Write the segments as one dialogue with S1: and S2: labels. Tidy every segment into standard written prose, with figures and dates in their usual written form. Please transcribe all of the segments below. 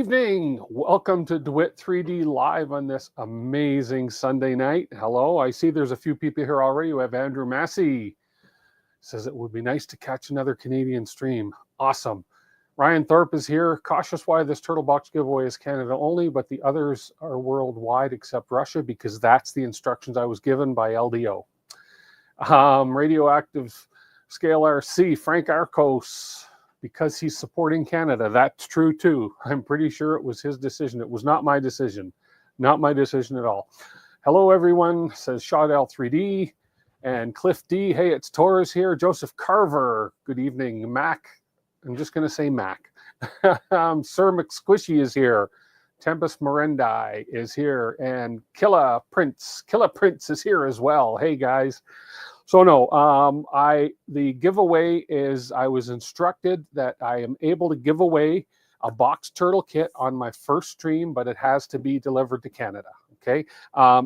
S1: evening. Welcome to DeWitt 3D Live on this amazing Sunday night. Hello, I see there's a few people here already. We have Andrew Massey. Says it would be nice to catch another Canadian stream. Awesome. Ryan Thorpe is here. Cautious why this Turtle Box giveaway is Canada only, but the others are worldwide except Russia because that's the instructions I was given by LDO. Radioactive Scale RC, Frank Arcos, because he's supporting Canada. That's true too. I'm pretty sure it was his decision. It was not my decision. Not my decision at all. Hello everyone, says Shadell 3D. And Cliff D, hey, it's Torres here. Joseph Carver, good evening. Mac, I'm just going to say Mac. Sir McSquishy is here. Tempest Merendai is here. And Killa Prince is here as well. Hey guys. So no, the giveaway is, I was instructed that I am able to give away a box turtle kit on my first stream, but it has to be delivered to Canada, okay?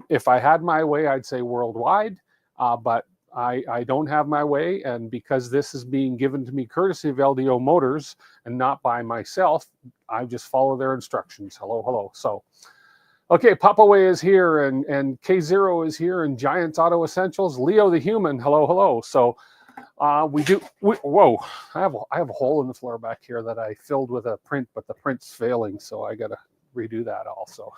S1: If I had my way, I'd say worldwide, but I don't have my way, and because this is being given to me courtesy of LDO Motors and not by myself, I just follow their instructions. Hello, hello. So, okay, Papaway is here, and K0 is here, and Giants Auto Essentials. Leo the Human, hello, hello. So whoa, I have a hole in the floor back here that I filled with a print, but the print's failing, so I got to redo that also.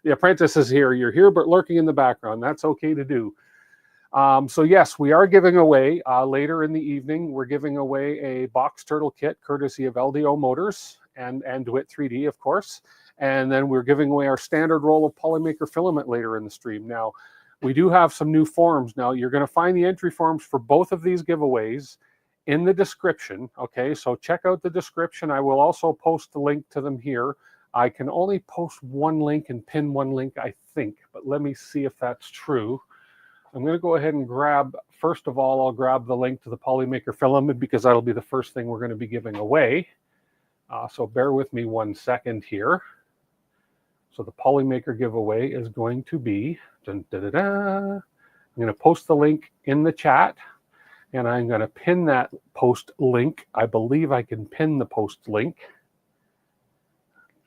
S1: The apprentice is here. You're here, but lurking in the background. That's okay to do. So yes, we are giving away, later in the evening, we're giving away a box turtle kit courtesy of LDO Motors and DeWitt 3D, of course. And then we're giving away our standard roll of Polymaker Filament later in the stream. Now, we do have some new forms. Now, you're going to find the entry forms for both of these giveaways in the description. Okay, so check out the description. I will also post the link to them here. I can only post one link and pin one link, I think, but let me see if that's true. I'm going to go ahead and grab, first of all, I'll grab the link to the Polymaker Filament because that'll be the first thing we're going to be giving away. So bear with me 1 second here. So the Polymaker giveaway is going to be, I'm going to post the link in the chat, and I'm going to pin that post link. I believe I can pin the post link.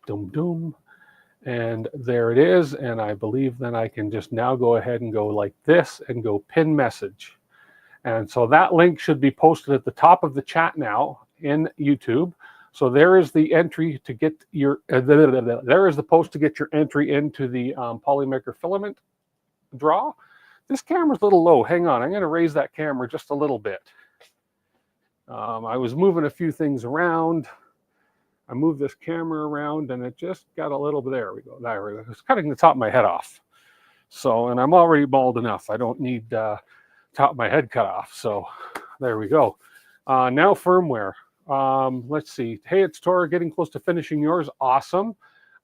S1: Doom, doom. And there it is. And I believe then I can just now go ahead and go like this and go pin message. And so that link should be posted at the top of the chat now in YouTube. So there is the entry to get your, there is the post to get your entry into the Polymaker Filament draw. This camera's a little low. Hang on, I'm going to raise that camera just a little bit. I was moving a few things around. I moved this camera around and it just got a little bit, there we go. There we go. It's cutting the top of my head off. So, and I'm already bald enough. I don't need top of my head cut off. So there we go. Now firmware. Let's see. Hey, it's Tora, getting close to finishing yours. Awesome.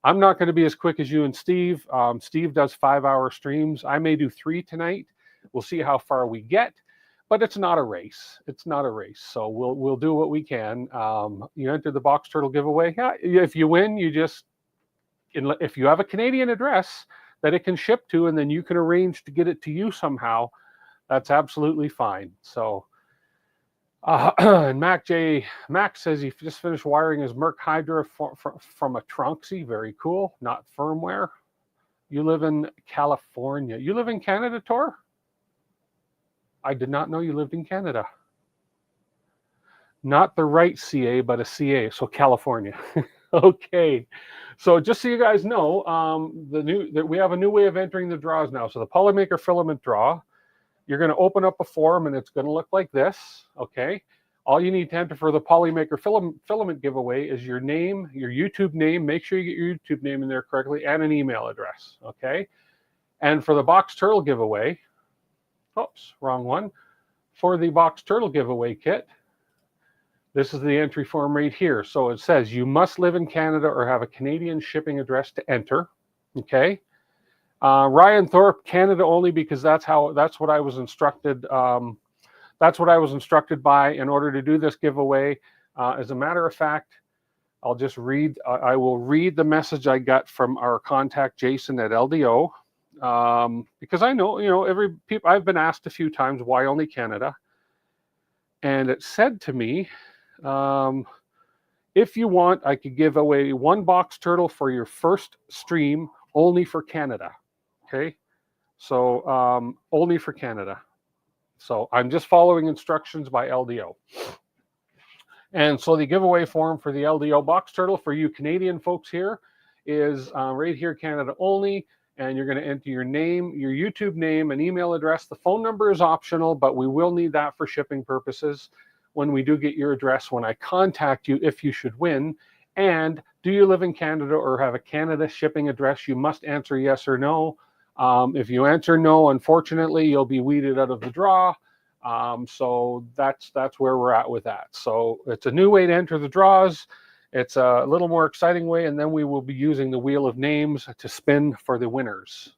S1: I'm not going to be as quick as you and Steve. Steve does 5-hour streams. I may do 3 tonight. We'll see how far we get, but it's not a race. It's not a race. So we'll do what we can. You enter the box turtle giveaway. Yeah, if you win, you just, if you have a Canadian address that it can ship to, and then you can arrange to get it to you somehow, that's absolutely fine. So, and Mac says he just finished wiring his Merc Hydra from a Tronxy. Very cool. Not firmware. You live in California. You live in Canada, Tor? I did not know you lived in Canada. Not the right CA, but a CA, so California. Okay. So just so you guys know, we have a new way of entering the draws now. So the Polymaker Filament draw. You're going to open up a form and it's going to look like this, okay? All you need to enter for the Polymaker Filament giveaway is your name, your YouTube name. Make sure you get your YouTube name in there correctly and an email address, okay? And for the box turtle giveaway, oops, wrong one. For the box turtle giveaway kit, this is the entry form right here. So it says you must live in Canada or have a Canadian shipping address to enter, okay? Ryan Thorpe, Canada only, because that's what I was instructed. That's what I was instructed by in order to do this giveaway. As a matter of fact, I'll just read. I will read the message I got from our contact Jason at LDO, because I know, you know, I've been asked a few times why only Canada, and it said to me, If you want, I could give away 1 box turtle for your first stream, only for Canada. Okay, so only for Canada. So I'm just following instructions by LDO. And so the giveaway form for the LDO Box Turtle for you Canadian folks here is right here, Canada only. And you're going to enter your name, your YouTube name, and email address. The phone number is optional, but we will need that for shipping purposes when we do get your address, when I contact you, if you should win. And do you live in Canada or have a Canada shipping address? You must answer yes or no. If you answer no, unfortunately, you'll be weeded out of the draw. So that's where we're at with that. So it's a new way to enter the draws. It's a little more exciting way, and then we will be using the wheel of names to spin for the winners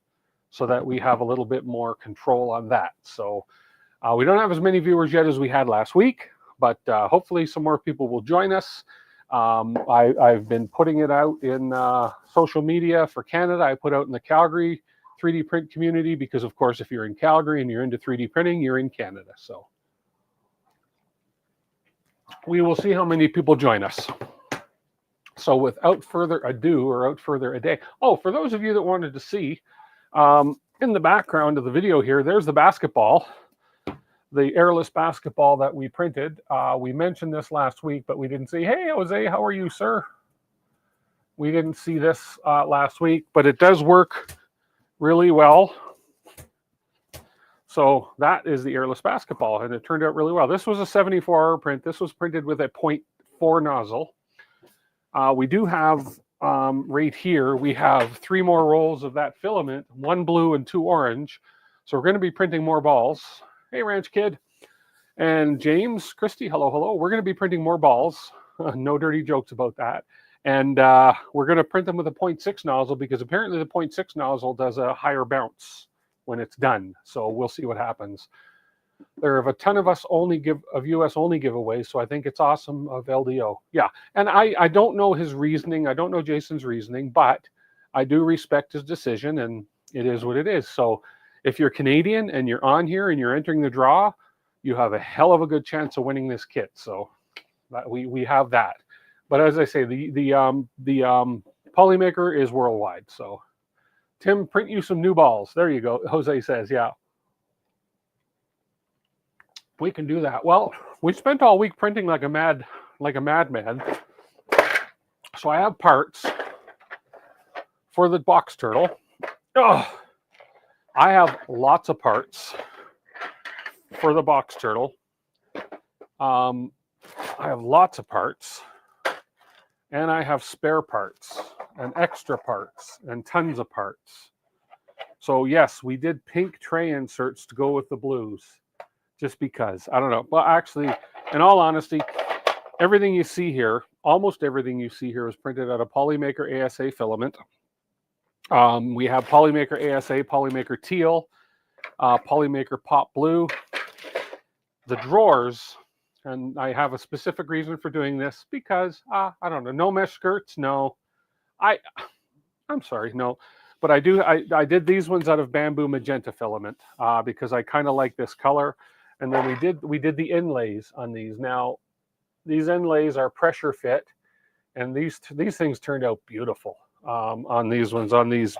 S1: so that we have a little bit more control on that. So we don't have as many viewers yet as we had last week, but hopefully some more people will join us. I've been putting it out in social media for Canada. I put out in the Calgary 3D print community because, of course, if you're in Calgary and you're into 3D printing, you're in Canada. So we will see how many people join us. So without further ado, or out further ado, oh, for those of you that wanted to see, in the background of the video here, there's the basketball, the airless basketball that we printed. We mentioned this last week, but we didn't say, hey, Jose, how are you, sir? We didn't see this last week, but it does work really well. So that is the airless basketball, and it turned out really well. This was a 74-hour print. This was printed with a 0.4 nozzle. We do have, right here, we have 3 more rolls of that filament, 1 blue and 2 orange. So we're going to be printing more balls. Hey, Ranch Kid. And James, Christy, hello, hello. We're going to be printing more balls. No dirty jokes about that. And we're going to print them with a 0.6 nozzle because apparently the 0.6 nozzle does a higher bounce when it's done. So we'll see what happens. There are a ton of us only US only giveaways, so I think it's awesome of LDO. Yeah, and I don't know his reasoning. I don't know Jason's reasoning, but I do respect his decision, and it is what it is. So if you're Canadian and you're on here and you're entering the draw, you have a hell of a good chance of winning this kit. So we have that. But as I say, the Polymaker is worldwide. So Tim, print you some new balls. There you go. Jose says, yeah. We can do that. Well, we spent all week printing like a madman. So I have parts for the box turtle. Oh, I have lots of parts for the box turtle. I have lots of parts, and I have spare parts and extra parts and tons of parts. So yes, we did pink tray inserts to go with the blues. Just because, I don't know. Well, actually, in all honesty, everything you see here, almost everything you see here is printed out of Polymaker ASA filament. We have Polymaker ASA, Polymaker Teal, Polymaker Pop Blue. The drawers, and I have a specific reason for doing this because, I don't know, no mesh skirts, no. I'm sorry, no. But I did these ones out of bamboo magenta filament because I kind of like this color. And then we did the inlays on these. Now, these inlays are pressure fit, and these things turned out beautiful on these ones, on these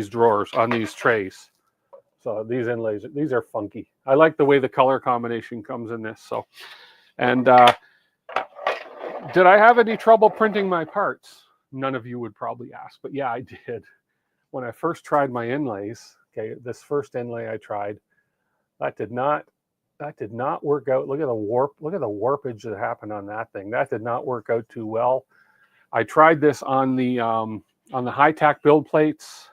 S1: drawers, on these trays. So these inlays, these are funky. I like the way the color combination comes in this. So, and did I have any trouble printing my parts? None of you would probably ask, but yeah, I did. When I first tried my inlays, okay, this first inlay I tried, that did not work out. Look at the warpage that happened on that thing. That did not work out too well. I tried this on the high-tack build plates,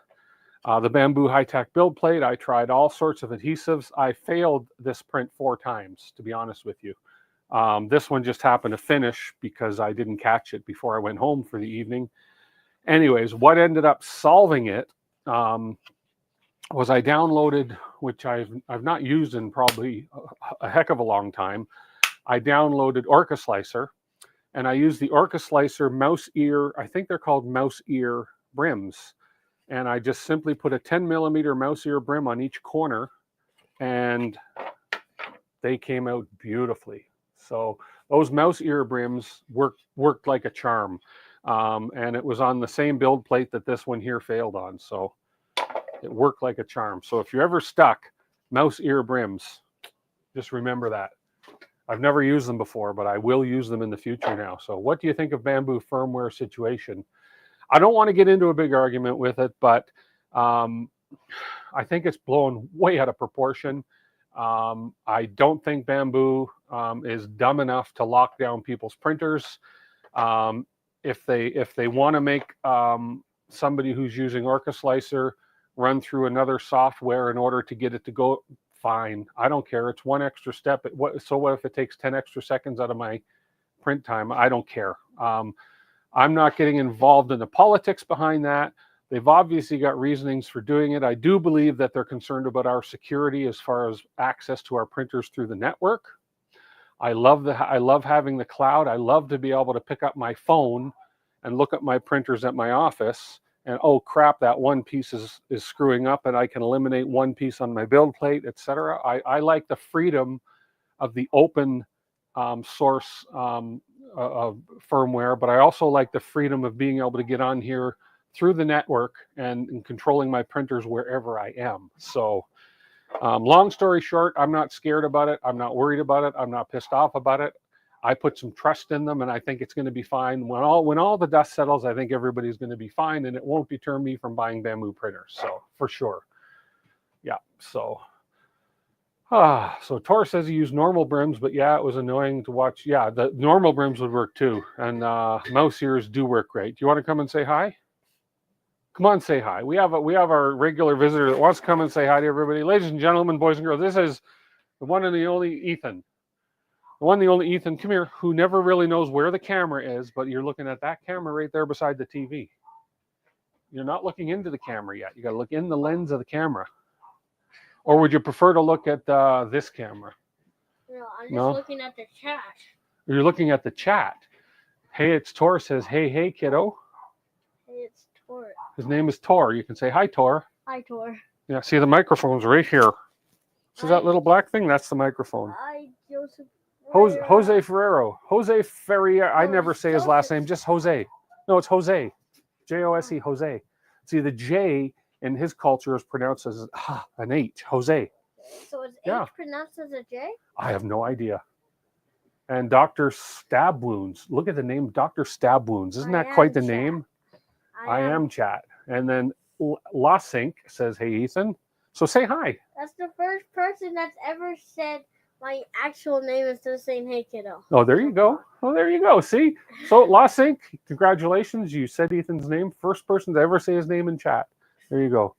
S1: the bamboo high-tack build plate. I tried all sorts of adhesives. I failed this print 4 times, to be honest with you. This one just happened to finish because I didn't catch it before I went home for the evening. Anyways, what ended up solving it was I downloaded, which I've not used in probably a heck of a long time. I downloaded Orca Slicer, and I used the Orca Slicer mouse ear. I think they're called mouse ear brims, and I just simply put a 10mm mouse ear brim on each corner, and they came out beautifully. So Those mouse ear brims worked like a charm. And it was on the same build plate that this one here failed on. So it worked like a charm. So if you're ever stuck, mouse ear brims, just remember that. I've never used them before, but I will use them in the future now. So what do you think of Bamboo firmware situation? I don't want to get into a big argument with it, but I think it's blown way out of proportion. I don't think Bamboo is dumb enough to lock down people's printers. If they want to make somebody who's using Orca Slicer run through another software in order to get it to go, fine. I don't care. It's one extra step. So what if it takes 10 extra seconds out of my print time? I don't care. I'm not getting involved in the politics behind that. They've obviously got reasonings for doing it. I do believe that they're concerned about our security as far as access to our printers through the network. I love having the cloud. I love to be able to pick up my phone and look at my printers at my office and, oh crap, that one piece is screwing up and I can eliminate one piece on my build plate, etc. I like the freedom of the open source of firmware, but I also like the freedom of being able to get on here through the network and controlling my printers wherever I am. So long story short, I'm not scared about it. I'm not worried about it. I'm not pissed off about it. I put some trust in them and I think it's going to be fine. When all the dust settles, I think everybody's going to be fine and it won't deter me from buying Bamboo printers. So for sure. Yeah. So so Tor says he used normal brims, but yeah, it was annoying to watch. Yeah, the normal brims would work too. And mouse ears do work great. Do you want to come and say hi? Come on, say hi. We have our regular visitor that wants to come and say hi to everybody. Ladies and gentlemen, boys and girls, this is the one and the only Ethan. The one and the only Ethan, come here, who never really knows where the camera is, but you're looking at that camera right there beside the TV. You're not looking into the camera yet. You got to look in the lens of the camera. Or would you prefer to look at this camera?
S2: No, I'm just looking at the chat.
S1: You're looking at the chat. Hey, it's Tor says, hey, kiddo.
S2: Hey, it's Tor.
S1: His name is Tor. You can say, hi, Tor.
S2: Hi, Tor.
S1: Yeah, see the microphone's right here. See that little black thing? That's the microphone.
S2: Hi, Joseph.
S1: Jose Ferrero. Jose Ferrier. I never say his last name, just Jose. No, it's Jose. J-O-S-E, Jose. See, the J in his culture is pronounced as an H, Jose.
S2: So is H pronounced as a J?
S1: I have no idea. And Dr. Stab Wounds. Look at the name, Dr. Stab Wounds. Isn't that quite the name? I am chat. And then Lasink says, hey, Ethan. So say hi.
S2: That's the first person that's ever said my actual name instead of saying, hey, kiddo.
S1: Oh, there you go. Oh, there you go. See? So Lasink, congratulations. You said Ethan's name. First person to ever say his name in chat. There you go.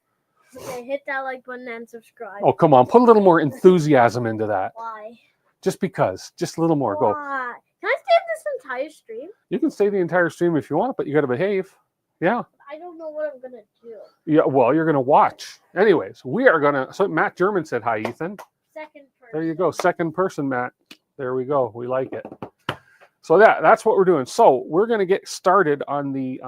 S2: Okay, hit that like button and subscribe.
S1: Oh, come on. Put a little more enthusiasm into that.
S2: Why?
S1: Just because. Just a little more.
S2: Why?
S1: Go.
S2: Can I stay this entire stream?
S1: You can stay the entire stream if you want, but you got to behave. Yeah.
S2: I don't know what I'm going to do.
S1: Yeah, well, you're going to watch. Anyways, we are going to... So Matt German said hi, Ethan.
S2: Second person.
S1: There you go. Second person, Matt. There we go. We like it. So that's what we're doing. So we're going to get started on the...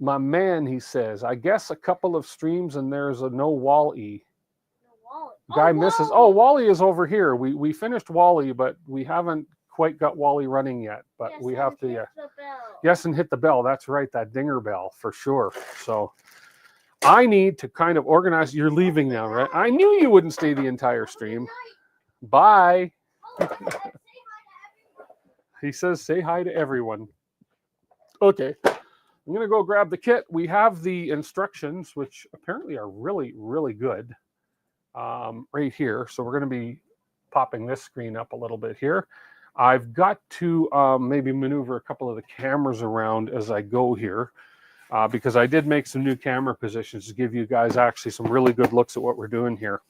S1: My man, he says, I guess a couple of streams and there's a no Wall-E.
S2: No Wall-E.
S1: Guy misses. Oh, Wall-E is over here. We finished Wall-E, but we haven't quite got Wall-E running yet. But
S2: yes,
S1: we have to.
S2: Hit the bell.
S1: Yes, and hit the bell. That's right, that dinger bell for sure. So I need to kind of organize. You're leaving now, right? I knew you wouldn't stay the entire stream. Bye. He says, say hi to everyone. Okay. I'm going to go grab the kit. We have the instructions, which apparently are really, really good, right here. So we're going to be popping this screen up a little bit here. I've got to maybe maneuver a couple of the cameras around as I go here, because I did make some new camera positions to give you guys actually some really good looks at what we're doing here.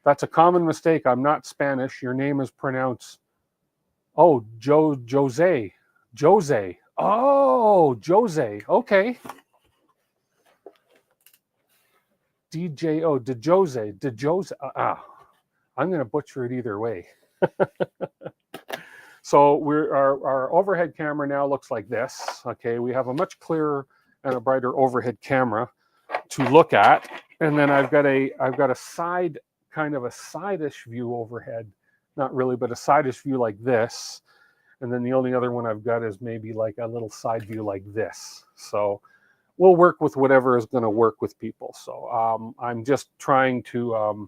S1: That's a common mistake. I'm not Spanish. Your name is pronounced, oh, Jose. Jose. Oh, Jose. Okay. DJO, DeJose, DeJose. I'm going to butcher it either way. So our overhead camera now looks like this. Okay, we have a much clearer and a brighter overhead camera to look at, and then I've got a side kind of a side-ish view overhead. Not really, but a side-ish view like this. And then the only other one I've got is maybe like a little side view like this. So we'll work with whatever is going to work with people. So I'm just trying to,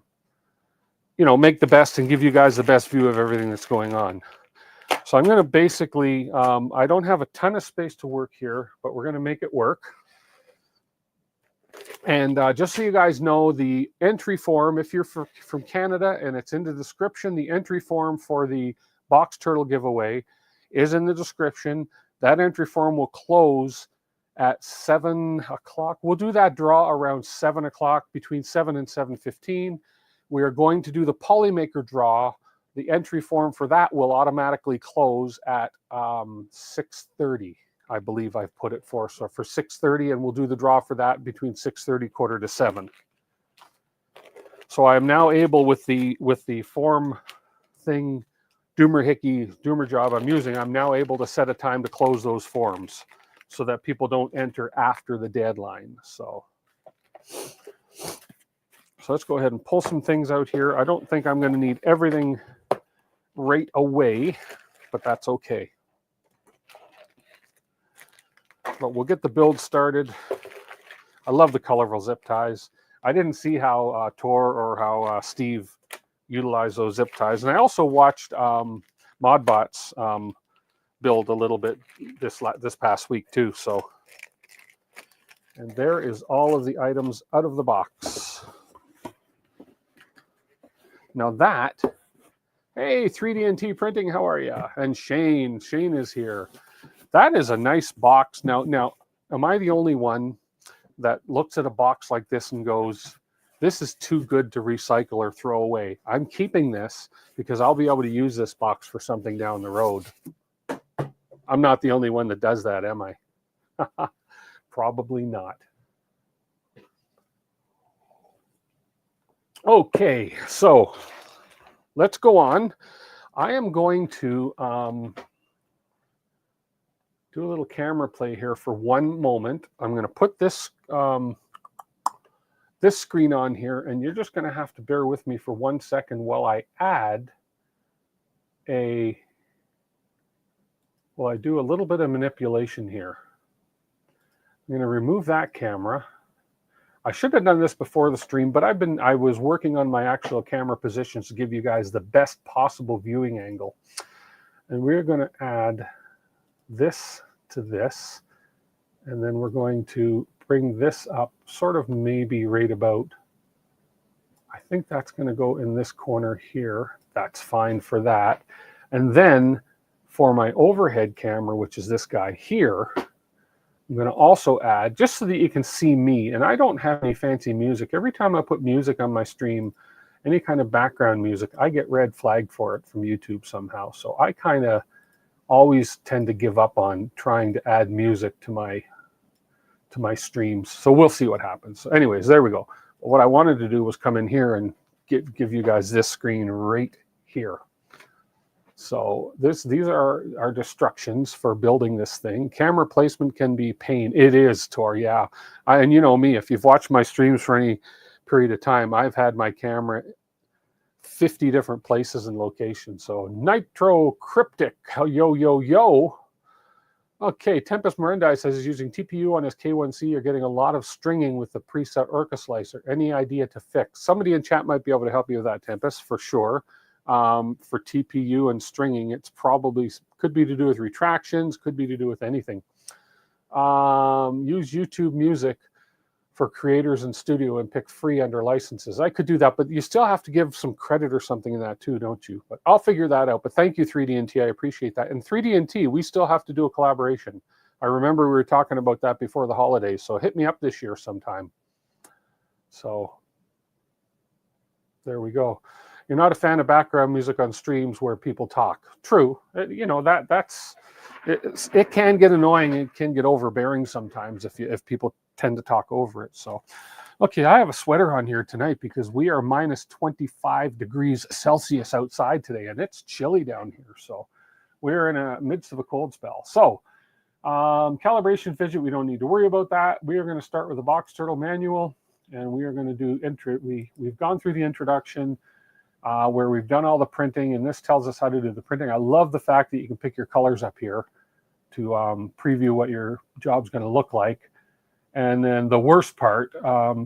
S1: you know, make the best and give you guys the best view of everything that's going on. So I'm going to basically, I don't have a ton of space to work here, but we're going to make it work. And just so you guys know, the entry form, if you're from Canada and it's in the description, the entry form for the Box Turtle giveaway is in the description. That entry form will close at 7 o'clock. We'll do that draw around 7 o'clock, between 7 and 7:15. We are going to do the Polymaker draw. The entry form for that will automatically close at 6:30. I believe I've put it for. So for 6:30, and we'll do the draw for that between 6:30, 6:45. So I am now able, with the form thing, Doomer job I'm using, I'm now able to set a time to close those forms so that people don't enter after the deadline. So let's go ahead and pull some things out here. I don't think I'm going to need everything right away, but that's okay. But we'll get the build started. I love the colorful zip ties. I didn't see how Tor or how Steve utilized those zip ties. And I also watched Modbot's build a little bit this past week too. So, and there is all of the items out of the box. Now that, hey, 3D&T Printing, how are you? And Shane is here. That is a nice box. Now, am I the only one that looks at a box like this and goes, this is too good to recycle or throw away? I'm keeping this because I'll be able to use this box for something down the road. I'm not the only one that does that, am I? Probably not. Okay, so let's go on. I am going to do a little camera play here for one moment. I'm going to put this this screen on here, and you're just going to have to bear with me for 1 second while I add I do a little bit of manipulation here. I'm going to remove that camera. I should have done this before the stream, but I was working on my actual camera positions to give you guys the best possible viewing angle. And we're going to add this to this, and then we're going to bring this up sort of maybe right about, I think that's going to go in this corner here. That's fine for that. And then for my overhead camera, which is this guy here, I'm going to also add, just so that you can see me, and I don't have any fancy music. Every time I put music on my stream, any kind of background music, I get red flagged for it from YouTube somehow. So I kind of always tend to give up on trying to add music to my streams. So we'll see what happens. So anyways, there we go. What I wanted to do was come in here and give you guys this screen right here. So these are our instructions for building this thing. Camera placement can be pain. It is, Tor, yeah. And you know me, if you've watched my streams for any period of time, I've had my camera 50 different places and locations. So Nitro Cryptic, yo. Okay, Tempest Mirandai says he's using TPU on his K1C. You're getting a lot of stringing with the preset Orca slicer. Any idea to fix? Somebody in chat might be able to help you with that, Tempest, for sure. For TPU and stringing, it's probably could be to do with retractions, could be to do with anything. Use YouTube Music for creators in studio and pick free under licenses. I could do that, but you still have to give some credit or something in that too, don't you? But I'll figure that out. But thank you, 3D&T. I appreciate that. And 3D&T, we still have to do a collaboration. I remember we were talking about that before the holidays. So hit me up this year sometime. So there we go. You're not a fan of background music on streams where people talk. True. You know, it can get annoying. It can get overbearing sometimes if people tend to talk over it. So, okay, I have a sweater on here tonight because we are minus 25 degrees Celsius outside today, and it's chilly down here. So we're in the midst of a cold spell. So calibration fidget, we don't need to worry about that. We are going to start with the Box Turtle manual. and we are going to do we've gone through the introduction where we've done all the printing, and this tells us how to do the printing. I love the fact that you can pick your colors up here to preview what your job's going to look like. And then the worst part,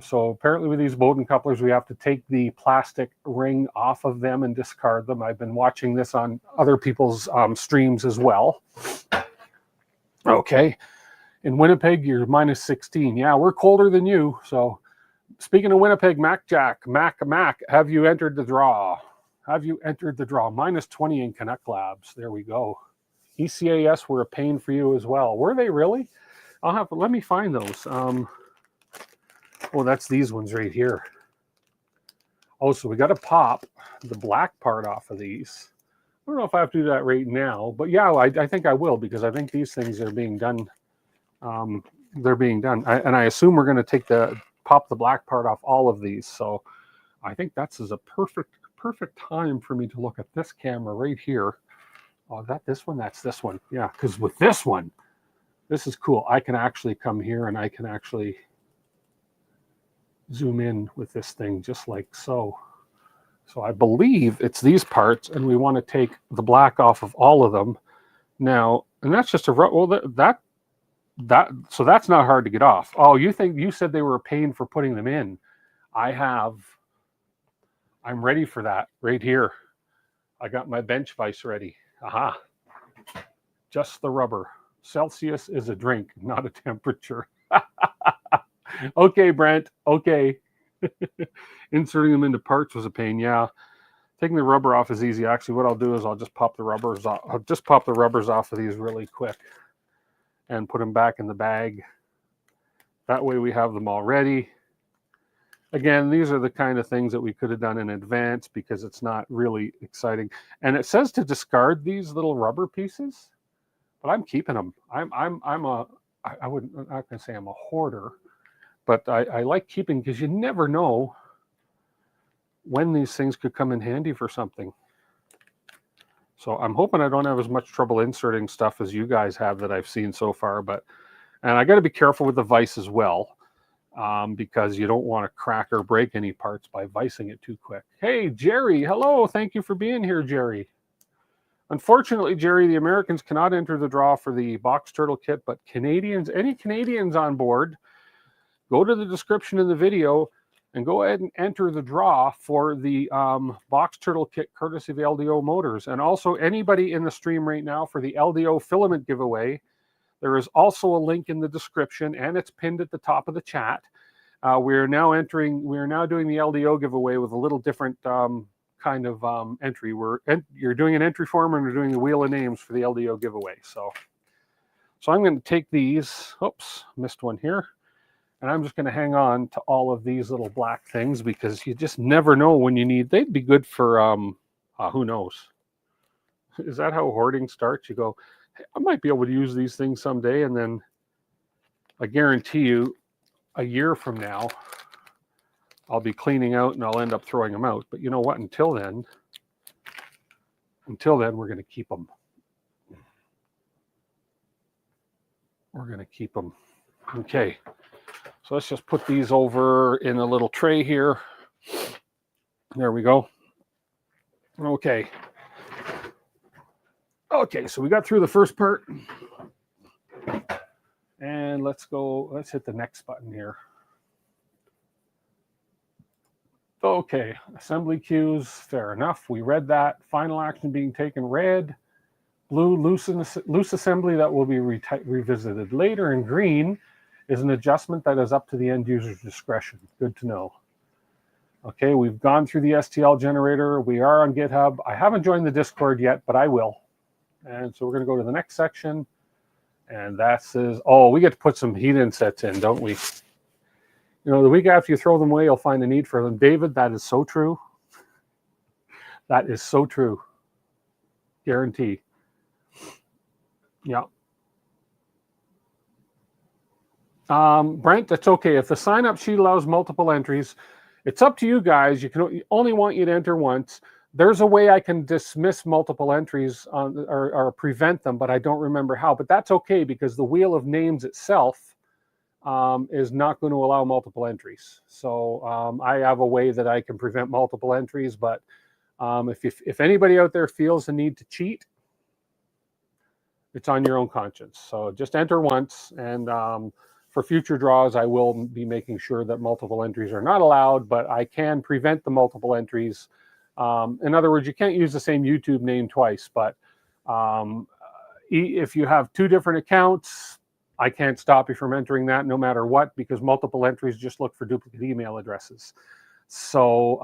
S1: so apparently with these Bowden couplers, we have to take the plastic ring off of them and discard them. I've been watching this on other people's streams as well. Okay, in Winnipeg, you're minus 16. Yeah, we're colder than you. So speaking of Winnipeg, Mac, have you entered the draw? Have you entered the draw? Minus 20 in Canuck Labs. There we go. ECAS were a pain for you as well. Were they really? Let me find those. Oh, that's these ones right here. Oh, so we got to pop the black part off of these. I don't know if I have to do that right now, but yeah, I think I will, because I think these things are being done. They're being done. And I assume we're going to pop the black part off all of these. So I think that's a perfect time for me to look at this camera right here. Oh, this one? That's this one. Yeah, because with this one, this is cool. I can actually come here and I can actually zoom in with this thing just like so. So I believe it's these parts, and we want to take the black off of all of them now. And that's just so that's not hard to get off. Oh, you said they were a pain for putting them in. I'm ready for that right here. I got my bench vise ready. Aha. Just the rubber. Celsius is a drink, not a temperature. Okay, Brent. Okay. Inserting them into parts was a pain. Yeah. Taking the rubber off is easy. Actually, what I'll do is I'll just pop the rubbers off. I'll just pop the rubbers off of these really quick and put them back in the bag. That way we have them all ready. Again, these are the kind of things that we could have done in advance because it's not really exciting. And it says to discard these little rubber pieces, but I'm keeping them. I'm not going to say I'm a hoarder, but I like keeping, because you never know when these things could come in handy for something. So I'm hoping I don't have as much trouble inserting stuff as you guys have that I've seen so far. And I got to be careful with the vise as well. Because you don't want to crack or break any parts by vicing it too quick. Hey, Jerry, hello. Thank you for being here, Jerry. Unfortunately, Jerry, the Americans cannot enter the draw for the Box Turtle Kit, but any Canadians on board, go to the description in the video and go ahead and enter the draw for the Box Turtle Kit courtesy of LDO Motors. And also anybody in the stream right now for the LDO Filament giveaway. There is also a link in the description, and it's pinned at the top of the chat. We are now doing the LDO giveaway with a little different kind of entry. You're doing an entry form, and we're doing the wheel of names for the LDO giveaway. So I'm going to take these. Oops, missed one here. And I'm just going to hang on to all of these little black things, because you just never know when you need. They'd be good for, who knows? Is that how hoarding starts? You go, I might be able to use these things someday, and then I guarantee you a year from now I'll be cleaning out and I'll end up throwing them out. But you know what? Until then we're going to keep them. We're going to keep them. Okay, so let's just put these over in a little tray here. There we go. Okay, so we got through the first part, and let's hit the next button here. Okay, assembly cues, fair enough. We read that. Final action being taken, red. Blue, loose assembly that will be revisited later. And green is an adjustment that is up to the end user's discretion. Good to know. Okay, we've gone through the STL generator. We are on GitHub. I haven't joined the Discord yet, but I will. And so we're going to go to the next section. And that says, oh, we get to put some heat insets in, don't we? You know, the week after you throw them away, you'll find a need for them. David, that is so true. That is so true. Guarantee. Yeah. Brent, that's okay. If the sign-up sheet allows multiple entries, it's up to you guys. You can only want you to enter once. There's a way I can dismiss multiple entries or prevent them, but I don't remember how. But that's okay, because the wheel of names itself is not going to allow multiple entries. So I have a way that I can prevent multiple entries, but if anybody out there feels the need to cheat, it's on your own conscience. So just enter once, and for future draws, I will be making sure that multiple entries are not allowed, but I can prevent the multiple entries. In other words, you can't use the same YouTube name twice, but if you have 2 different accounts, I can't stop you from entering that no matter what, because multiple entries just look for duplicate email addresses. So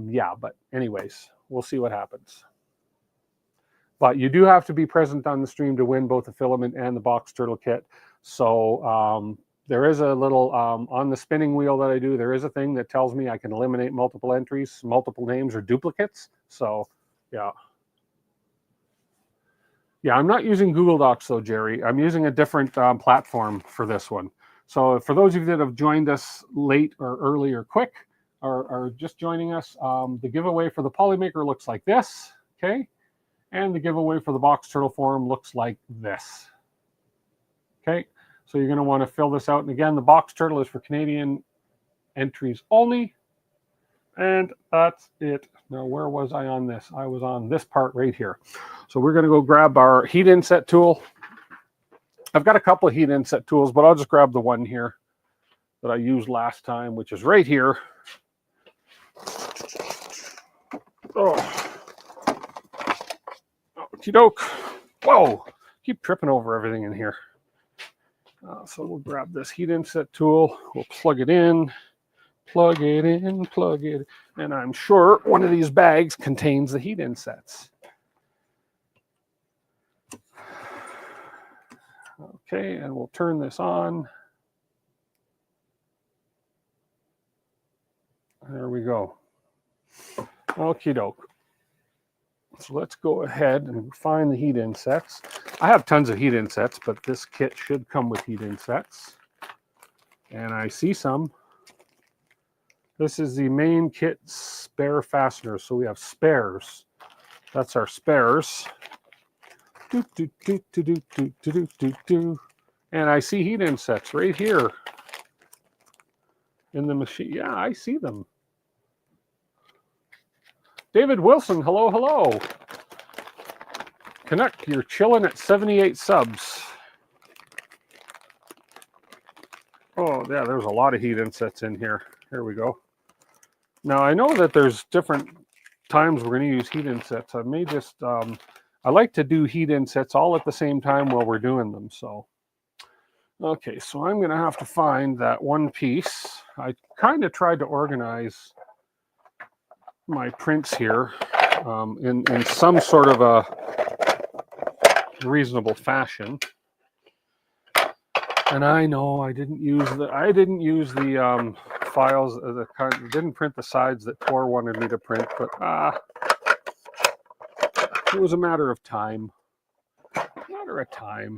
S1: yeah, but anyways, we'll see what happens. But you do have to be present on the stream to win both the filament and the box turtle kit. So there is a little, on the spinning wheel that I do, there is a thing that tells me I can eliminate multiple entries, multiple names, or duplicates. So yeah. Yeah, I'm not using Google Docs though, Jerry. I'm using a different platform for this one. So for those of you that have joined us late or early or quick, or just joining us, the giveaway for the Polymaker looks like this, okay? And the giveaway for the box turtle form looks like this, okay? So you're gonna wanna fill this out. And again, the box turtle is for Canadian entries only. And that's it. Now, where was I on this? I was on this part right here. So we're going to go grab our heat inset tool. I've got a couple of heat inset tools, but I'll just grab the one here that I used last time, which is right here. Oh, okie doke. Whoa, keep tripping over everything in here. So we'll grab this heat inset tool. We'll plug it in. Plug it in, plug it, and I'm sure one of these bags contains the heat insets. Okay, and we'll turn this on. There we go. Okie doke. So let's go ahead and find the heat insets. I have tons of heat insets, but this kit should come with heat insets. And I see some. This is the main kit spare fasteners. So we have spares. That's our spares. And I see heat insets right here in the machine. Yeah, I see them. David Wilson, hello, hello. Canuck, you're chilling at 78 subs. Oh, yeah, there's a lot of heat insets in here. Here we go. Now, I know that there's different times we're going to use heat insets. I may just, I like to do heat insets all at the same time while we're doing them. So, okay, so I'm going to have to find that one piece. I kind of tried to organize my prints here in some sort of a reasonable fashion. And I know I didn't use the files, didn't print the sides that Tor wanted me to print, but it was a matter of time.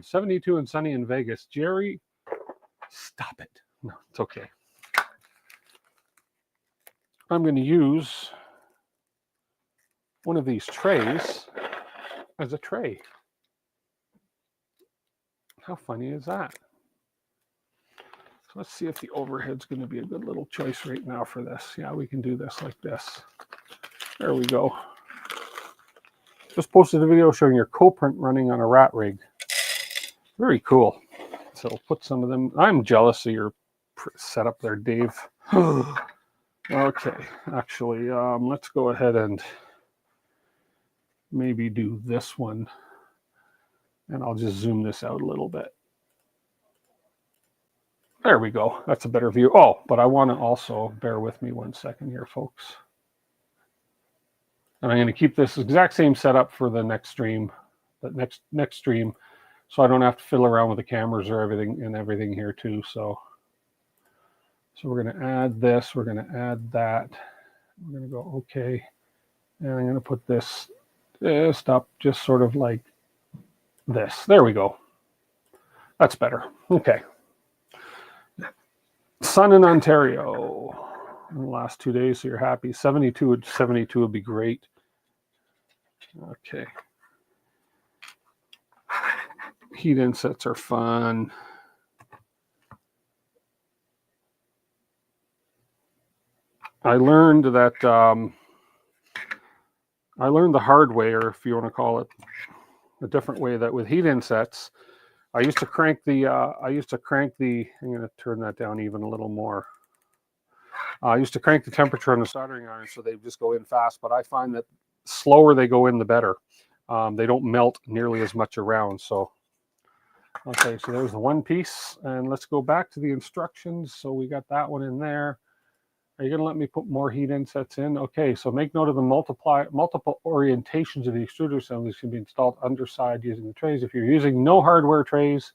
S1: 72 and sunny in Vegas. Jerry, stop it. No, it's okay. I'm going to use one of these trays as a tray. How funny is that? So let's see if the overhead's going to be a good little choice right now for this. Yeah, we can do this like this. There we go. Just posted a video showing your co-print running on a rat rig. Very cool. So we'll put some of them. I'm jealous of your setup there, Dave. Okay, actually, let's go ahead and maybe do this one. And I'll just zoom this out a little bit. There we go. That's a better view. Oh, but I want to also, bear with me one second here, folks. And I'm going to keep this exact same setup for the next stream, next stream, so I don't have to fiddle around with the cameras or everything here too. So we're going to add this. We're going to add that. We're going to go okay, and I'm going to put this up just sort of like this. There we go. That's better. Okay. Sun in Ontario in the last 2 days, so you're happy. 72 would be great. Okay. Heat insets are fun. I learned that I learned the hard way, or if you want to call it a different way, that with heat insets, I used to crank the. I'm going to turn that down even a little more. I used to crank the temperature on the soldering iron so they just go in fast, but I find that slower they go in, the better. They don't melt nearly as much around. So, okay, so there's the one piece, and let's go back to the instructions. So we got that one in there. Are you going to let me put more heat insets in? Okay, so make note of the multiple orientations of the extruder assemblies can be installed underside using the trays. If you're using no hardware trays,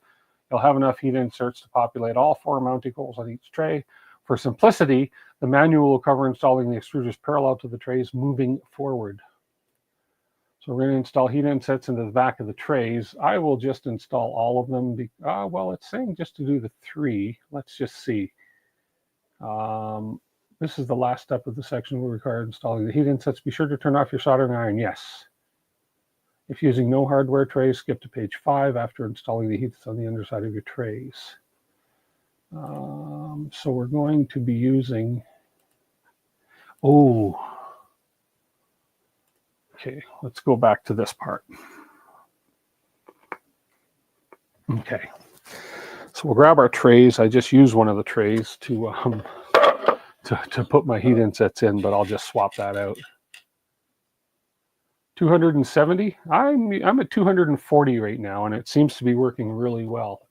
S1: you'll have enough heat inserts to populate all 4 mounting holes on each tray. For simplicity, the manual will cover installing the extruders parallel to the trays moving forward. So we're going to install heat insets into the back of the trays. I will just install all of them. Well, it's saying just to do the 3. Let's just see. This is the last step of the section will require installing the heat insets. Be sure to turn off your soldering iron. Yes. If using no hardware trays, skip to page 5 after installing the heats on the underside of your trays. So we're going to be using, okay, let's go back to this part. Okay, so we'll grab our trays. I just used one of the trays to put my heat insets in, but I'll just swap that out. 270, I'm at 240 right now, and it seems to be working really well.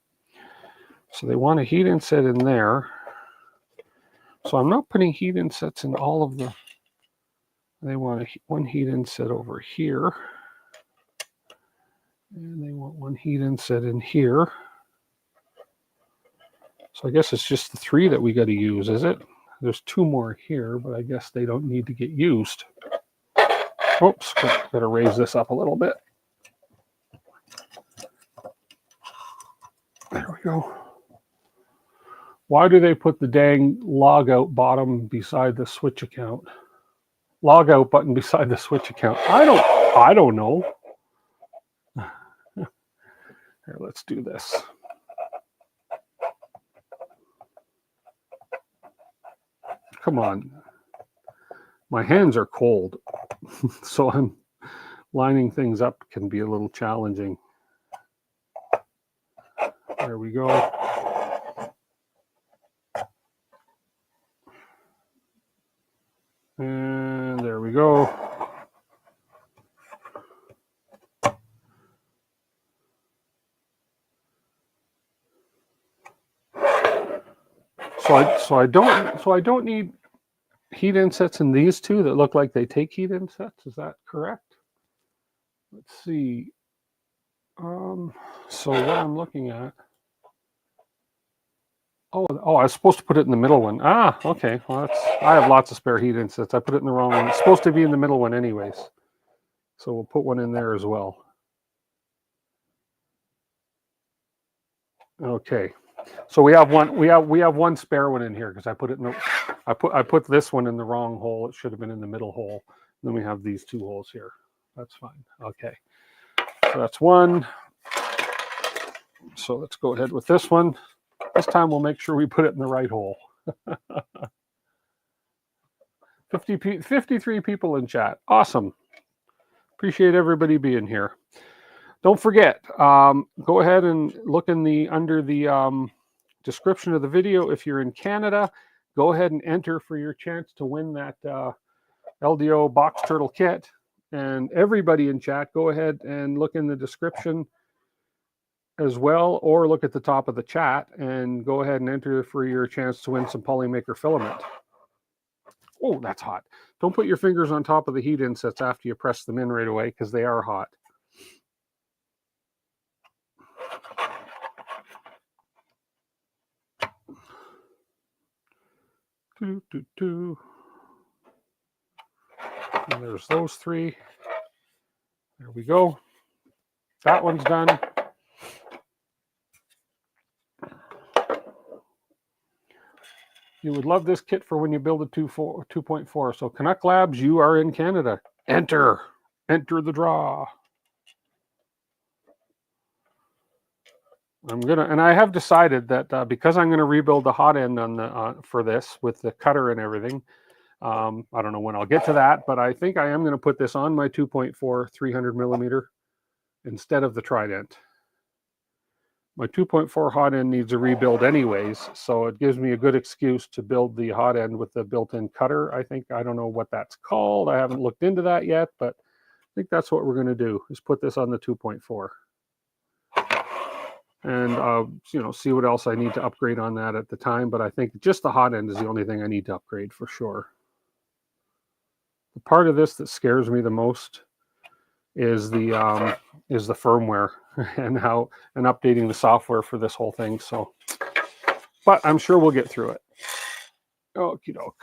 S1: So they want a heat inset in there. So I'm not putting heat insets in all of the, they want one heat inset over here. And they want one heat inset in here. So I guess it's just the 3 that we got to use, is it? There's 2 more here, but I guess they don't need to get used. Oops, gotta raise this up a little bit. There we go. Why do they put the dang log out bottom beside the switch account? Log out button beside the switch account. I don't know. Here, let's do this. Come on. My hands are cold, so I'm lining things up can be a little challenging. There we go. And there we go. So I don't need heat insets in these 2 that look like they take heat insets. Is that correct? Let's see. So what I'm looking at. Oh, I was supposed to put it in the middle one. Ah, okay. Well, I have lots of spare heat insets. I put it in the wrong one. It's supposed to be in the middle one anyways. So we'll put one in there as well. Okay. So we have one spare one in here because I put it in I put this one in the wrong hole. It should have been in the middle hole. And then we have these 2 holes here. That's fine. Okay. So that's one. So let's go ahead with this one. This time we'll make sure we put it in the right hole. 53 people in chat. Awesome. Appreciate everybody being here. Don't forget, go ahead and look in under the description of the video. If you're in Canada, go ahead and enter for your chance to win that LDO Box Turtle Kit. And everybody in chat, go ahead and look in the description as well, or look at the top of the chat and go ahead and enter for your chance to win some Polymaker Filament. Oh, that's hot. Don't put your fingers on top of the heat insets after you press them in right away because they are hot. And there's those 3. There we go. That one's done. You would love this kit for when you build a 2.4. So Canuck Labs, you are in Canada. Enter the draw. And I have decided that because I'm gonna rebuild the hot end on the for this with the cutter and everything, I don't know when I'll get to that, but I think I am going to put this on my 2.4 300 millimeter instead of the Trident. My 2.4 hot end needs a rebuild anyways, so it gives me a good excuse to build the hot end with the built-in cutter. I think, I don't know what that's called. I haven't looked into that yet, but I think that's what we're going to do, is put this on the 2.4. And, you know, see what else I need to upgrade on that at the time. But I think just the hot end is the only thing I need to upgrade for sure. The part of this that scares me the most is the firmware and updating the software for this whole thing. So, but I'm sure we'll get through it. Okie doke.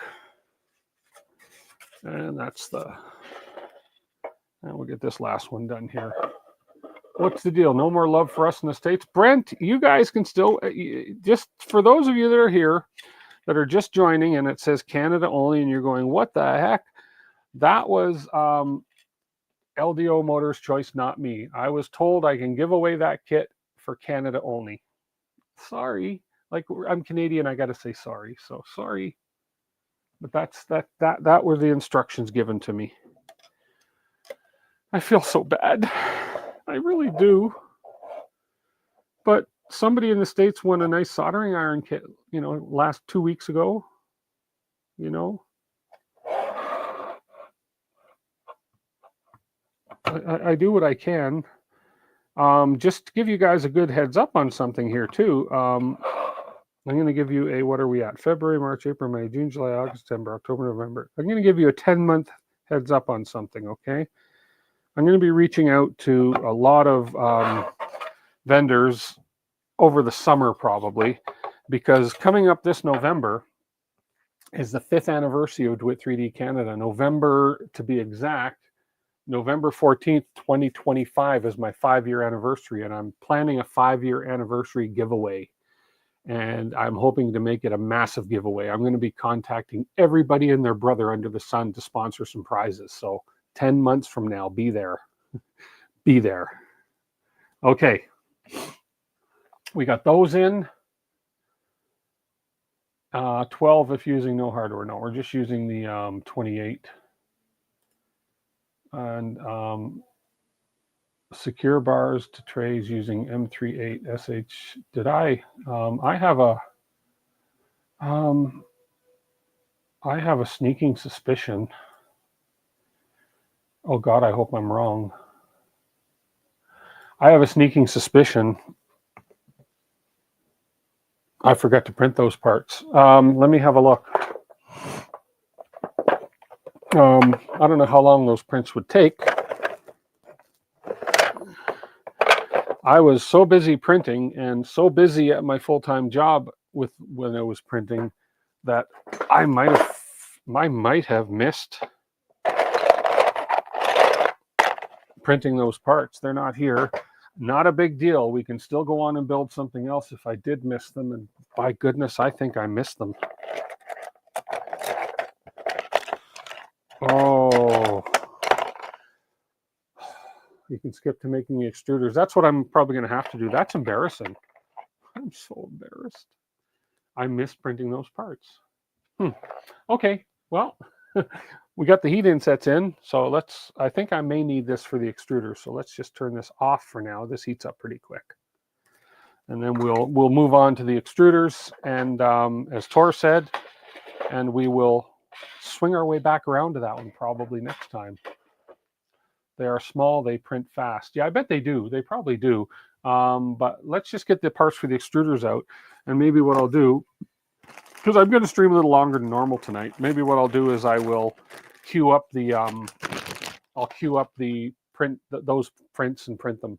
S1: And we'll get this last one done here. What's the deal? No more love for us in the States? Brent, you guys can still, just for those of you that are here, that are just joining, and it says Canada only, and you're going, what the heck? That was LDO Motors choice, not me. I was told I can give away that kit for Canada only. Sorry. Like, I'm Canadian, I got to say sorry. So sorry. But that were the instructions given to me. I feel so bad. I really do. But somebody in the States won a nice soldering iron kit, you know, last 2 weeks ago. You know, I do what I can. Just to give you guys a good heads up on something here too. I'm going to give you a, what are we at? February, March, April, May, June, July, August, September, October, November. I'm going to give you a 10-month heads up on something, okay? I'm going to be reaching out to a lot of vendors over the summer probably, because coming up this November is the 5th anniversary of DeWitt 3D Canada. November, to be exact, November 14th, 2025 is my 5-year anniversary, and I'm planning a 5-year anniversary giveaway. And I'm hoping to make it a massive giveaway. I'm going to be contacting everybody and their brother under the sun to sponsor some prizes. So 10 months from now, be there. Be there. Okay. We got those in. 12 if using no hardware. No, we're just using the 28. And secure bars to trays using M38 SH. Did I have a sneaking suspicion. Oh God, I hope I'm wrong. I have a sneaking suspicion I forgot to print those parts. Let me have a look. I don't know how long those prints would take. I was so busy printing and so busy at my full-time job when I was printing that I might have missed printing those parts. They're not here. Not a big deal. We can still go on and build something else if I did miss them. And by goodness, I think I missed them. Oh, you can skip to making the extruders. That's what I'm probably going to have to do. That's embarrassing. I'm so embarrassed. I missed printing those parts. Okay, well, we got the heat insets in, so I think I may need this for the extruder, so let's just turn this off for now. This heats up pretty quick. And then we'll move on to the extruders, and as Tor said, and we will swing our way back around to that one probably next time. They are small, they print fast. Yeah, I bet they do. They probably do. But let's just get the parts for the extruders out, and maybe what I'll do, because I'm going to stream a little longer than normal tonight, maybe what I'll do is I will queue up the those prints and print them.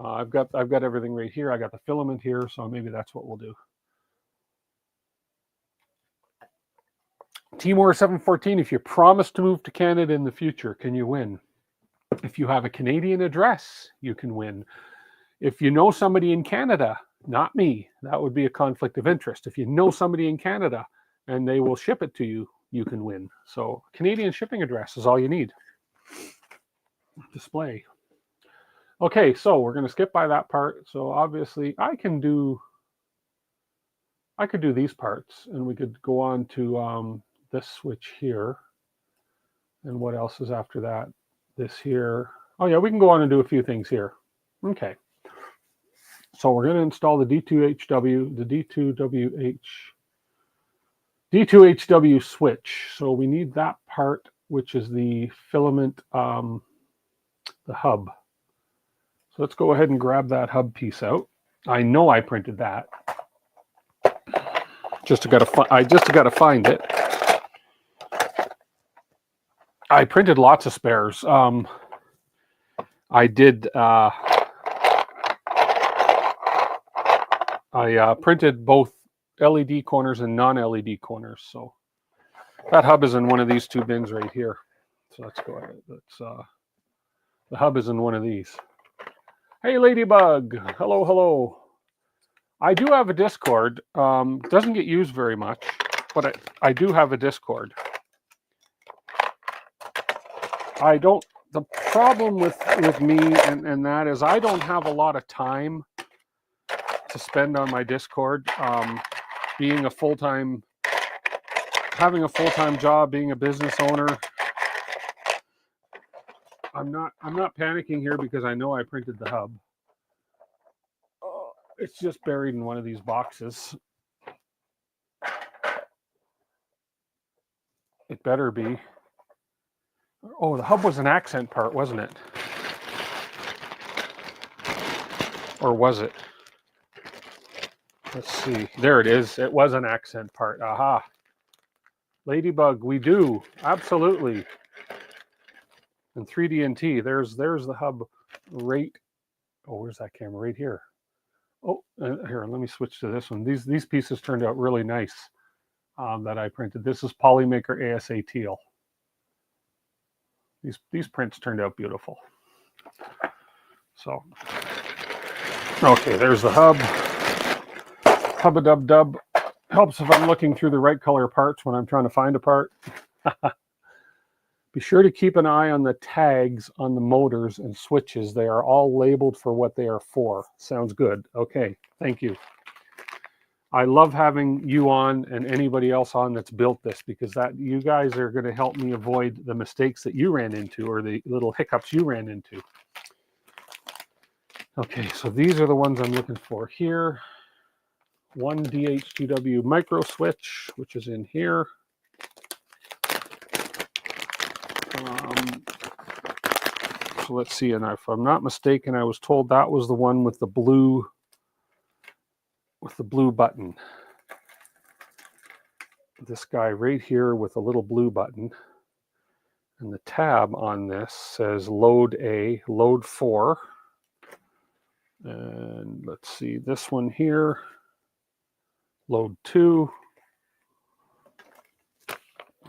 S1: I've got everything right here. I got the filament here, so maybe that's what we'll do. Timor 714, if you promise to move to Canada in the future, can you win? If you have a Canadian address, you can win. If you know somebody in Canada, not me, that would be a conflict of interest. If you know somebody in Canada and they will ship it to you, you can win. So Canadian shipping address is all you need. Display. Okay, so we're going to skip by that part. So obviously I could do these parts, and we could go on to this switch here. And what else is after that? This here. Oh yeah, we can go on and do a few things here. Okay. So we're going to install the D2HW, the D2HW switch. So we need that part, which is the filament, the hub. So let's go ahead and grab that hub piece out. I know I printed that. I just got to find it. I printed lots of spares. I did. I printed both LED corners and non-LED corners. So that hub is in one of these two bins right here. So let's go ahead. The hub is in one of these. Hey, Ladybug. Hello, hello. I do have a Discord. Doesn't get used very much, but I do have a Discord. The problem with me and that is I don't have a lot of time to spend on my Discord. Having a full-time job, being a business owner. I'm not panicking here because I know I printed the hub. It's just buried in one of these boxes. It better be. Oh, the hub was an accent part, wasn't it? Or was it? Let's see. There it is. It was an accent part. Aha. Ladybug, we do. Absolutely. And 3D&T. There's the hub right. Oh, where's that camera? Right here. Oh, here, let me switch to this one. These pieces turned out really nice that I printed. This is Polymaker ASA Teal. These prints turned out beautiful. So, okay, there's the hub. Hub-a-dub-dub. Helps if I'm looking through the right color parts when I'm trying to find a part. Be sure to keep an eye on the tags on the motors and switches. They are all labeled for what they are for. Sounds good. Okay, thank you. I love having you on and anybody else on that's built this because you guys are going to help me avoid the mistakes that you ran into or the little hiccups you ran into. Okay, so these are the ones I'm looking for here. One DH2W micro switch, which is in here. So let's see, and if I'm not mistaken, I was told that was the one with the blue button. This guy right here with a little blue button. And the tab on this says load A, load 4. And let's see, this one here, load 2.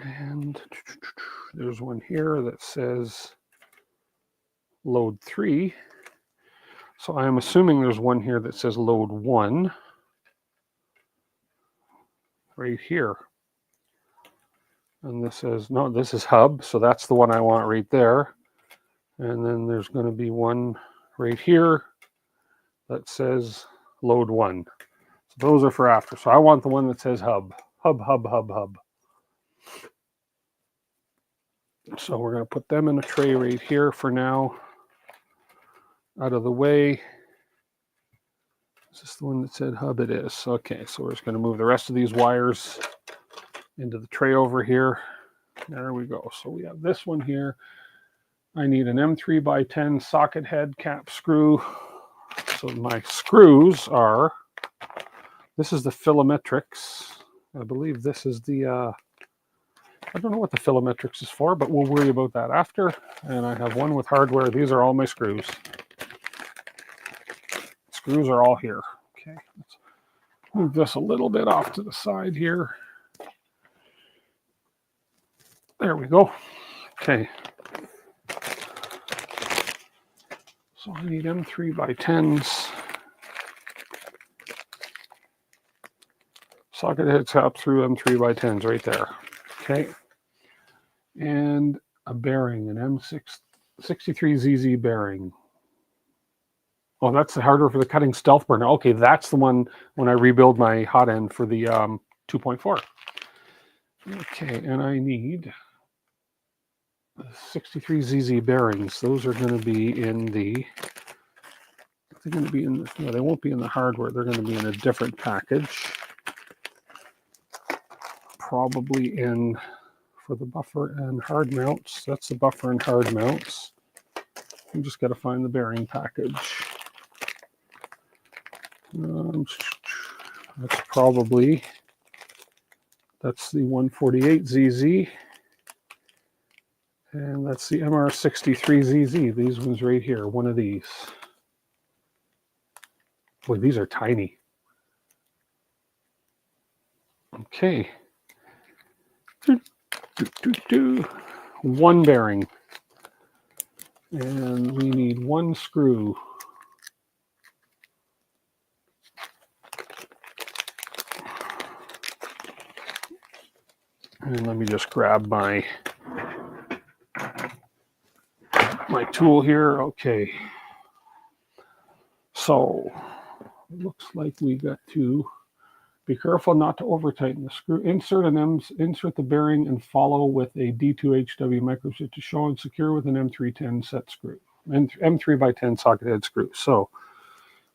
S1: And there's one here that says load 3. So I am assuming there's one here that says load 1. Right here. And this says, no, this is hub. So that's the one I want right there. And then there's going to be one right here that says load 1. So those are for after. So I want the one that says hub. Hub, hub, hub, hub. So we're going to put them in a tray right here for now. Out of the way. Is this the one that said hub? It is. Okay, so we're just going to move the rest of these wires into the tray over here. There we go. So we have this one here. I need an M3x10 socket head cap screw. So my screws are, this is the Filametrix. I believe this is the, I don't know what the Filametrix is for, but we'll worry about that after. And I have one with hardware. These are all my screws. Screws are all here. Okay, let's move this a little bit off to the side here. There we go. Okay. So I need M3x10s. Socket head cap through M3x10s right there. Okay. And a bearing, an M63ZZ bearing. Oh, that's the hardware for the cutting stealth burner. Okay, that's the one when I rebuild my hot end for the 2.4. Okay, and I need 63 ZZ bearings. Those are going to be in the, they're going to be in, no, they won't be in the hardware. They're going to be in a different package. Probably in, for the buffer and hard mounts. That's the buffer and hard mounts. You just got to find the bearing package. That's probably, that's the 148 ZZ. And that's the MR63ZZ. These ones right here, one of these. Boy, these are tiny. Okay. One bearing. And we need one screw. And let me just grab my tool here. Okay. So it looks like we got to be careful not to over tighten the screw. Insert the bearing and follow with a D2HW microswitch to show and secure with an M310 set screw. M3 by 10 socket head screw. So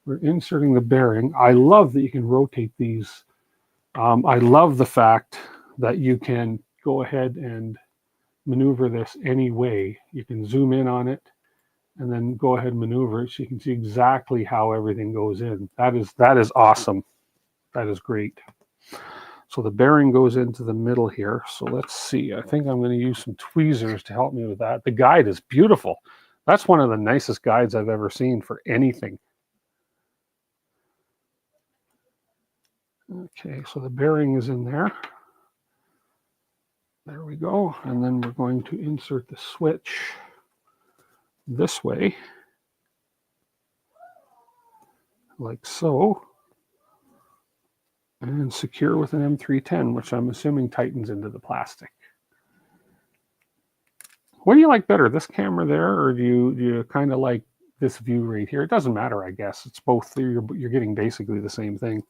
S1: we're inserting the bearing. I love that you can rotate these. I love the fact that you can go ahead and maneuver this any way. You can zoom in on it and then go ahead and maneuver it so you can see exactly how everything goes in. That is awesome. That is great. So the bearing goes into the middle here. So let's see. I think I'm going to use some tweezers to help me with that. The guide is beautiful. That's one of the nicest guides I've ever seen for anything. Okay, so the bearing is in there. There we go. And then we're going to insert the switch this way, like so, and secure with an M310, which I'm assuming tightens into the plastic. What do you like better, this camera there, or do you kind of like this view right here? It doesn't matter, I guess. It's both. You're getting basically the same thing.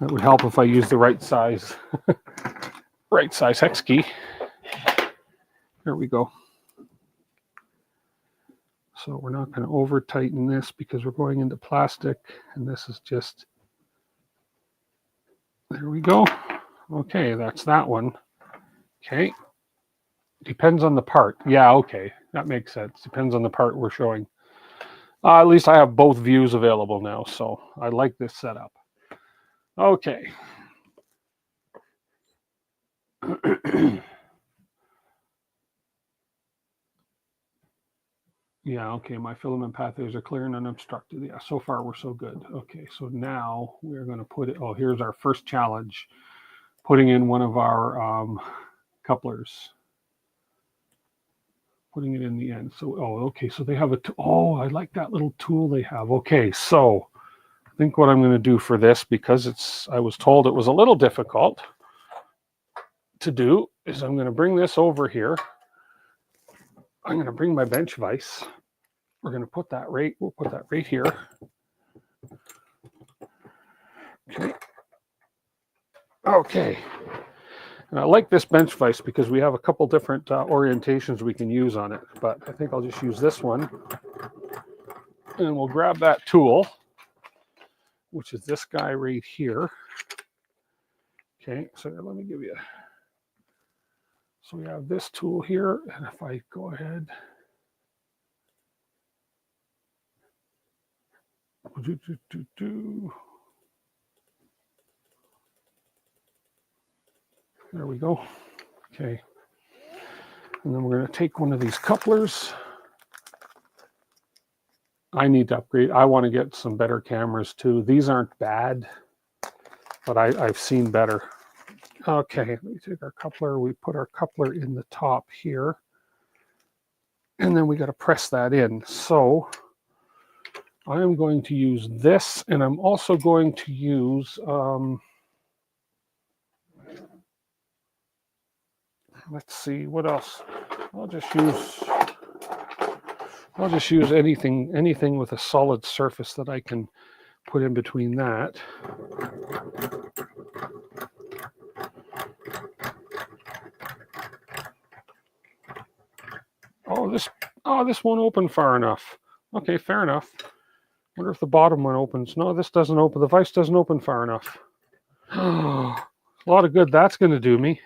S1: That would help if I use the right size hex key. There we go. So we're not going to over tighten this because we're going into plastic, and this is just, there we go. Okay, that's that one. Okay. Depends on the part. Yeah, okay. That makes sense. Depends on the part we're showing. At least I have both views available now, so I like this setup. Okay. Yeah, okay, my filament pathways are clear and unobstructed. Yeah, so far we're so good. Okay, so now we're going to put it, oh, here's our first challenge. Putting in one of our couplers. Putting it in the end. So, oh, okay, so they have a, oh, I like that little tool they have. Okay, so I think what I'm going to do for this, because I was told it was a little difficult to do, is I'm going to bring this over here. I'm going to bring my bench vise. We're going to put that right, we'll put that right here. Okay. Okay. And I like this bench vise because we have a couple different orientations we can use on it, but I think I'll just use this one. And we'll grab that tool, which is this guy right here. Okay, so let me give you, so we have this tool here, and if I go ahead, there we go. Okay, and then we're going to take one of these couplers. I need to upgrade. I want to get some better cameras too. These aren't bad, but I've seen better. Okay, let me take our coupler. We put our coupler in the top here, and then we got to press that in. So I am going to use this, and I'm also going to use, let's see, what else? I'll just use anything with a solid surface that I can put in between that. Oh, this won't open far enough. Okay, fair enough. Wonder if the bottom one opens. No, this doesn't open. The vise doesn't open far enough. A lot of good that's going to do me.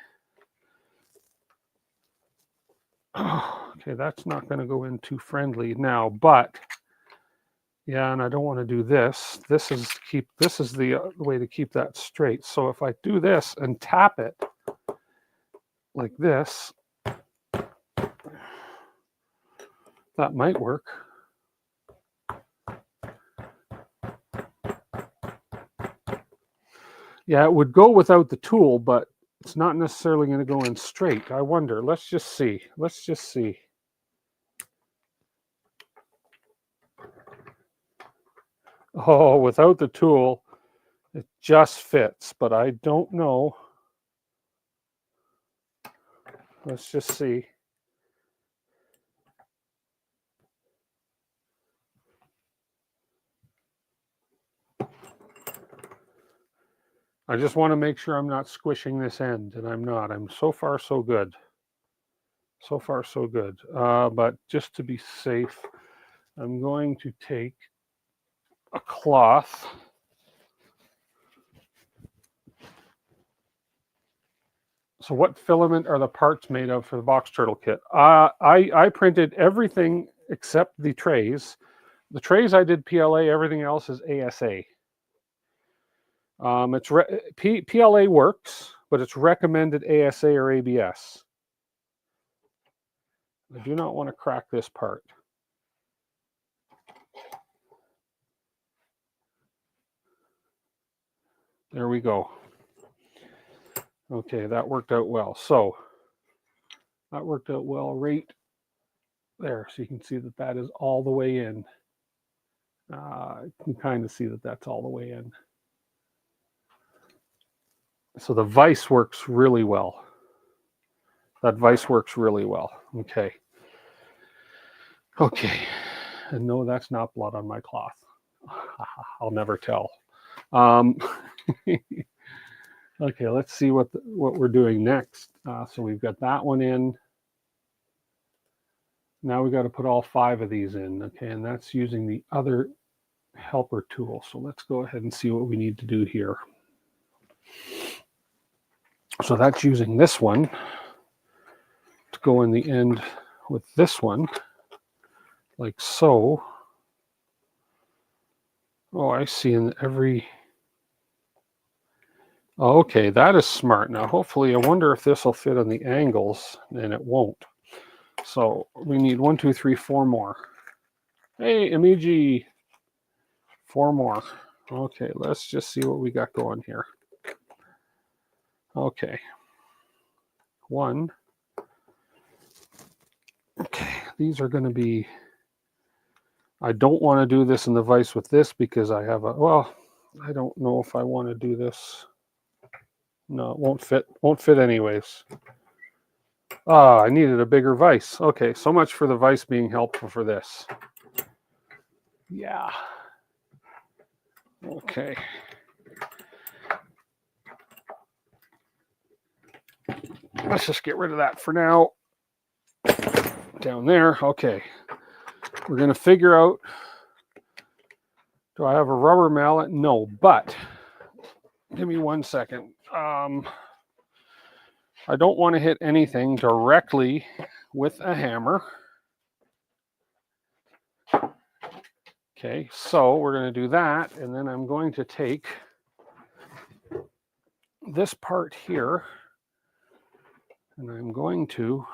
S1: Okay, that's not going to go in too friendly now, but yeah, and I don't want to do this. This is the way to keep that straight. So if I do this and tap it like this, that might work. Yeah, it would go without the tool, but it's not necessarily going to go in straight. I wonder. Let's just see. Let's just see. Oh, without the tool, it just fits, but I don't know. Let's just see. I just want to make sure I'm not squishing this end, and I'm not. I'm so far so good. So far so good. But just to be safe, I'm going to take a cloth. So what filament are the parts made of for the box turtle kit? I printed everything except the trays. The trays I did PLA, everything else is ASA. PLA works, but it's recommended ASA or ABS. I do not want to crack this part. There we go. Okay, that worked out well. So that worked out well right there. So you can see that that is all the way in. You can kind of see that that's all the way in. So the vise works really well. That vise works really well. Okay. Okay. And no, that's not blood on my cloth. I'll never tell. Okay, let's see what we're doing next. So we've got that one in. Now we got to put all 5 of these in. Okay, and that's using the other helper tool. So let's go ahead and see what we need to do here. So that's using this one to go in the end with this one, like so. Oh, I see in every... Oh, okay, that is smart. Now, hopefully, I wonder if this will fit on the angles, and it won't. So we need 1, 2, 3, 4 more. Hey, MEG, 4 more. Okay, let's just see what we got going here. Okay, 1. Okay, these are going to be... I don't want to do this in the vise with this because I have a... Well, I don't know if I want to do this. No, it won't fit. Won't fit anyways. Ah, I needed a bigger vise. Okay, so much for the vise being helpful for this. Yeah. Okay. Let's just get rid of that for now. Down there. Okay. We're going to figure out, do I have a rubber mallet? No, but give me 1 second. I don't want to hit anything directly with a hammer. Okay, so we're going to do that, and then I'm going to take this part here, and I'm going to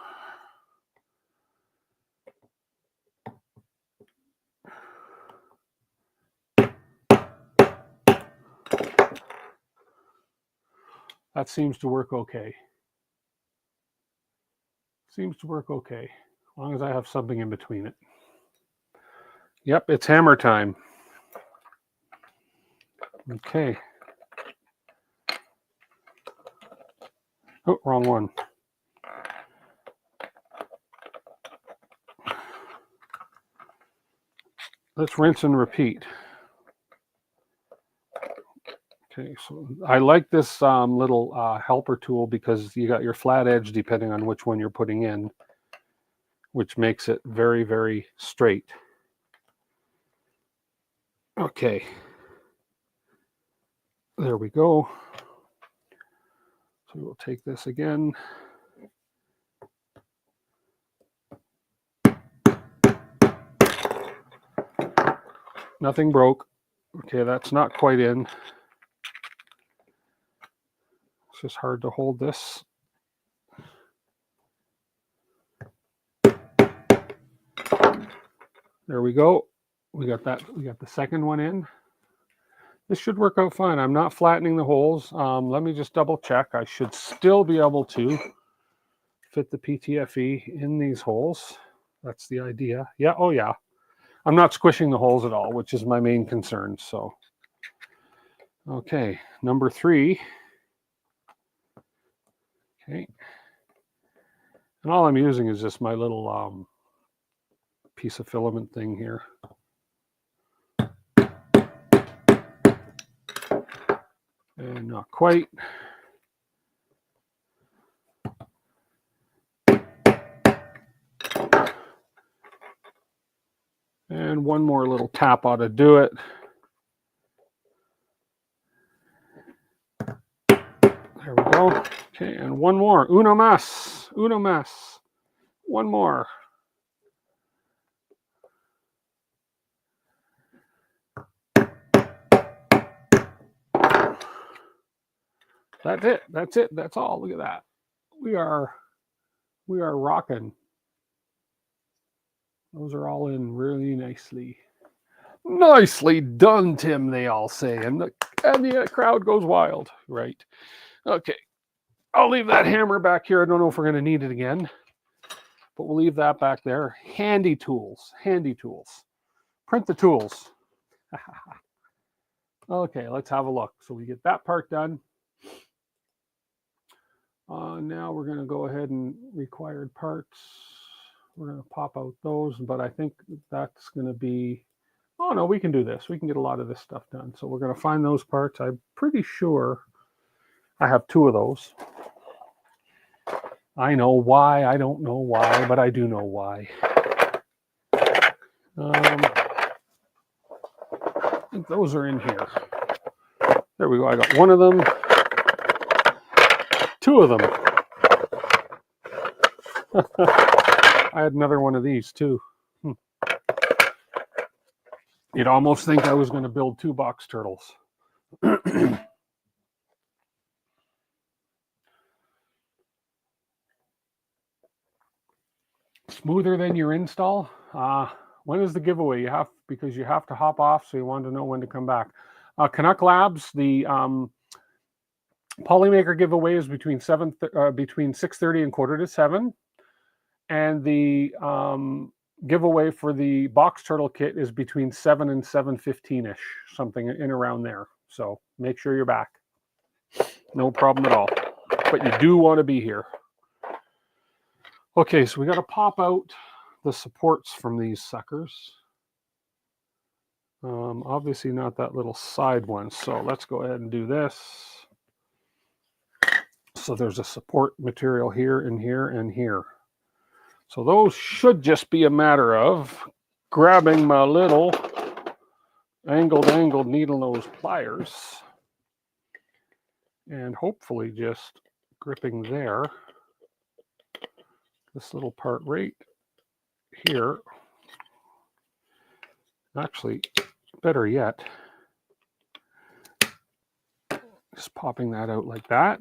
S1: that seems to work okay. Seems to work okay, as long as I have something in between it. Yep, it's hammer time. Okay. Oh, wrong one. Let's rinse and repeat. Okay, so I like this little helper tool because you got your flat edge depending on which one you're putting in. which makes it very, very straight. Okay. There we go. So we'll take this again. Nothing broke. Okay, that's not quite in. It's just hard to hold this. There we go. We got that. We got the second one in. This should work out fine. I'm not flattening the holes. Let me just double check. I should still be able to fit the PTFE in these holes. That's the idea. Yeah, oh yeah. I'm not squishing the holes at all, which is my main concern. So, okay, number 3. Okay. And all I'm using is just my little piece of filament thing here. And not quite. And one more little tap ought to do it. There we go. Okay, and one more. Uno más. Uno más. One more. That's it. That's it. That's all. Look at that. We are rocking. Those are all in really nicely. Nicely done, Tim, they all say. And the crowd goes wild. Right. Okay. I'll leave that hammer back here. I don't know if we're going to need it again. But we'll leave that back there. Handy tools. Handy tools. Print the tools. Okay, let's have a look. So we get that part done. Now we're going to go ahead and required parts. We're going to pop out those, but I think that's going to be, oh no, we can do this. We can get a lot of this stuff done. So we're going to find those parts. I'm pretty sure I have 2 of those. I know why. I don't know why, but I do know why. I think those are in here. There we go. I got 1 of them. 2 of them. I had another one of these too. You'd almost think I was going to build 2 box turtles. Smoother than your install. When is the giveaway? Because you have to hop off, so you want to know when to come back. Canuck Labs, the Polymaker giveaway is between 6:30 and 6:45, and the giveaway for the box turtle kit is between 7 and 7:15ish, something in around there. So make sure you're back. No problem at all. But you do want to be here. Okay, so we got to pop out the supports from these suckers. Obviously not that little side one. So let's go ahead and do this. So there's a support material here and here and here. So those should just be a matter of grabbing my little angled needle nose pliers and hopefully just gripping there. This little part right here. Actually, better yet, just popping that out like that.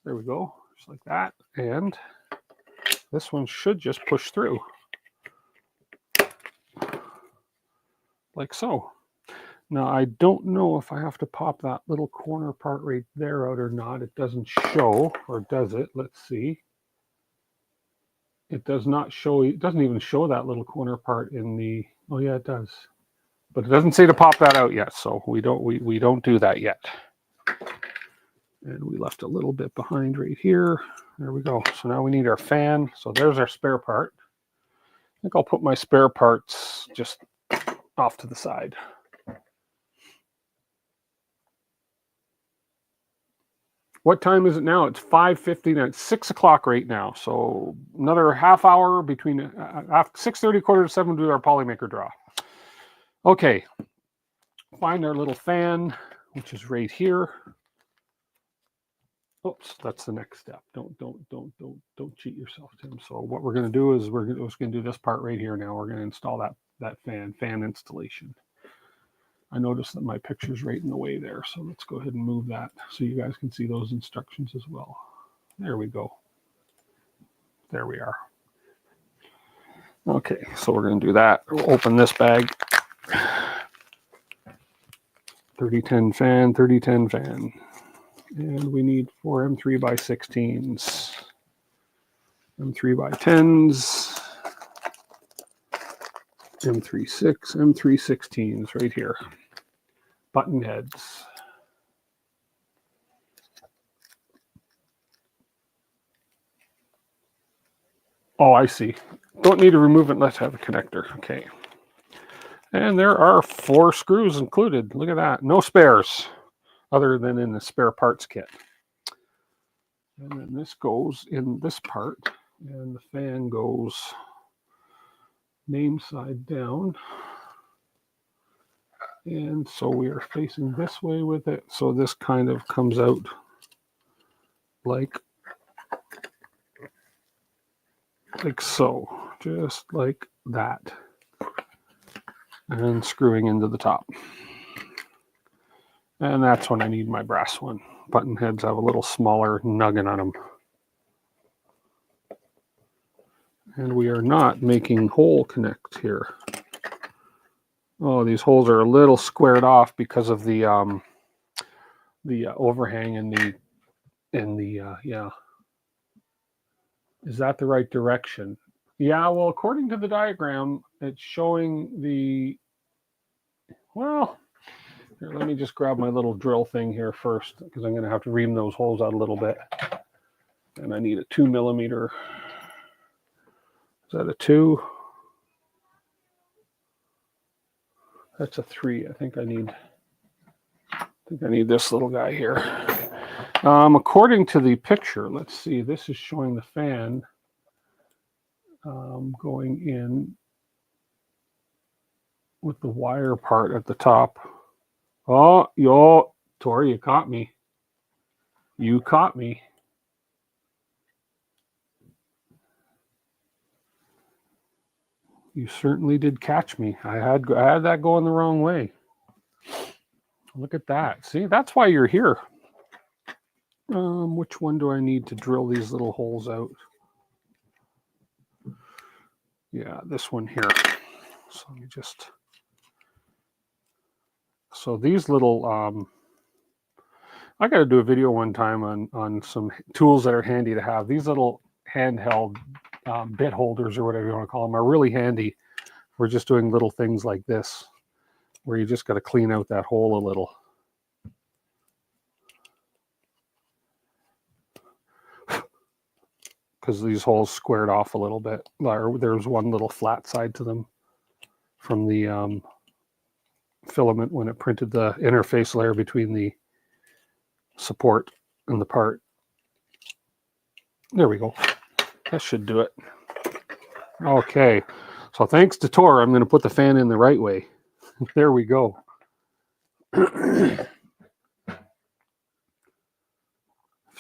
S1: There we go, just like that. And this one should just push through. Like so. Now, I don't know if I have to pop that little corner part right there out or not. It doesn't show, or does it? Let's see. It does not show, it doesn't even show that little corner part in the, oh yeah, it does. But it doesn't say to pop that out yet, so we don't do that yet. And we left a little bit behind right here. There we go. So now we need our fan. So there's our spare part. I think I'll put my spare parts just off to the side. What time is it now? It's 5:50. It's 6 o'clock right now. So another half hour between 6:30, quarter to 7 to do our Polymaker draw. Okay. Find our little fan, which is right here. Oops, that's the next step. Don't cheat yourself, Tim. So what we're going to do is we're going to do this part right here now. We're going to install that fan installation. I noticed that my picture's right in the way there, so let's go ahead and move that so you guys can see those instructions as well. There we go. There we are. Okay, so we're going to do that. We'll open this bag. 3010 fan, 3010 fan. And we need 4 M3x16s. M3x10s. M316s right here. Button heads. Oh, I see. Don't need to remove it. Let's have a connector. Okay. And there are 4 screws included. Look at that. No spares other than in the spare parts kit. And then this goes in this part. And the fan goes name side down. And so we are facing this way with it. So this kind of comes out like so, just like that. And screwing into the top. And that's when I need my brass one. Button heads have a little smaller nugget on them. And we are not making hole connect here. Oh, these holes are a little squared off because of the overhang and the yeah. Is that the right direction? Yeah, well, according to the diagram, it's showing the, well, here, let me just grab my little drill thing here first, because I'm going to have to ream those holes out a little bit. And I need a 2 millimeter. Is that a 2? That's a 3. I think I need this little guy here. According to the picture, let's see, this is showing the fan going in with the wire part at the top. Oh, Tori, you caught me. You caught me. You certainly did catch me. I had that going the wrong way. Look at that. See, that's why you're here. Which one do I need to drill these little holes out? Yeah, this one here. So let me just. So these little, I got to do a video one time on some tools that are handy to have. These little handheld bit holders, or whatever you want to call them, are really handy. We're just doing little things like this, where you just got to clean out that hole a little. Because these holes squared off a little bit. There's one little flat side to them from the filament when it printed the interface layer between the support and the part. There we go. That should do it. Okay. So thanks to Tor, I'm going to put the fan in the right way. There we go.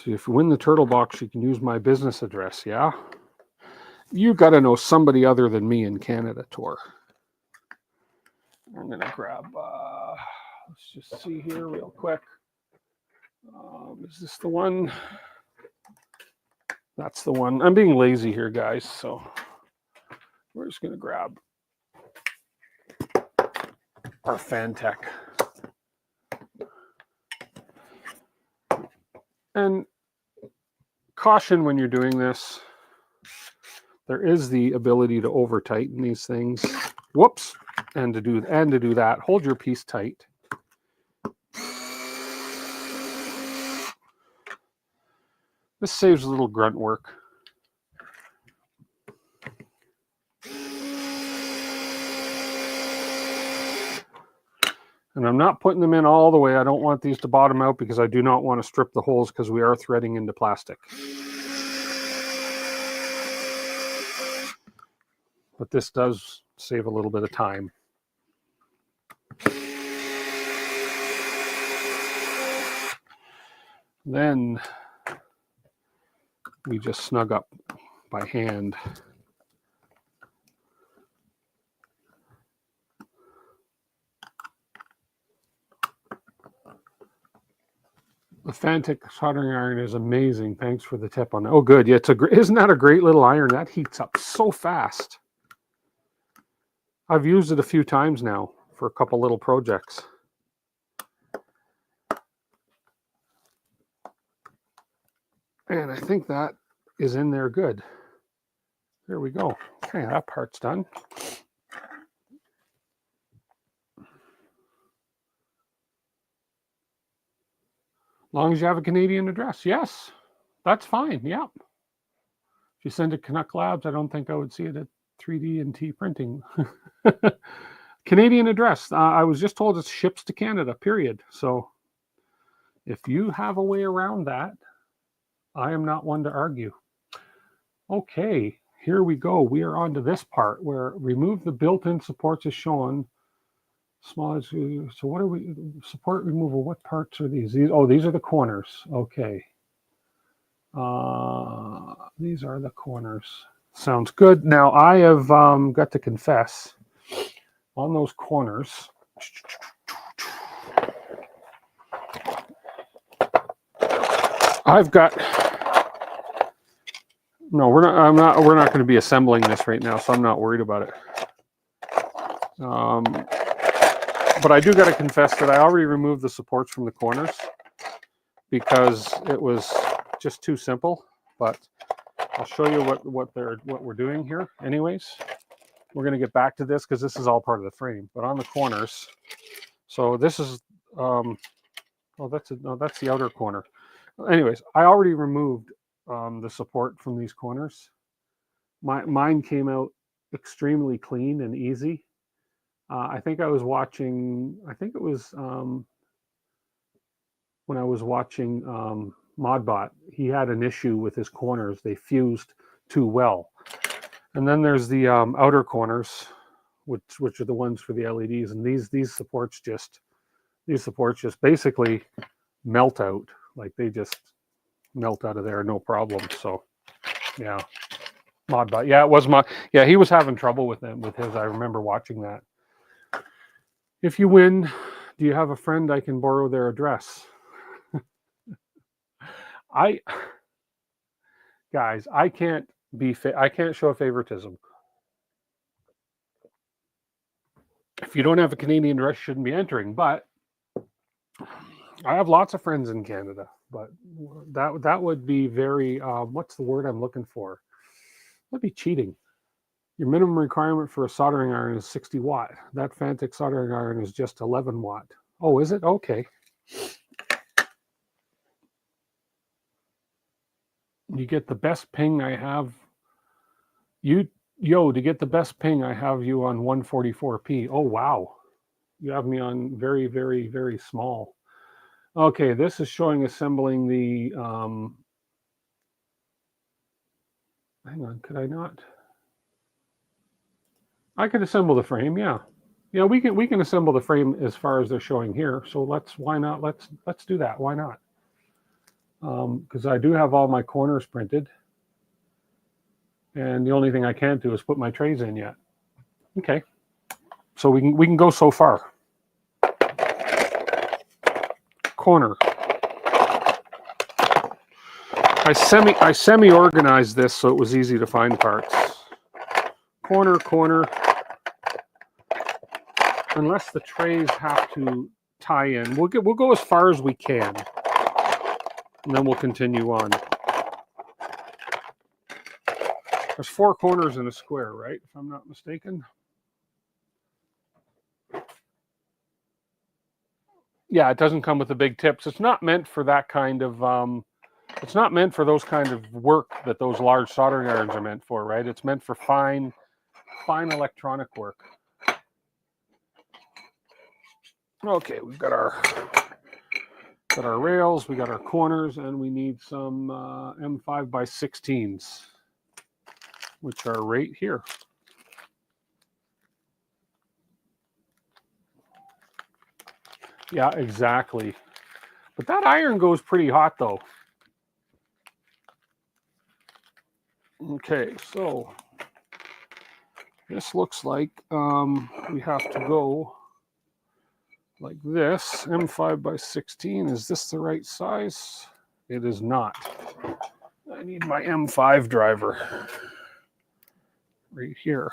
S1: If you win the Turtle Box, you can use my business address, yeah? You got to know somebody other than me in Canada, Tor. I'm going to grab, let's just see here real quick. Is this the one? That's the one. I'm being lazy here, guys, so we're just going to grab our Fantech. And caution when you're doing this, there is the ability to over tighten these things. Whoops. And to do that, hold your piece tight. This saves a little grunt work. And I'm not putting them in all the way. I don't want these to bottom out because I do not want to strip the holes because we are threading into plastic. But this does save a little bit of time. Then we just snug up by hand. The Fantic soldering iron is amazing. Thanks for the tip on that. Oh, good. Yeah, isn't that a great little iron? That heats up so fast. I've used it a few times now for a couple little projects. And I think that is in there good. There we go. Okay, that part's done. Long as you have a Canadian address. Yes, that's fine. Yeah. If you send it to Canuck Labs, I don't think I would see it at 3D and T printing. Canadian address. I was just told it ships to Canada, period. So if you have a way around that, I am not one to argue. Okay, here we go. We are on to this part where remove the built-in supports as shown. Small. So what are we? Support removal. What parts are these? These are the corners. Okay. These are the corners. Sounds good. Now I have got to confess on those corners. I've got. No, we're not. We're not going to be assembling this right now, so I'm not worried about it. But I do got to confess that I already removed the supports from the corners because it was just too simple. But I'll show you what we're doing here. Anyways, we're going to get back to this because this is all part of the frame. But on the corners, so this is that's the outer corner. Anyways, I already removed the support from these corners. Mine came out extremely clean and easy. I think I was watching. I think it was when I was watching Modbot. He had an issue with his corners; they fused too well. And then there's the outer corners, which are the ones for the LEDs, and these supports just basically melt out. Like they just melt out of there, no problem. So, yeah, Modbot. Yeah, it was yeah, he was having trouble with them with his. I remember watching that. If you win, do you have a friend I can borrow their address? Guys, I can't show favoritism. If you don't have a Canadian address, you shouldn't be entering. But I have lots of friends in Canada. But that would be very what's the word I'm looking for? That'd be cheating. Your minimum requirement for a soldering iron is 60 watt. That Fantic soldering iron is just 11 watt. Oh, is it? Okay. You get the best ping I have. To get the best ping I have you on 144p. Oh, wow. You have me on very, very, very small. Okay, this is showing assembling the... hang on, could I not? I could assemble the frame, yeah. Yeah, we can assemble the frame as far as they're showing here. So why not? Let's do that. Why not? Because I do have all my corners printed, and the only thing I can't do is put my trays in yet. Okay, so we can go so far. Corner. I semi organized this so it was easy to find parts. Corner. Unless the trays have to tie in, we'll go as far as we can, and then we'll continue on. There's 4 corners in a square, right? If I'm not mistaken. Yeah, it doesn't come with the big tips. It's not meant for that kind of. It's not meant for those kind of work that those large soldering irons are meant for, right? It's meant for fine electronic work. Okay, we've got our rails, we got our corners, and we need some M5 by 16s, which are right here. Yeah, exactly. But that iron goes pretty hot though. Okay, so this looks like we have to go like this. M5 by 16. Is this the right size? It is not. I need my M5 driver right here.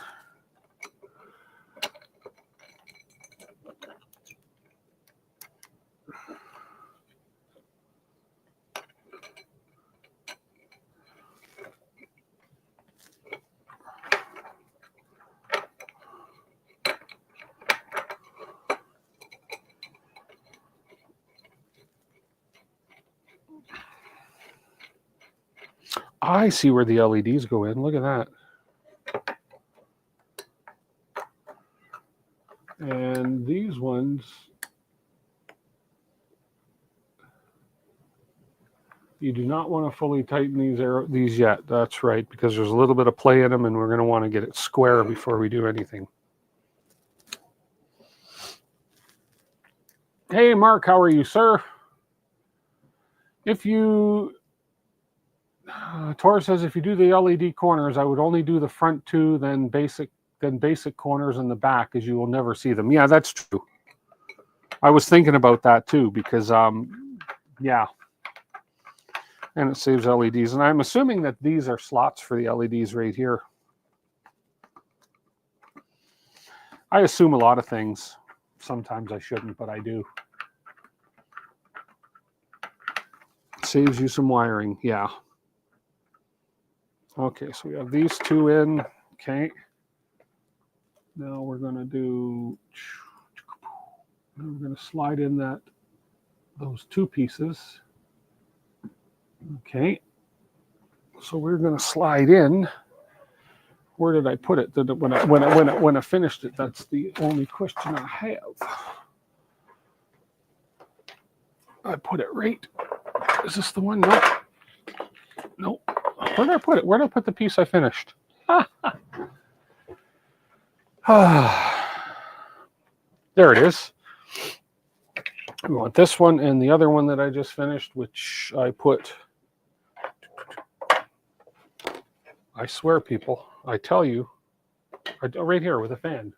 S1: I see where the LEDs go in. Look at that. And these ones, you do not want to fully tighten these yet. That's right, because there's a little bit of play in them, and we're going to want to get it square before we do anything. Hey, Mark, how are you, sir? If you, Tor says, if you do the LED corners, I would only do the front two, then basic corners in the back, as you will never see them. Yeah, that's true. I was thinking about that too, because yeah, and it saves LEDs. And I'm assuming that these are slots for the LEDs right here. I assume a lot of things. Sometimes I shouldn't, but I do. Saves you some wiring, yeah. Okay, so we have these two in. Okay. Now we're going to do. We're going to slide in those two pieces. Okay. So we're going to slide in. Where did I put it? When I finished it, that's the only question I have. I put it right. Is this the one? No. No. Where did I put it? Where did I put the piece I finished? There it is. We want this one and the other one that I just finished, which I put. I swear, people, I tell you, right here with a fan.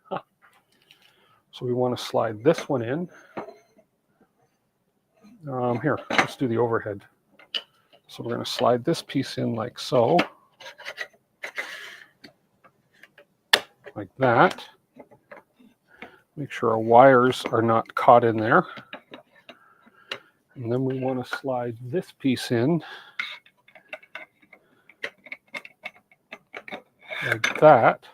S1: So we want to slide this one in. Here, let's do the overhead. So we're going to slide this piece in like so. Like that. Make sure our wires are not caught in there. And then we want to slide this piece in. Like that.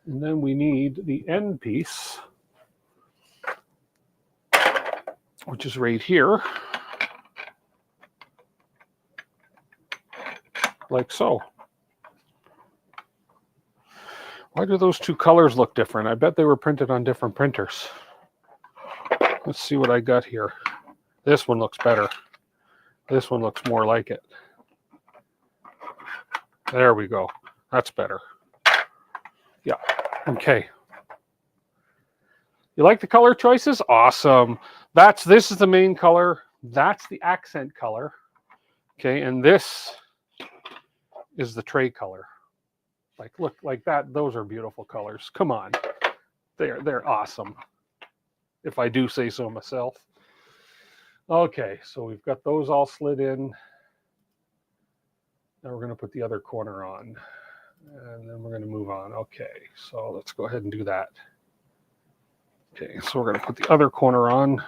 S1: And then we need the end piece, which is right here. Like so. Why do those two colors look different? I bet they were printed on different printers. Let's see what I got here. This one looks better. This one looks more like it. There we go. That's better. Yeah. Okay. You like the color choices? Awesome. This is the main color. That's the accent color. Okay, and this is the tray color. Like, look, like that. Those are beautiful colors. Come on. They're awesome. If I do say so myself. Okay, so we've got those all slid in. Now we're going to put the other corner on. And then we're going to move on. Okay, so let's go ahead and do that. Okay, so we're going to put the other corner on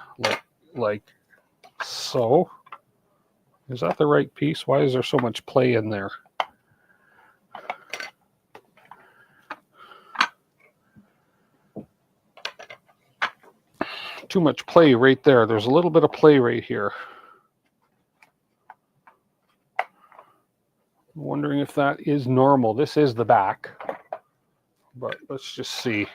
S1: like so. Is that the right piece? Why is there so much play in there? Too much play right there. There's a little bit of play right here. I'm wondering if that is normal. This is the back, but let's just see.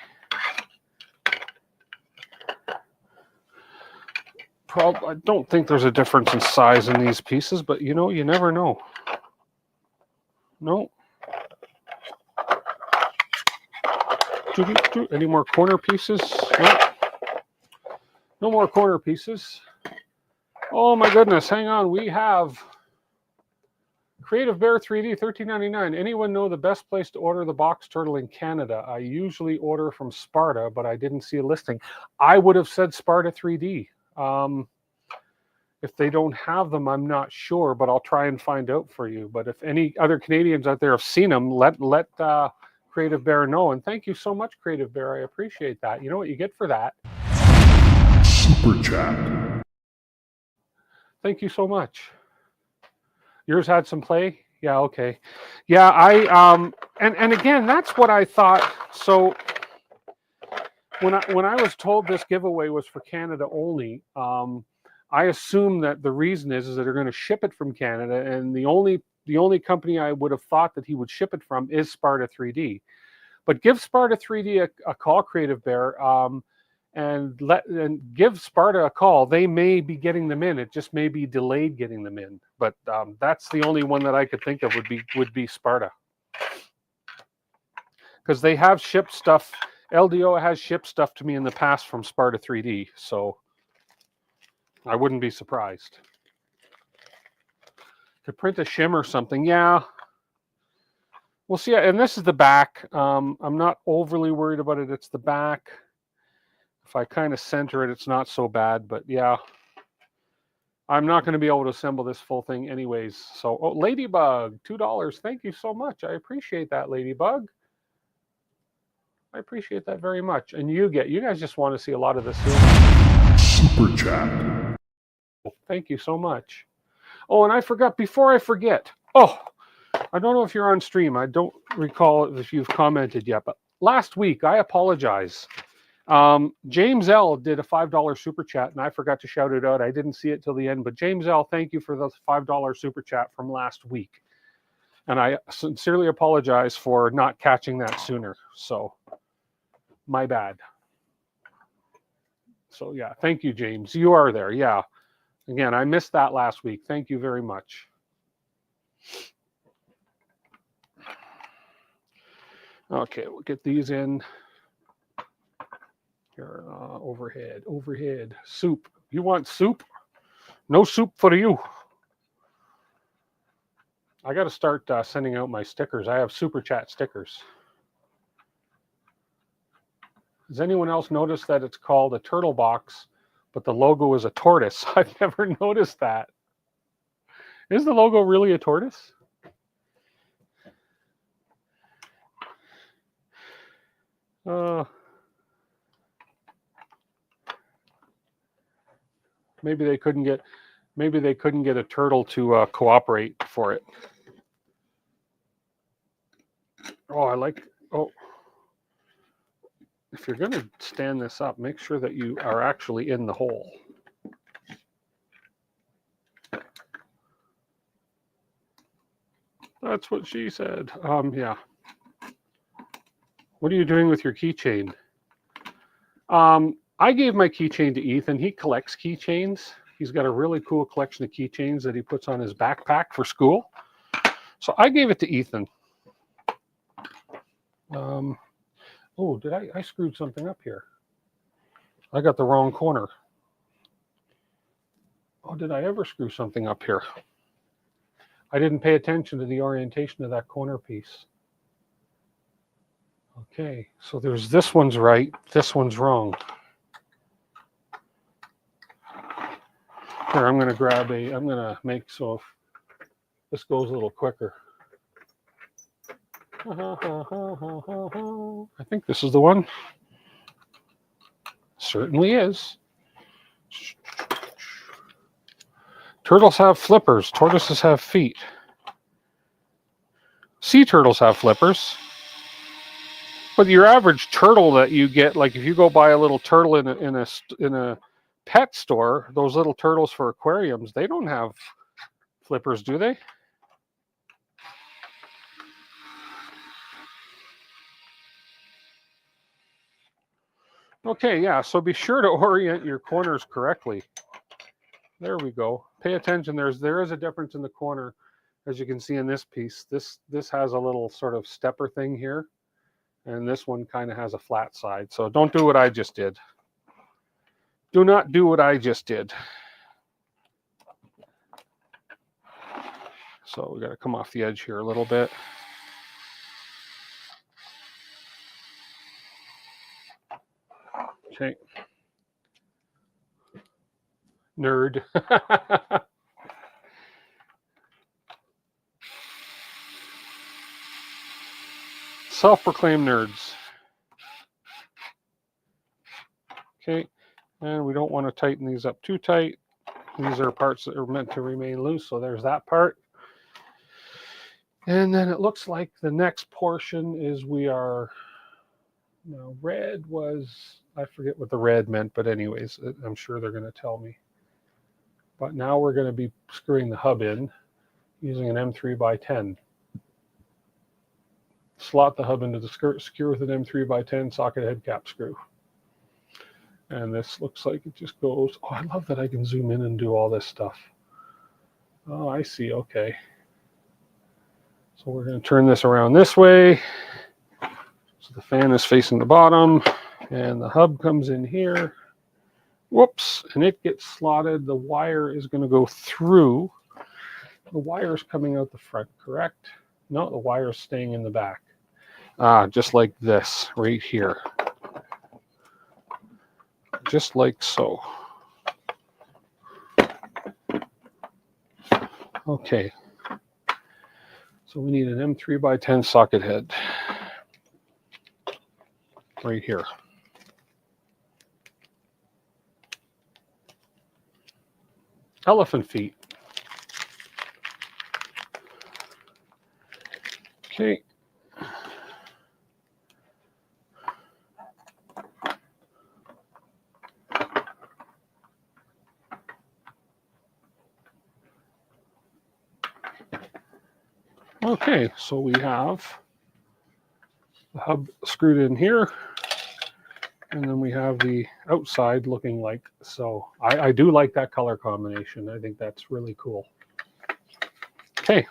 S1: I don't think there's a difference in size in these pieces, but you know, you never know. No. Any more corner pieces? No. No more corner pieces. Oh my goodness, hang on. We have Creative Bear 3D, $13.99. Anyone know the best place to order the box turtle in Canada? I usually order from Sparta, but I didn't see a listing. I would have said Sparta 3D. If they don't have them, I'm not sure, but I'll try and find out for you. But if any other Canadians out there have seen them, let Creative Bear know. And thank you so much, Creative Bear. I appreciate that. You know what you get for that?
S3: Super chat.
S1: Thank you so much. Yours had some play? Yeah, okay. Yeah, and again, that's what I thought. So when I was told this giveaway was for Canada only, I assume that the reason is that they're going to ship it from Canada, and the only company I would have thought that he would ship it from is Sparta 3D. But give Sparta 3D a call, Creative Bear, and give Sparta a call. They may be getting them in. It just may be delayed getting them in. But that's the only one that I could think of would be Sparta, because they have shipped stuff. LDO has shipped stuff to me in the past from Sparta 3D, so I wouldn't be surprised. To print a shim or something, yeah. We'll see. And this is the back. I'm not overly worried about it. It's the back. If I kind of center it, it's not so bad. But yeah, I'm not going to be able to assemble this full thing anyways. So, oh, Ladybug, $2. Thank you so much. I appreciate that, Ladybug. I appreciate that very much. And you guys just want to see a lot of this soon.
S3: Super chat.
S1: Thank you so much. Oh, and I forgot, before I forget. Oh, I don't know if you're on stream. I don't recall if you've commented yet, but last week, I apologize. James L did a $5 super chat, and I forgot to shout it out. I didn't see it till the end, but James L, thank you for the $5 super chat from last week. And I sincerely apologize for not catching that sooner. So, my bad. So yeah, thank you, James. You are there, yeah. Again, I missed that last week. Thank you very much. Okay, we'll get these in. Here, overhead. Soup. You want soup? No soup for you. I got to start sending out my stickers. I have super chat stickers. Has anyone else noticed that it's called a turtle box, but the logo is a tortoise? I've never noticed that. Is the logo really a tortoise? Maybe they couldn't get a turtle to cooperate for it. Oh, if you're going to stand this up, make sure that you are actually in the hole. That's what she said. Yeah. What are you doing with your keychain? I gave my keychain to Ethan. He collects keychains. He's got a really cool collection of keychains that he puts on his backpack for school. So I gave it to Ethan. Oh, did I screwed something up here? I got the wrong corner. Oh, did I ever screw something up here? I didn't pay attention to the orientation of that corner piece. Okay, so there's this one's right, this one's wrong. Here, I'm going to make so if this goes a little quicker. I think this is the one. Certainly is. Turtles have flippers. Tortoises have feet. Sea turtles have flippers. But your average turtle that you get, like if you go buy a little turtle in a pet store, those little turtles for aquariums, they don't have flippers, do they? Okay, yeah, so be sure to orient your corners correctly. There we go. Pay attention. There is a difference in the corner, as you can see in this piece. This has a little sort of stepper thing here, and this one kind of has a flat side. So don't do what I just did. Do not do what I just did. So we got to come off the edge here a little bit. Okay. Nerd. Self-proclaimed nerds. Okay, and we don't want to tighten these up too tight. These are parts that are meant to remain loose, so there's that part. And then it looks like the next portion is now red was, I forget what the red meant, but anyways, I'm sure they're going to tell me. But now we're going to be screwing the hub in using an M3x10. Slot the hub into the skirt, secure with an M3x10 socket head cap screw. And this looks like it just goes. Oh, I love that I can zoom in and do all this stuff. Oh, I see. Okay. So we're going to turn this around this way. So the fan is facing the bottom, and the hub comes in here. Whoops, and it gets slotted. The wire is going to go through. The wire is coming out the front, correct? No, the wire is staying in the back. Just like this, right here. Just like so. Okay. So we need an M3x10 socket head. Right here. Elephant feet. Okay. Okay, so we have the hub screwed in here, and then we have the outside looking like so. I do like that color combination. I think that's really cool. Okay.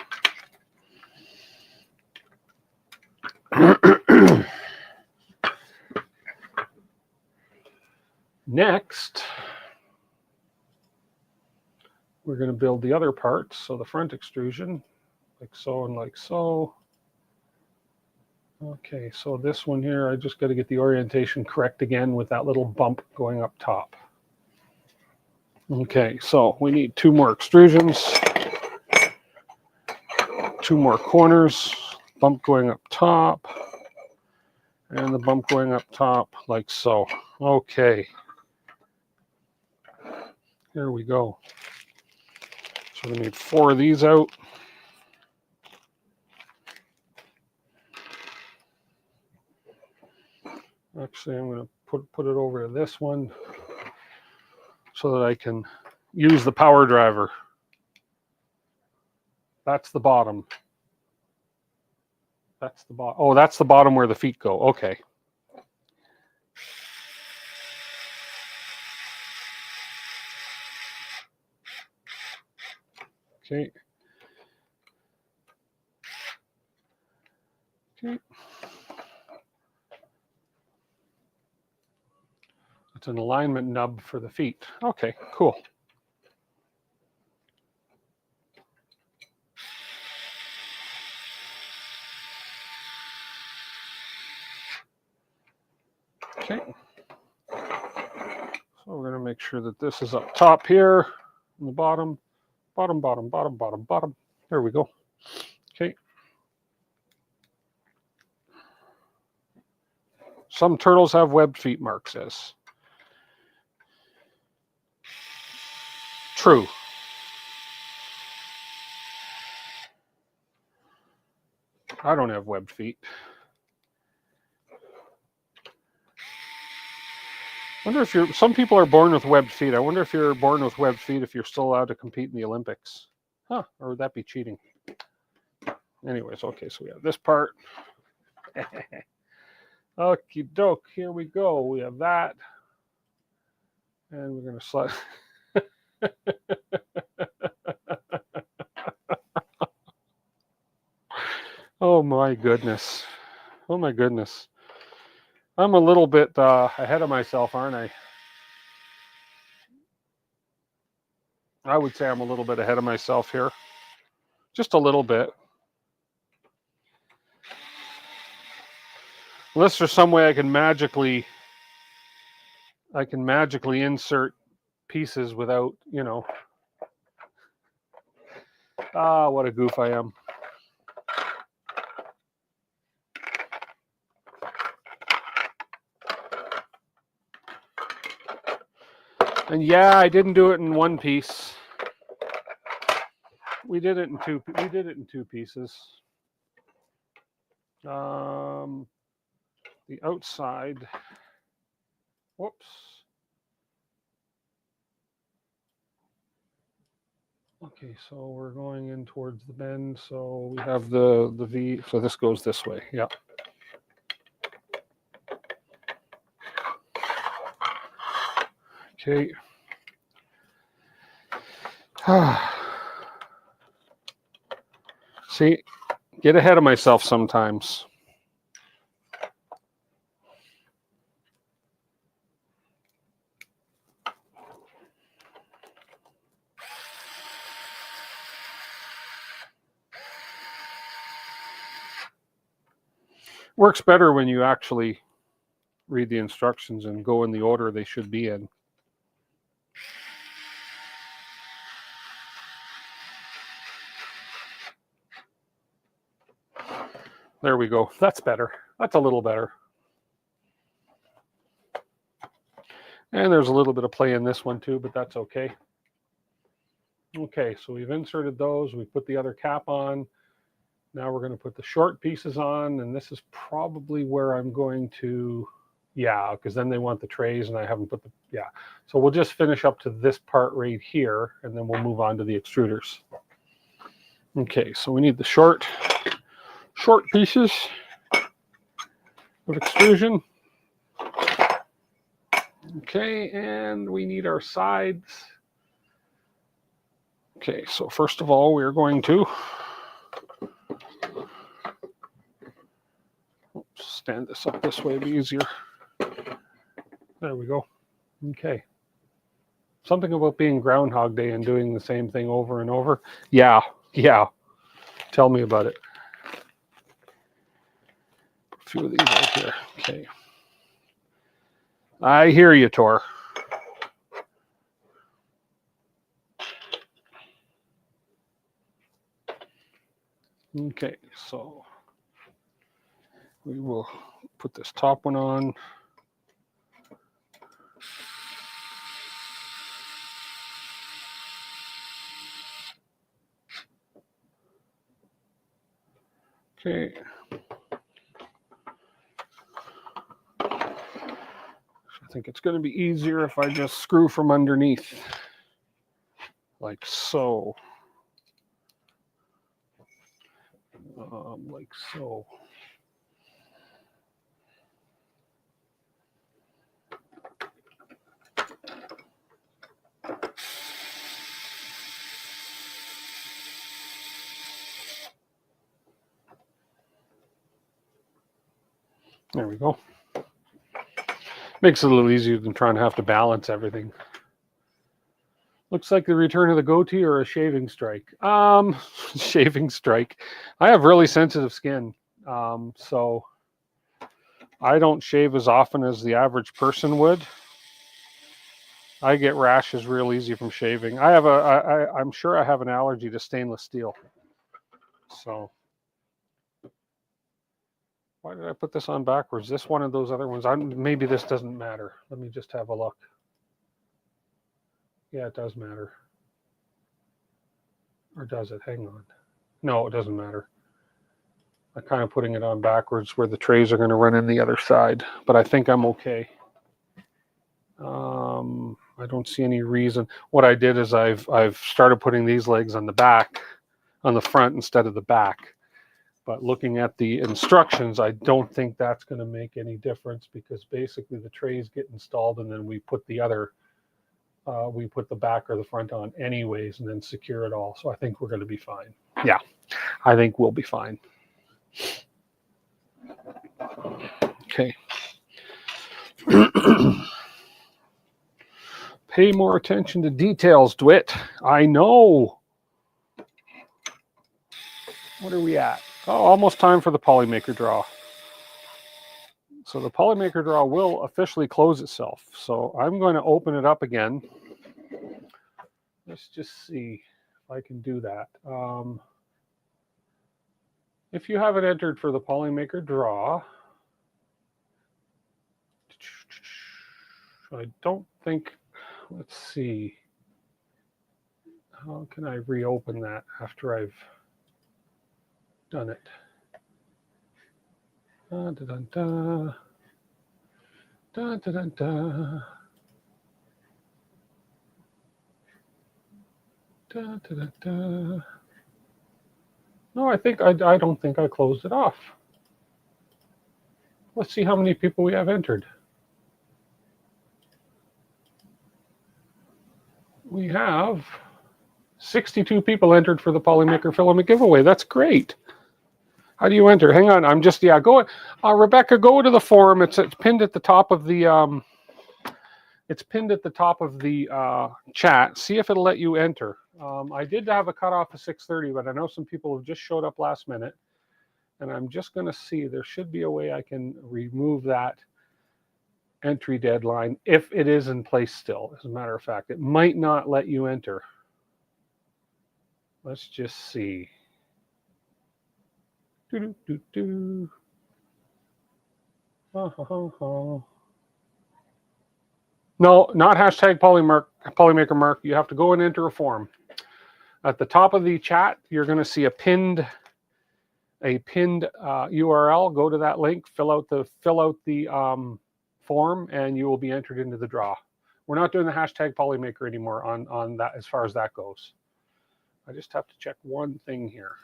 S1: Next, we're going to build the other parts. So the front extrusion, like so and like so. Okay, so this one here, I just got to get the orientation correct again with that little bump going up top. Okay, so we need 2 more extrusions, 2 more corners, bump going up top, and the bump going up top like so. Okay, here we go. So we need 4 of these out. Actually, I'm going to put it over to this one so that I can use the power driver. That's the bottom. That's the bottom. Oh, that's the bottom where the feet go. Okay. Okay. Okay. It's an alignment nub for the feet. Okay, cool. Okay. So we're going to make sure that this is up top here, and the bottom, bottom, bottom, bottom, bottom, bottom. There we go. Okay. Some turtles have webbed feet, Mark says. True. I don't have webbed feet. I wonder if some people are born with webbed feet. I wonder if you're born with webbed feet, if you're still allowed to compete in the Olympics. Huh, or would that be cheating? Anyways, okay, so we have this part. Okie doke, here we go. We have that. And we're going to slide. Oh my goodness. Oh my goodness. I'm a little bit ahead of myself, aren't I? I would say I'm a little bit ahead of myself here. Just a little bit. Unless there's some way I can magically insert pieces without, you know. Ah, what a goof I am. And yeah, I didn't do it in one piece. We did it in two pieces. The outside. Whoops. Okay, so we're going in towards the bend. So we have the V. So this goes this way. Yeah. Okay. See, get ahead of myself sometimes. Works better when you actually read the instructions and go in the order they should be in. There we go. That's better. That's a little better. And there's a little bit of play in this one too, but that's okay. Okay, so we've inserted those. We put the other cap on. Now we're going to put the short pieces on, and this is probably where I'm going to, yeah, because then they want the trays, and I haven't put the, yeah. So we'll just finish up to this part right here, and then we'll move on to the extruders. Okay, so we need the short pieces of extrusion. Okay, and we need our sides. Okay, so first of all, we're going to stand this up this way, it'll be easier. There we go. Okay. Something about being Groundhog Day and doing the same thing over and over. Yeah. Tell me about it. A few of these right here. Okay. I hear you, Tor. Okay, so we will put this top one on. Okay. I think it's going to be easier if I just screw from underneath, like so. Like so. There we go. Makes it a little easier than trying to have to balance everything. Looks like the return of the goatee or a shaving strike. Shaving strike. I have really sensitive skin, so I don't shave as often as the average person would. I get rashes real easy from shaving. I'm sure I have an allergy to stainless steel. So why did I put this on backwards? This one of those other ones. Maybe this doesn't matter. Let me just have a look. Yeah, it does matter. Or does it? Hang on. No, it doesn't matter. I'm kind of putting it on backwards where the trays are going to run in the other side, but I think I'm okay. I don't see any reason. What I did is I've started putting these legs on the back, on the front instead of the back. But looking at the instructions, I don't think that's going to make any difference because basically the trays get installed and then we put the other, we put the back or the front on anyways and then secure it all. So I think we're going to be fine. Yeah, I think we'll be fine. Okay. Pay more attention to details, Dwit. I know. What are we at? Oh, almost time for the Polymaker draw. So the Polymaker draw will officially close itself. So I'm going to open it up again. Let's just see if I can do that. If you haven't entered for the Polymaker draw, I don't think, let's see. How can I reopen that after I've done it? Da, da, da, da. Da, da, da, da. Da, da, da, da. No, I don't think I closed it off. Let's see how many people we have entered. We have 62 people entered for the Polymaker Filament giveaway. That's great. How do you enter? Hang on, I'm just, yeah, go. Rebecca, go to the forum. It's pinned at the top of the chat. See if it'll let you enter. I did have a cutoff of 6:30, but I know some people have just showed up last minute. And I'm just going to see, there should be a way I can remove that entry deadline if it is in place still. As a matter of fact, it might not let you enter. Let's just see. No, not hashtag Polymaker Mark. You have to go and enter a form. At the top of the chat, you're going to see a pinned URL. Go to that link, fill out the form, and you will be entered into the draw. We're not doing the hashtag Polymaker anymore on that as far as that goes. I just have to check one thing here.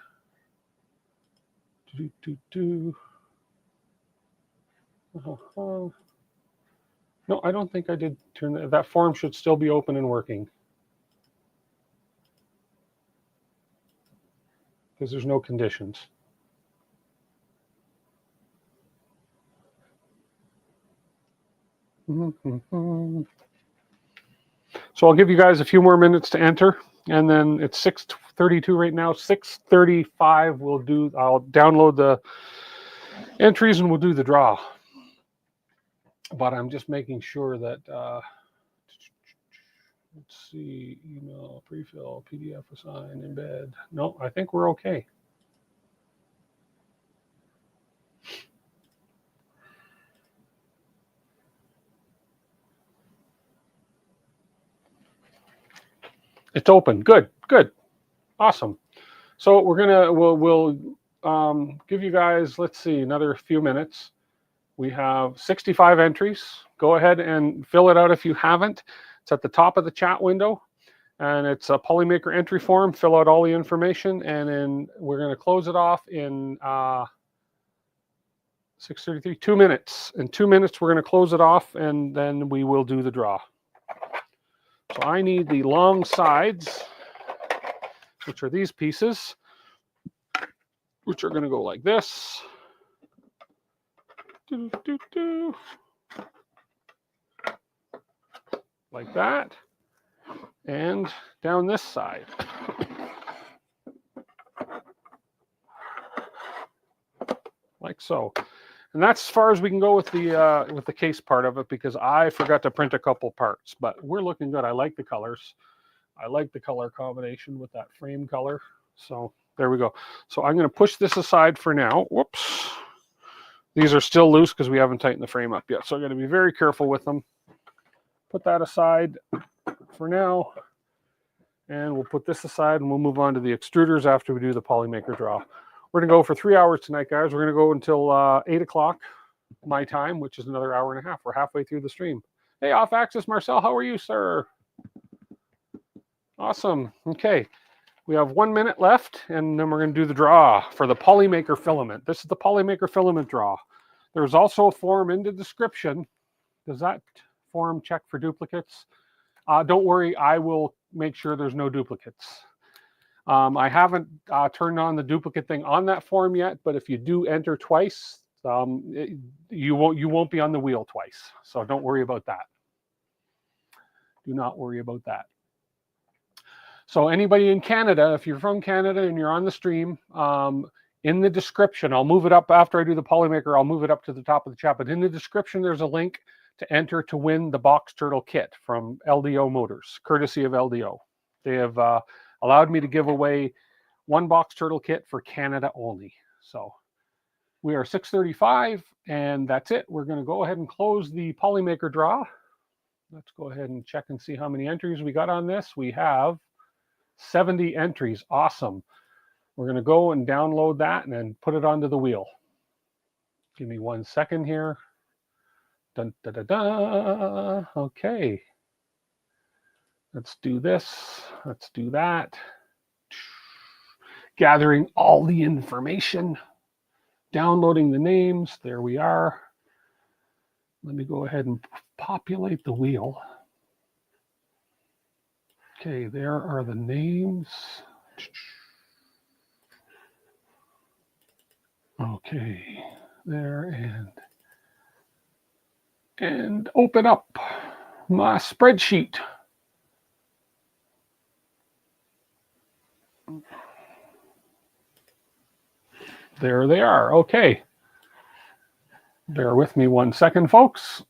S1: No, I don't think I did turn that form. Should still be open and working because there's no conditions. So I'll give you guys a few more minutes to enter, and then it's 6:32 right now. 6:35 I'll download the entries and we'll do the draw. But I'm just making sure that let's see, email, prefill, PDF assign, embed. No, I think we're okay. It's open. Good, good, awesome. So we'll give you guys, let's see, another few minutes. We have 65 entries. Go ahead and fill it out if you haven't. It's at the top of the chat window, and it's a Polymaker entry form. Fill out all the information, and then we're going to close it off in 6:33. 2 minutes. In 2 minutes, we're going to close it off, and then we will do the draw. So I need the long sides, which are these pieces, which are going to go like this. Like that. And down this side. Like so. And that's as far as we can go with the case part of it, because I forgot to print a couple parts, but we're looking good. I like the colors. I like the color combination with that frame color. So there we go. So I'm going to push this aside for now. Whoops. These are still loose because we haven't tightened the frame up yet. So I'm going to be very careful with them. Put that aside for now. And we'll put this aside and we'll move on to the extruders after we do the Polymaker draw. We're going to go for 3 hours tonight, guys. We're going to go until 8 o'clock my time, which is another hour and a half. We're halfway through the stream. Hey, Off Axis Marcel, how are you, sir? Awesome. Okay. We have 1 minute left, and then we're going to do the draw for the Polymaker Filament. This is the Polymaker Filament draw. There's also a form in the description. Does that form check for duplicates? Don't worry, I will make sure there's no duplicates. I haven't turned on the duplicate thing on that form yet, but if you do enter twice, you won't be on the wheel twice. So don't worry about that. Do not worry about that. So anybody in Canada, if you're from Canada and you're on the stream, in the description, I'll move it up after I do the Polymaker, I'll move it up to the top of the chat, but in the description, there's a link to enter to win the Box Turtle Kit from LDO Motors, courtesy of LDO. They have allowed me to give away one Box Turtle Kit for Canada only. So we are 6:35, and that's it. We're going to go ahead and close the Polymaker draw. Let's go ahead and check and see how many entries we got on this. We have 70 entries. Awesome. We're going to go and download that and then put it onto the wheel. Give me 1 second here. Dun, da, da, da. Okay. Let's do this. Let's do that. Gathering all the information. Downloading the names. There we are. Let me go ahead and populate the wheel. Okay, there are the names. Okay, there and open up my spreadsheet. There they are. Okay. Bear with me 1 second, folks.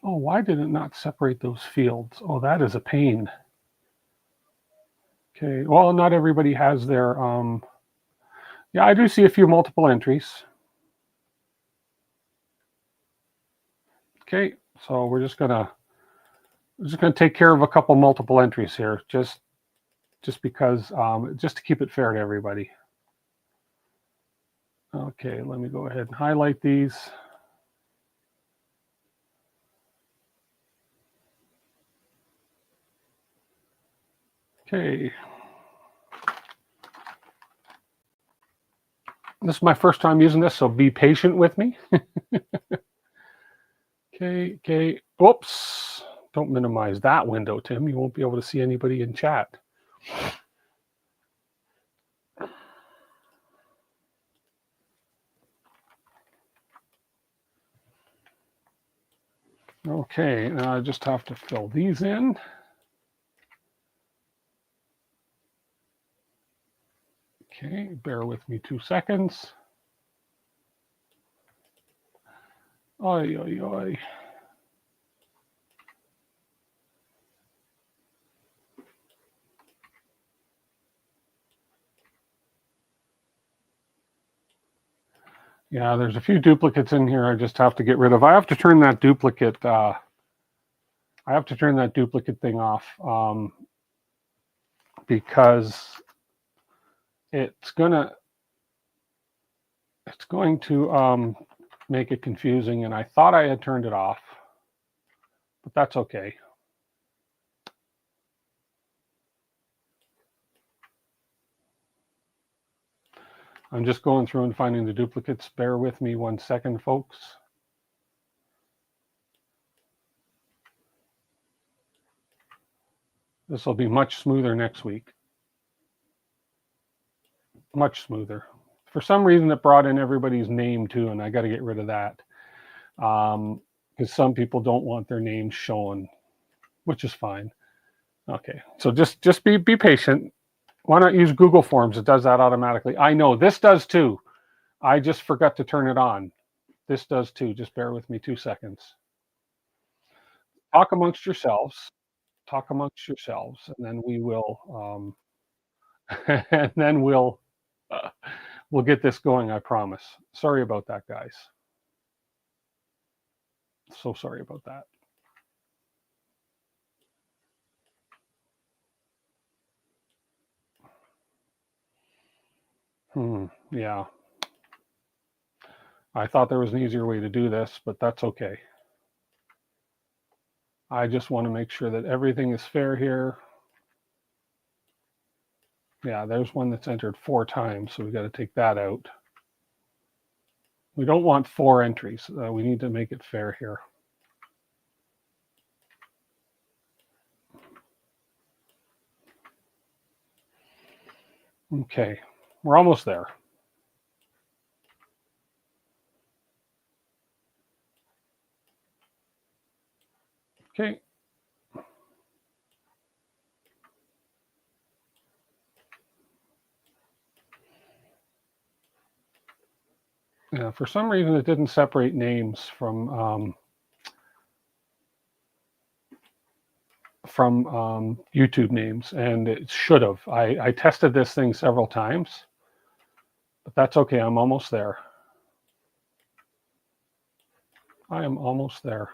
S1: Oh, why did it not separate those fields? Oh, that is a pain. Okay, well, not everybody has their, yeah, I do see a few multiple entries. Okay, so we're just gonna take care of a couple multiple entries here, just because, just to keep it fair to everybody. Okay, let me go ahead and highlight these. Okay. This is my first time using this, so be patient with me. Okay. Oops. Don't minimize that window, Tim. You won't be able to see anybody in chat. Okay, now I just have to fill these in. Okay, bear with me 2 seconds. Oi, oi, oi. Yeah, there's a few duplicates in here I just have to get rid of. I have to turn that duplicate thing off because it's going to make it confusing, and I thought I had turned it off, but that's okay. I'm just going through and finding the duplicates. Bear with me 1 second, folks. This will be much smoother next week. Much smoother. For some reason, it brought in everybody's name too, and I got to get rid of that because some people don't want their names shown, which is fine. Okay, so just be patient. Why not use Google Forms? It does that automatically. I know this does too. I just forgot to turn it on. This does too. Just bear with me 2 seconds. Talk amongst yourselves. Talk amongst yourselves, and then we will, and then we'll get this going. I promise. Sorry about that, guys. So sorry about that. Yeah. I thought there was an easier way to do this, but that's okay. I just want to make sure that everything is fair here. Yeah, there's one that's entered 4 times, so we got to take that out. We don't want 4 entries. We need to make it fair here. Okay, we're almost there. Okay. Yeah, for some reason it didn't separate names from YouTube names, and it should have. I tested this thing several times, but that's okay. I'm almost there. I am almost there.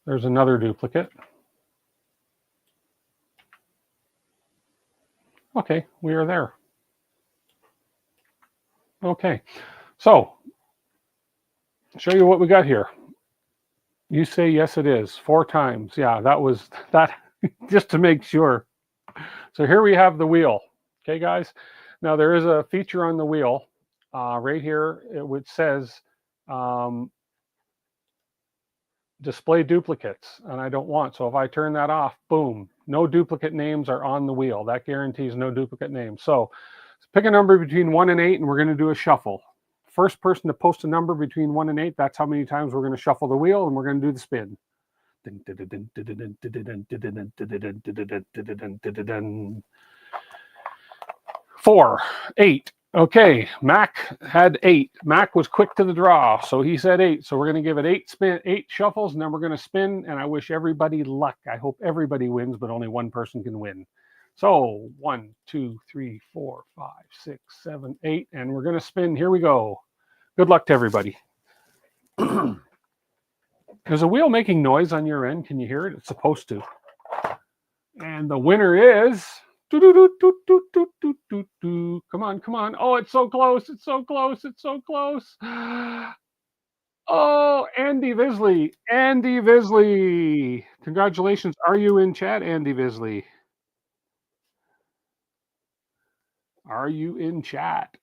S1: There's another duplicate. Okay, we are there. Okay, so show you what we got here. You say yes, it is 4 times. Yeah, that was that just to make sure. So here we have the wheel. Okay, guys. Now there is a feature on the wheel right here, which says display duplicates, and I don't want. So if I turn that off, boom, no duplicate names are on the wheel. That guarantees no duplicate names. So pick a number between 1 and 8, and we're going to do a shuffle. First person to post a number between 1 and 8, that's how many times we're going to shuffle the wheel, and we're going to do the spin. 4, 8. Okay, Mac had 8. Mac was quick to the draw, so he said 8. So we're going to give it 8 shuffles, and then we're going to spin, and I wish everybody luck. I hope everybody wins, but only one person can win. So 1, 2, 3, 4, 5, 6, 7, 8, and we're going to spin. Here we go. Good luck to everybody. There's a wheel making noise on your end. Can you hear it? It's supposed to. And the winner is... Come on, come on. Oh, it's so close. It's so close. It's so close. Oh, Andy Visley. Andy Visley. Congratulations. Are you in chat, Andy Visley? Are you in chat?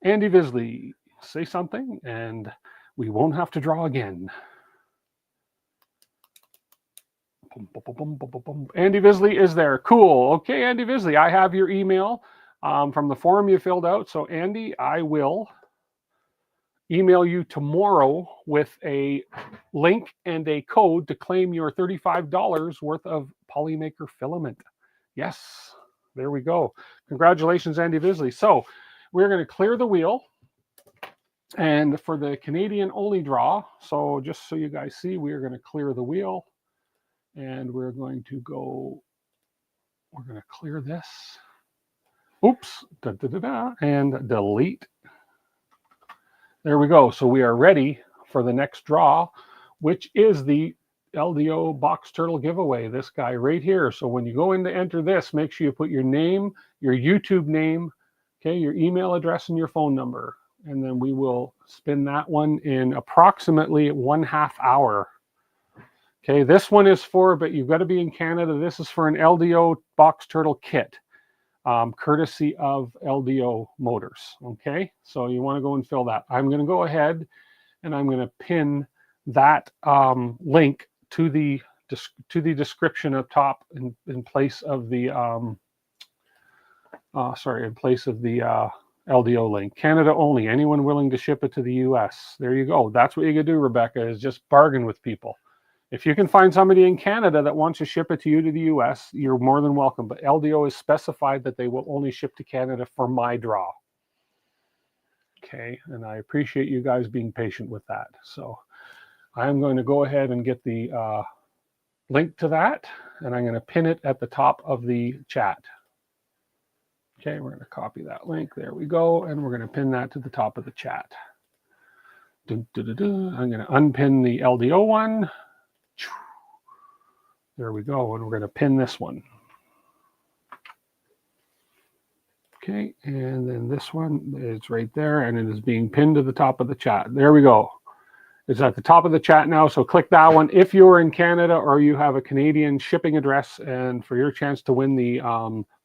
S1: Andy Visley, say something and we won't have to draw again. Andy Visley is there. Cool. Okay, Andy Visley, I have your email from the form you filled out. So Andy, I will email you tomorrow with a link and a code to claim your $35 worth of Polymaker Filament. Yes, there we go. Congratulations, Andy Visley. So we're going to clear the wheel. And for the Canadian only draw, so just so you guys see, we are going to clear the wheel. And we're going to clear this. Oops, and delete. There we go. So we are ready for the next draw, which is the LDO Box Turtle giveaway, this guy right here. So when you go in to enter this, make sure you put your name, your YouTube name, okay, your email address and your phone number. And then we will spin that one in approximately 1/2 hour. Okay, this one is for, but you've got to be in Canada. This is for an LDO Box Turtle Kit, courtesy of LDO Motors. Okay, so you want to go and fill that. I'm going to go ahead and I'm going to pin that link to the description up top in place of the LDO link. Canada only. Anyone willing to ship it to the US. There you go. That's what you can do, Rebecca, is just bargain with people. If you can find somebody in Canada that wants to ship it to you to the US, you're more than welcome. But LDO has specified that they will only ship to Canada for my draw. Okay, and I appreciate you guys being patient with that. So I'm going to go ahead and get the link to that, and I'm going to pin it at the top of the chat. Okay, we're going to copy that link. There we go. And we're going to pin that to the top of the chat. I'm going to unpin the LDO one. There we go. And we're going to pin this one. Okay, and then this one is right there, and it is being pinned to the top of the chat. There we go. It's at the top of the chat now, so click that one if you're in Canada or you have a Canadian shipping address, and for your chance to win the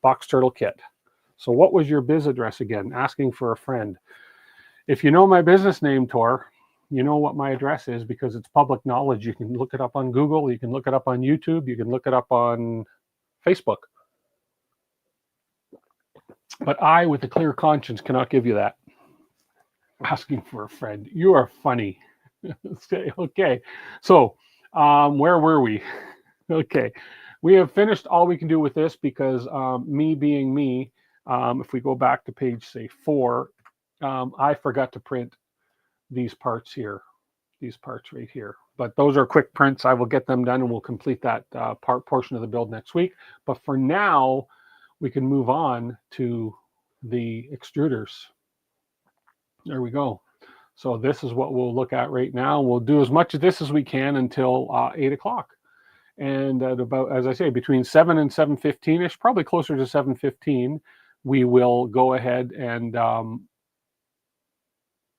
S1: Box Turtle Kit. So what was your biz address again? Asking for a friend. If you know my business name, Tor, you know what my address is because it's public knowledge. You can look it up on Google. You can look it up on YouTube. You can look it up on Facebook. But I, with a clear conscience, cannot give you that. Asking for a friend. You are funny. Okay. So, where were we? Okay. We have finished all we can do with this because me being me, if we go back to page, say, 4, I forgot to print these parts here. These parts right here. But those are quick prints. I will get them done and we'll complete that portion of the build next week. But for now, we can move on to the extruders. There we go. So this is what we'll look at right now. We'll do as much of this as we can until 8 o'clock. And at about, as I say, between 7 and 7:15ish, probably closer to 7:15, we will go ahead and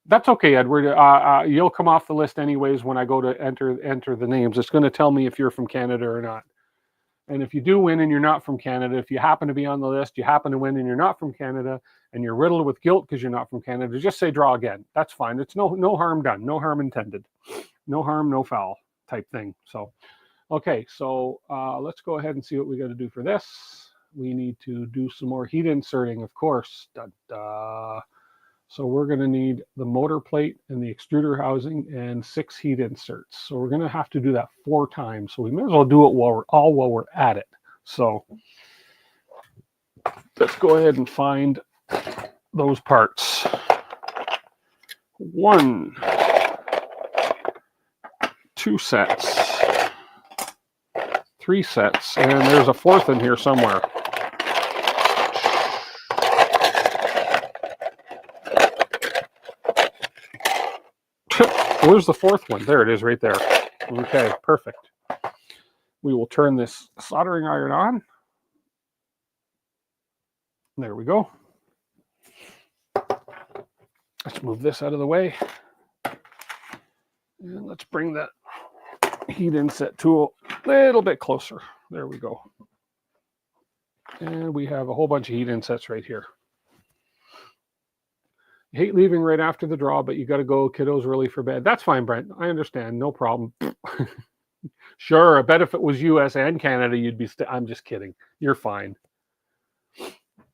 S1: that's okay, Edward. You'll come off the list anyways when I go to enter the names. It's going to tell me if you're from Canada or not. And if you do win and you're not from Canada, if you happen to be on the list, you happen to win and you're not from Canada, and you're riddled with guilt because you're not from Canada, just say draw again. That's fine. It's no harm done, no harm intended, no harm, no foul type thing. So, okay, so let's go ahead and see what we got to do for this. We need to do some more heat inserting, of course. So we're going to need the motor plate and the extruder housing and 6 heat inserts. So we're going to have to do that 4 times. So we may as well do it while we're at it. So let's go ahead and find those parts. 1, 2 sets, 3 sets, and there's a 4th in here somewhere. Where's the 4th one? There it is right there. Okay, perfect. We will turn this soldering iron on. There we go. Let's move this out of the way. And let's bring that heat inset tool a little bit closer. There we go. And we have a whole bunch of heat insets right here. You hate leaving right after the draw, but you got to go. Kiddo's early for bed. That's fine, Brent. I understand. No problem. Sure. I bet if it was US and Canada, you'd be. I'm just kidding. You're fine.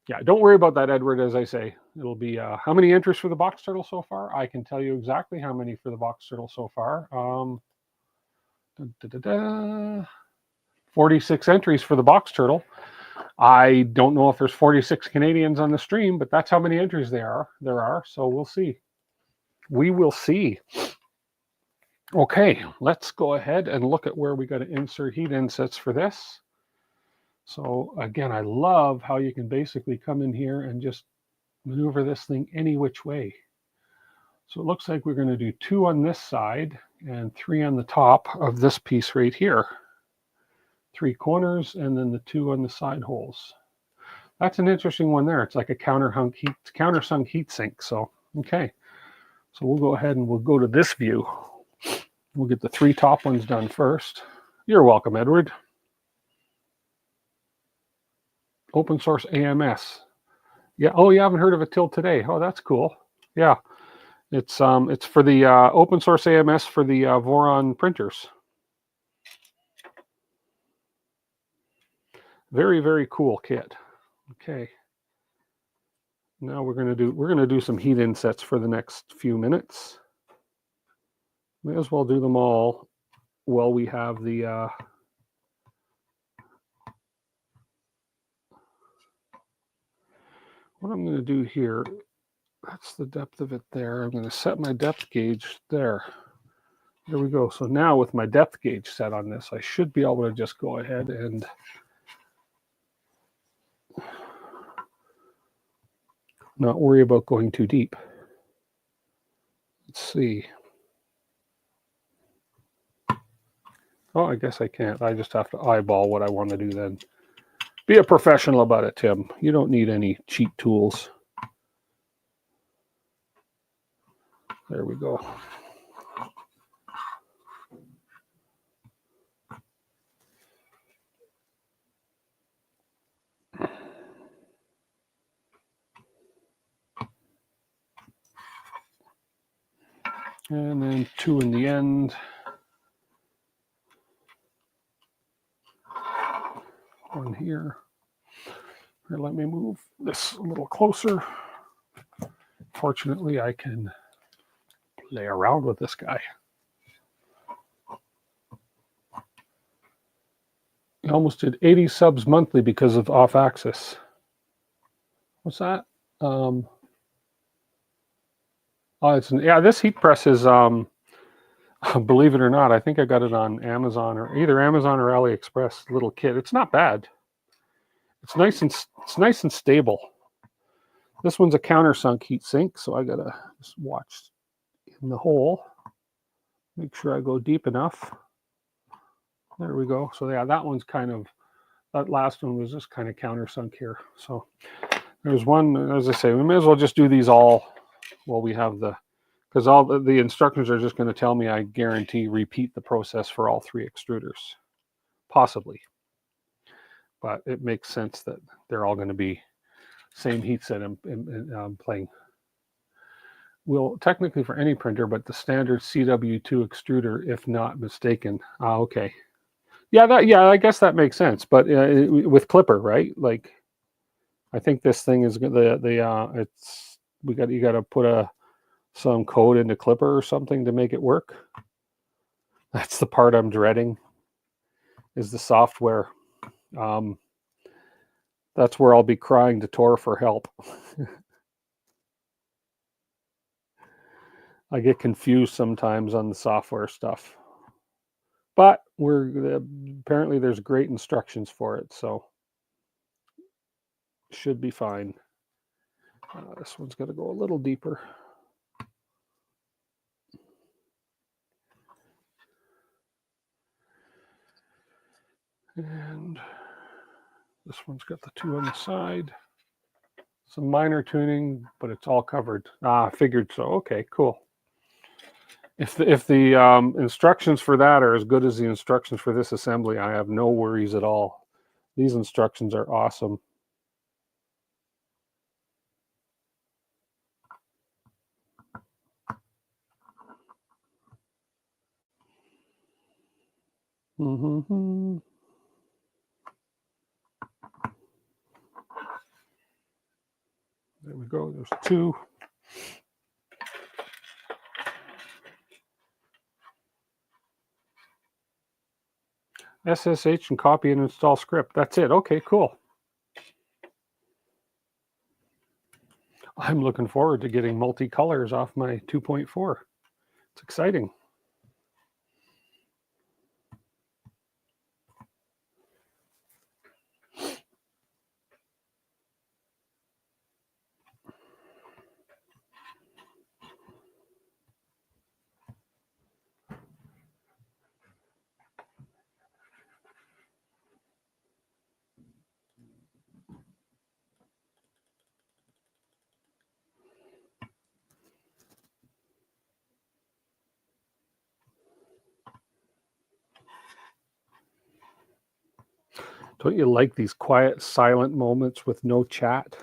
S1: Yeah, don't worry about that, Edward. As I say, it'll be how many entries for the box turtle so far? I can tell you exactly how many for the box turtle so far. 46 entries for the box turtle. I don't know if there's 46 Canadians on the stream, but that's how many entries there are. So we'll see. We will see. Okay, let's go ahead and look at where we got to insert heat insets for this. So again, I love how you can basically come in here and just maneuver this thing any which way. So it looks like we're going to do 2 on this side and 3 on the top of this piece right here. 3 corners and then the 2 on the side holes. That's an interesting one there. It's like a countersunk heat sink. So, okay. So we'll go ahead and we'll go to this view. We'll get the 3 top ones done first. You're welcome, Edward. Open source AMS. Yeah. Oh, you haven't heard of it till today. Oh, that's cool. Yeah. It's for the open source AMS for the Voron printers. Very, very cool kit. Okay. Now we're gonna do some heat insets for the next few minutes. May as well do them all while we have the what I'm gonna do here, that's the depth of it there. I'm gonna set my depth gauge there. There we go. So now with my depth gauge set on this, I should be able to just go ahead and not worry about going too deep. Let's see. Oh, I guess I can't. I just have to eyeball what I want to do then. Be a professional about it, Tim. You don't need any cheat tools. There we go. And then 2 in the end. One here. Here, let me move this a little closer. Fortunately, I can play around with this guy. I almost did 80 subs monthly because of off-axis. What's that? Oh, this heat press is, believe it or not, I think I got it on Amazon, or either Amazon or AliExpress. Little kit. It's not bad. It's nice and stable. This one's a countersunk heat sink, so I gotta just watch in the hole. Make sure I go deep enough. There we go. So yeah, that one's kind of, that last one was just kind of countersunk here. So there's one, as I say, we may as well just do these all while we have the, because all the instructions are just going to tell me, I guarantee, repeat the process for all 3 extruders. Possibly. But it makes sense that they're all going to be same heat set and playing. Well, technically for any printer, but the standard CW2 extruder, if not mistaken. Okay. Yeah, I guess that makes sense. But with Clipper, right? Like, I think this thing is it's you got to put some code into Clipper or something to make it work. That's the part I'm dreading. Is the software. That's where I'll be crying to Tor for help. I get confused sometimes on the software stuff. But apparently there's great instructions for it, so should be fine. This one's got to go a little deeper. And this one's got the 2 on the side. Some minor tuning, but it's all covered. I figured so. Okay, cool. If the instructions for that are as good as the instructions for this assembly, I have no worries at all. These instructions are awesome. Mm-hmm. There we go. There's 2. SSH and copy and install script. That's it. Okay, cool. I'm looking forward to getting multicolors off my 2.4. It's exciting. Don't you like these quiet, silent moments with no chat?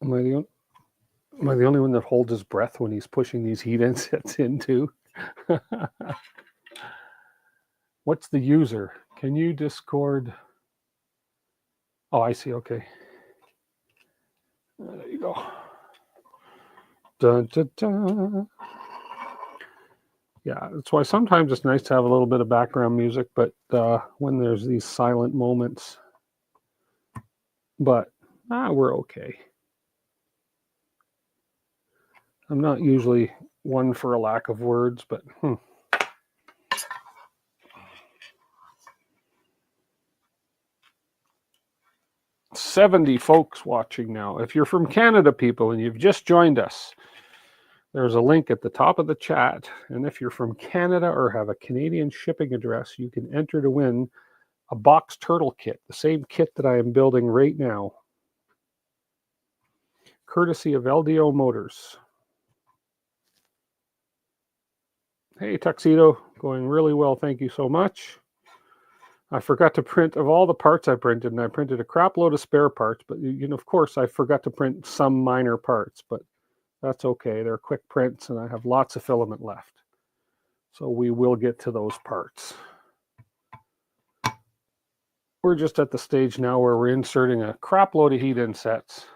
S1: Am I the only one that holds his breath when he's pushing these heat insets into? What's the user? Can you Discord? Oh, I see. Okay. There you go. Dun, dun, dun. Yeah, that's why sometimes it's nice to have a little bit of background music, but when there's these silent moments, but we're okay. I'm not usually one for a lack of words, but 70 folks watching now. If you're from Canada, people, and you've just joined us, there's a link at the top of the chat. And if you're from Canada or have a Canadian shipping address, you can enter to win a Box Turtle Kit, the same kit that I am building right now, courtesy of LDO Motors. Hey, Tuxedo, going really well. Thank you so much. I forgot to print of all the parts I printed, and I printed a crap load of spare parts, but of course, I forgot to print some minor parts, but That's okay. They're quick prints and I have lots of filament left. So we will get to those parts. We're just at the stage now where we're inserting a crap load of heat insets.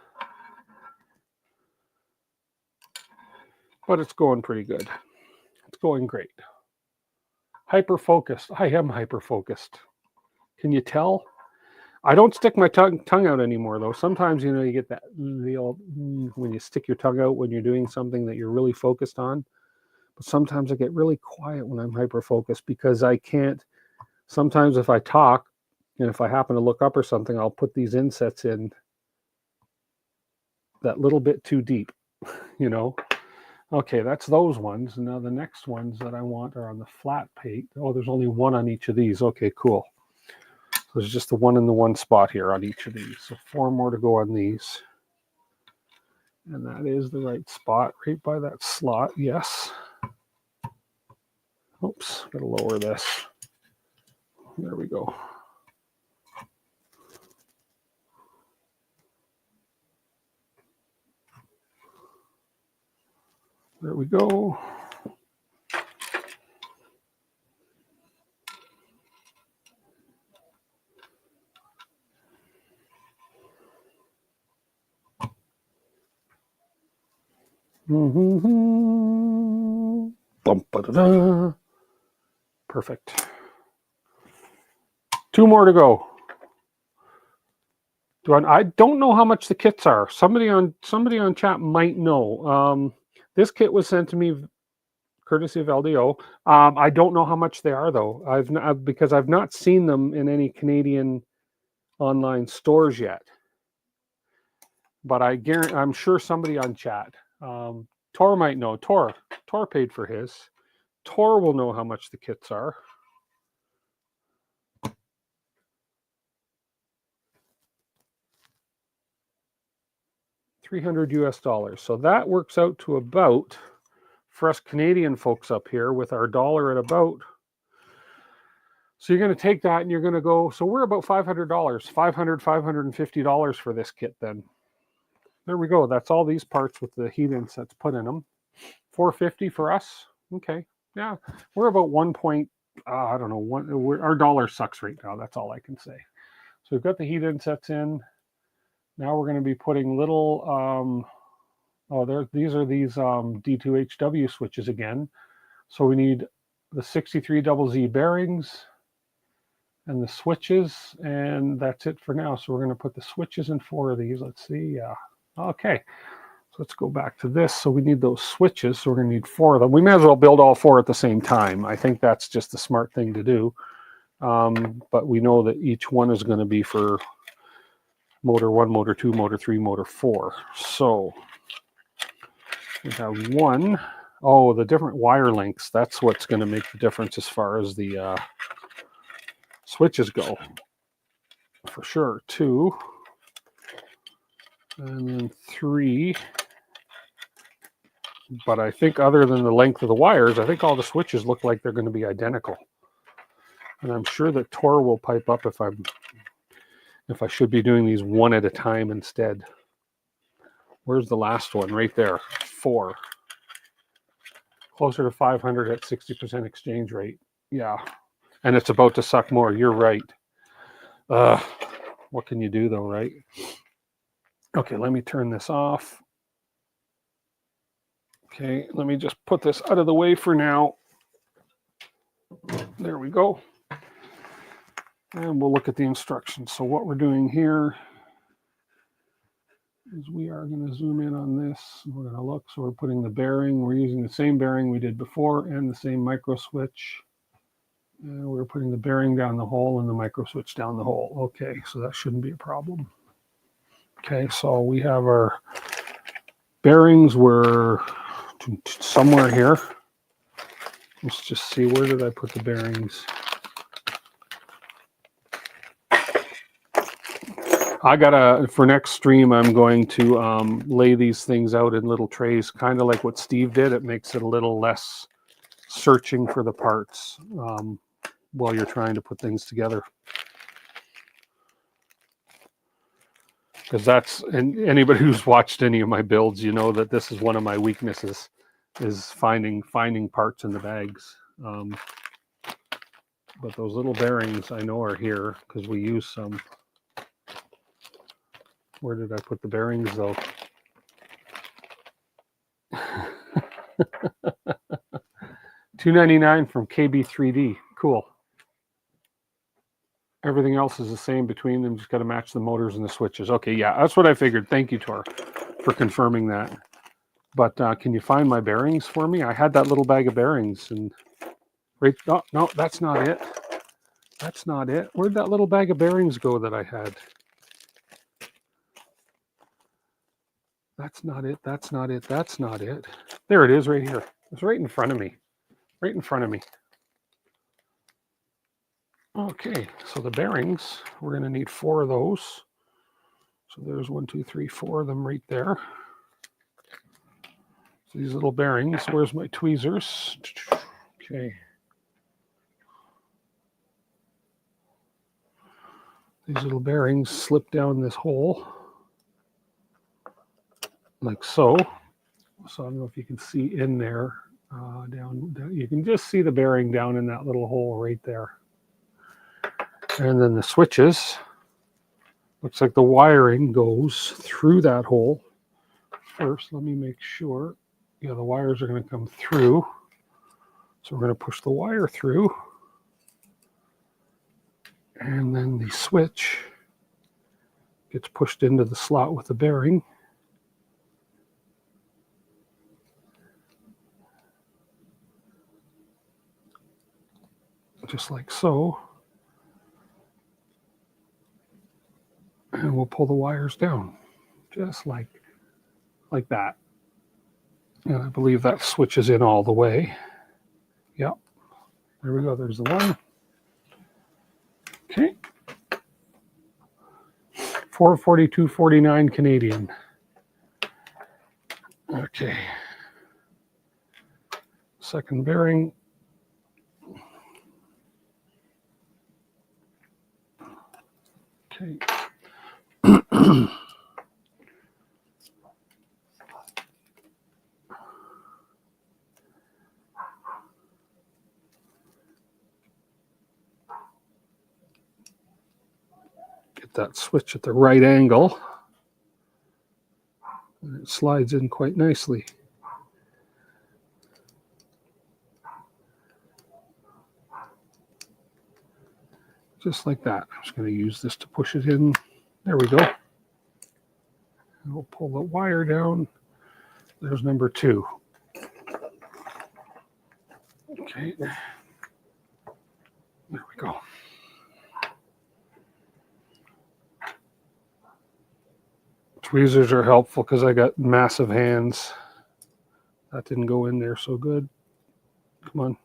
S1: But it's going pretty good. It's going great. Hyper-focused. I am hyper-focused. Can you tell? I don't stick my tongue out anymore, though. Sometimes, you know, you get that when you stick your tongue out when you're doing something that you're really focused on. But sometimes I get really quiet when I'm hyper-focused because I can't. Sometimes if I talk, and if I happen to look up or something, I'll put these insets in that little bit too deep, you know. Okay, that's those ones. Now the next ones that I want are on the flat plate. Oh, there's only one on each of these. Okay, cool. So there's just the one in the one spot here on each of these. So 4 more to go on these. And that is the right spot, right by that slot. Yes. Oops, gotta lower this. There we go. There we go. Bum-ba-da-da. Perfect. 2 more to go. I don't know how much the kits are. Somebody on chat might know. This kit was sent to me courtesy of LDO. I don't know how much they are though. Because I've not seen them in any Canadian online stores yet. But I'm sure somebody on chat. Tor might know. Tor paid for his. Tor will know how much the kits are. $300 US. So that works out to about, for us Canadian folks up here with our dollar at about. So you're going to take that and you're going to go, so we're about $500, $550 for this kit then. There we go. That's all these parts with the heat insets put in them. $450 for us. Okay. Yeah. We're about I don't know, our dollar sucks right now. That's all I can say. So we've got the heat insets in. Now we're going to be putting little, these are these D2HW switches again. So we need the 63ZZ bearings and the switches, and that's it for now. So we're going to put the switches in 4 of these. Let's see. Yeah. Okay. So let's go back to this. So we need those switches. So we're going to need 4 of them. We may as well build all 4 at the same time. I think that's just the smart thing to do. But we know that each one is going to be for motor 1, motor 2, motor 3, motor 4. So we have 1. Oh, the different wire lengths. That's what's going to make the difference as far as the switches go. For sure. 2. And then 3. But I think other than the length of the wires, I think all the switches look like they're going to be identical. And I'm sure that Tor will pipe up if I should be doing these one at a time instead. Where's the last one? Right there. 4. Closer to 500 at 60% exchange rate. Yeah. And it's about to suck more. You're right. What can you do though, right? Okay, let me turn this off. Okay, let me just put this out of the way for now. There we go. And we'll look at the instructions. So what we're doing here is we are going to zoom in on this. We're going to look. So we're putting the bearing. We're using the same bearing we did before and the same micro switch. And we're putting the bearing down the hole and the micro switch down the hole. Okay, so that shouldn't be a problem. Okay, so we have our bearings were somewhere here. Let's just see, where did I put the bearings? For next stream, I'm going to lay these things out in little trays, kind of like what Steve did. It makes it a little less searching for the parts while you're trying to put things together. Because that's, and anybody who's watched any of my builds, you know that this is one of my weaknesses, is finding parts in the bags. But those little bearings I know are here because we use some. Where did I put the bearings though? $2.99 from KB3D. Cool. Everything else is the same between them. Just got to match the motors and the switches. Okay, yeah, that's what I figured. Thank you, Tor, for confirming that. But can you find my bearings for me? I had that little bag of bearings and right. Oh, no, that's not it. That's not it. Where'd that little bag of bearings go that I had? That's not it. That's not it. That's not it. There it is right here. It's right in front of me. Right in front of me. Okay, so the bearings, we're going to need 4 of those. So there's 1, 2, 3, 4 of them right there. So these little bearings, where's my tweezers? Okay. These little bearings slip down this hole, like so. So I don't know if you can see in there, down, you can just see the bearing down in that little hole right there. And then the switches, looks like the wiring goes through that hole. First, let me make sure. Yeah, the wires are going to come through. So we're going to push the wire through. And then the switch gets pushed into the slot with the bearing. Just like so. And we'll pull the wires down, just like that. And I believe that switches in all the way. Yep. There we go. There's the one. Okay. $442.49 Canadian. Okay. Second bearing. Okay. Get that switch at the right angle. And it slides in quite nicely. Just like that. I'm just going to use this to push it in. There we go. And we'll pull the wire down. There's number 2. Okay. There we go. Tweezers are helpful because I got massive hands. That didn't go in there so good. Come on.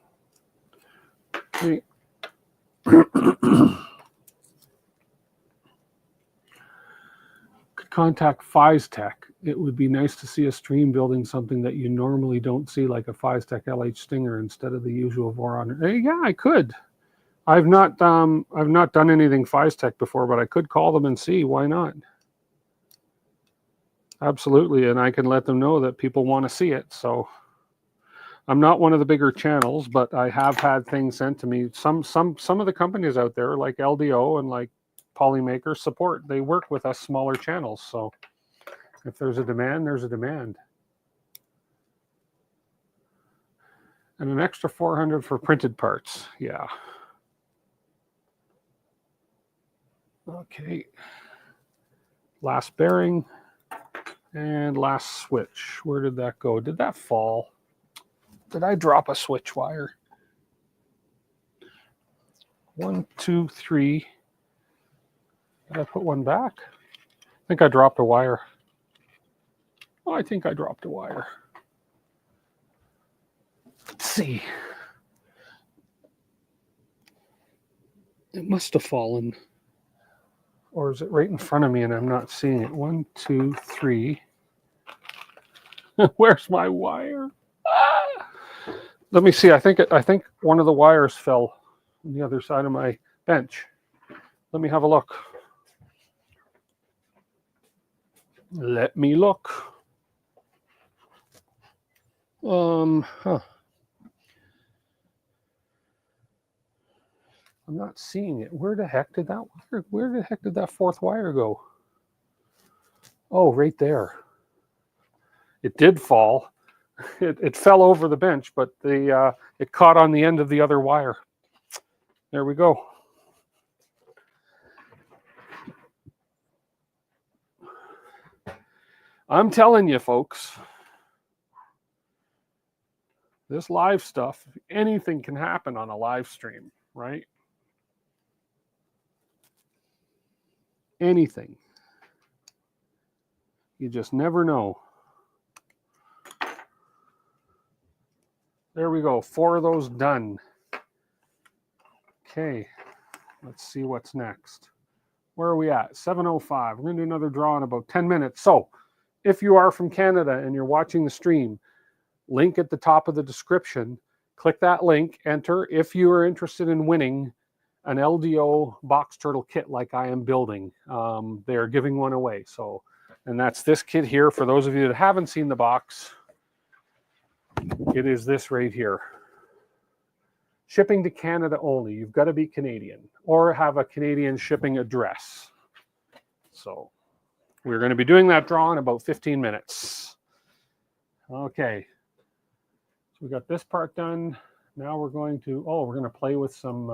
S1: Okay. Could contact FizeTech. It would be nice to see a stream building something that you normally don't see, like a FizeTech LH Stinger instead of the usual Voron. Hey, yeah, I could. I've not done anything FizeTech before, but I could call them and see. Why not? Absolutely, and I can let them know that people want to see it. So I'm not one of the bigger channels, but I have had things sent to me. Some of the companies out there, like LDO and like Polymaker, support. They work with us smaller channels. So if there's a demand, there's a demand. And an extra 400 for printed parts. Yeah. Okay. Last bearing. And last switch. Where did that go? Did that fall? Did I drop a switch wire? 1, 2, 3. Did I put one back? I think I dropped a wire. Oh, I think I dropped a wire. Let's see. It must have fallen. Or is it right in front of me and I'm not seeing it? 1, 2, 3. Where's my wire? Ah! Let me see. I think one of the wires fell on the other side of my bench. Let me have a look. Let me look. Huh. I'm not seeing it. Where the heck did that fourth wire go? Oh, right there. It did fall. It fell over the bench, but it caught on the end of the other wire. There we go. I'm telling you, folks, this live stuff, anything can happen on a live stream, right? Anything. You just never know. There we go. 4 of those done. Okay. Let's see what's next. Where are we at? 7:05. We're going to do another draw in about 10 minutes. So if you are from Canada and you're watching the stream, link at the top of the description. Click that link, enter. If you are interested in winning an LDO Box Turtle Kit like I am building, they're giving one away. So, and that's this kit here. For those of you that haven't seen the box, it is this right here. Shipping to Canada only. You've got to be Canadian or have a Canadian shipping address. So we're going to be doing that draw in about 15 minutes. Okay. So we got this part done. Now we're going to play with some,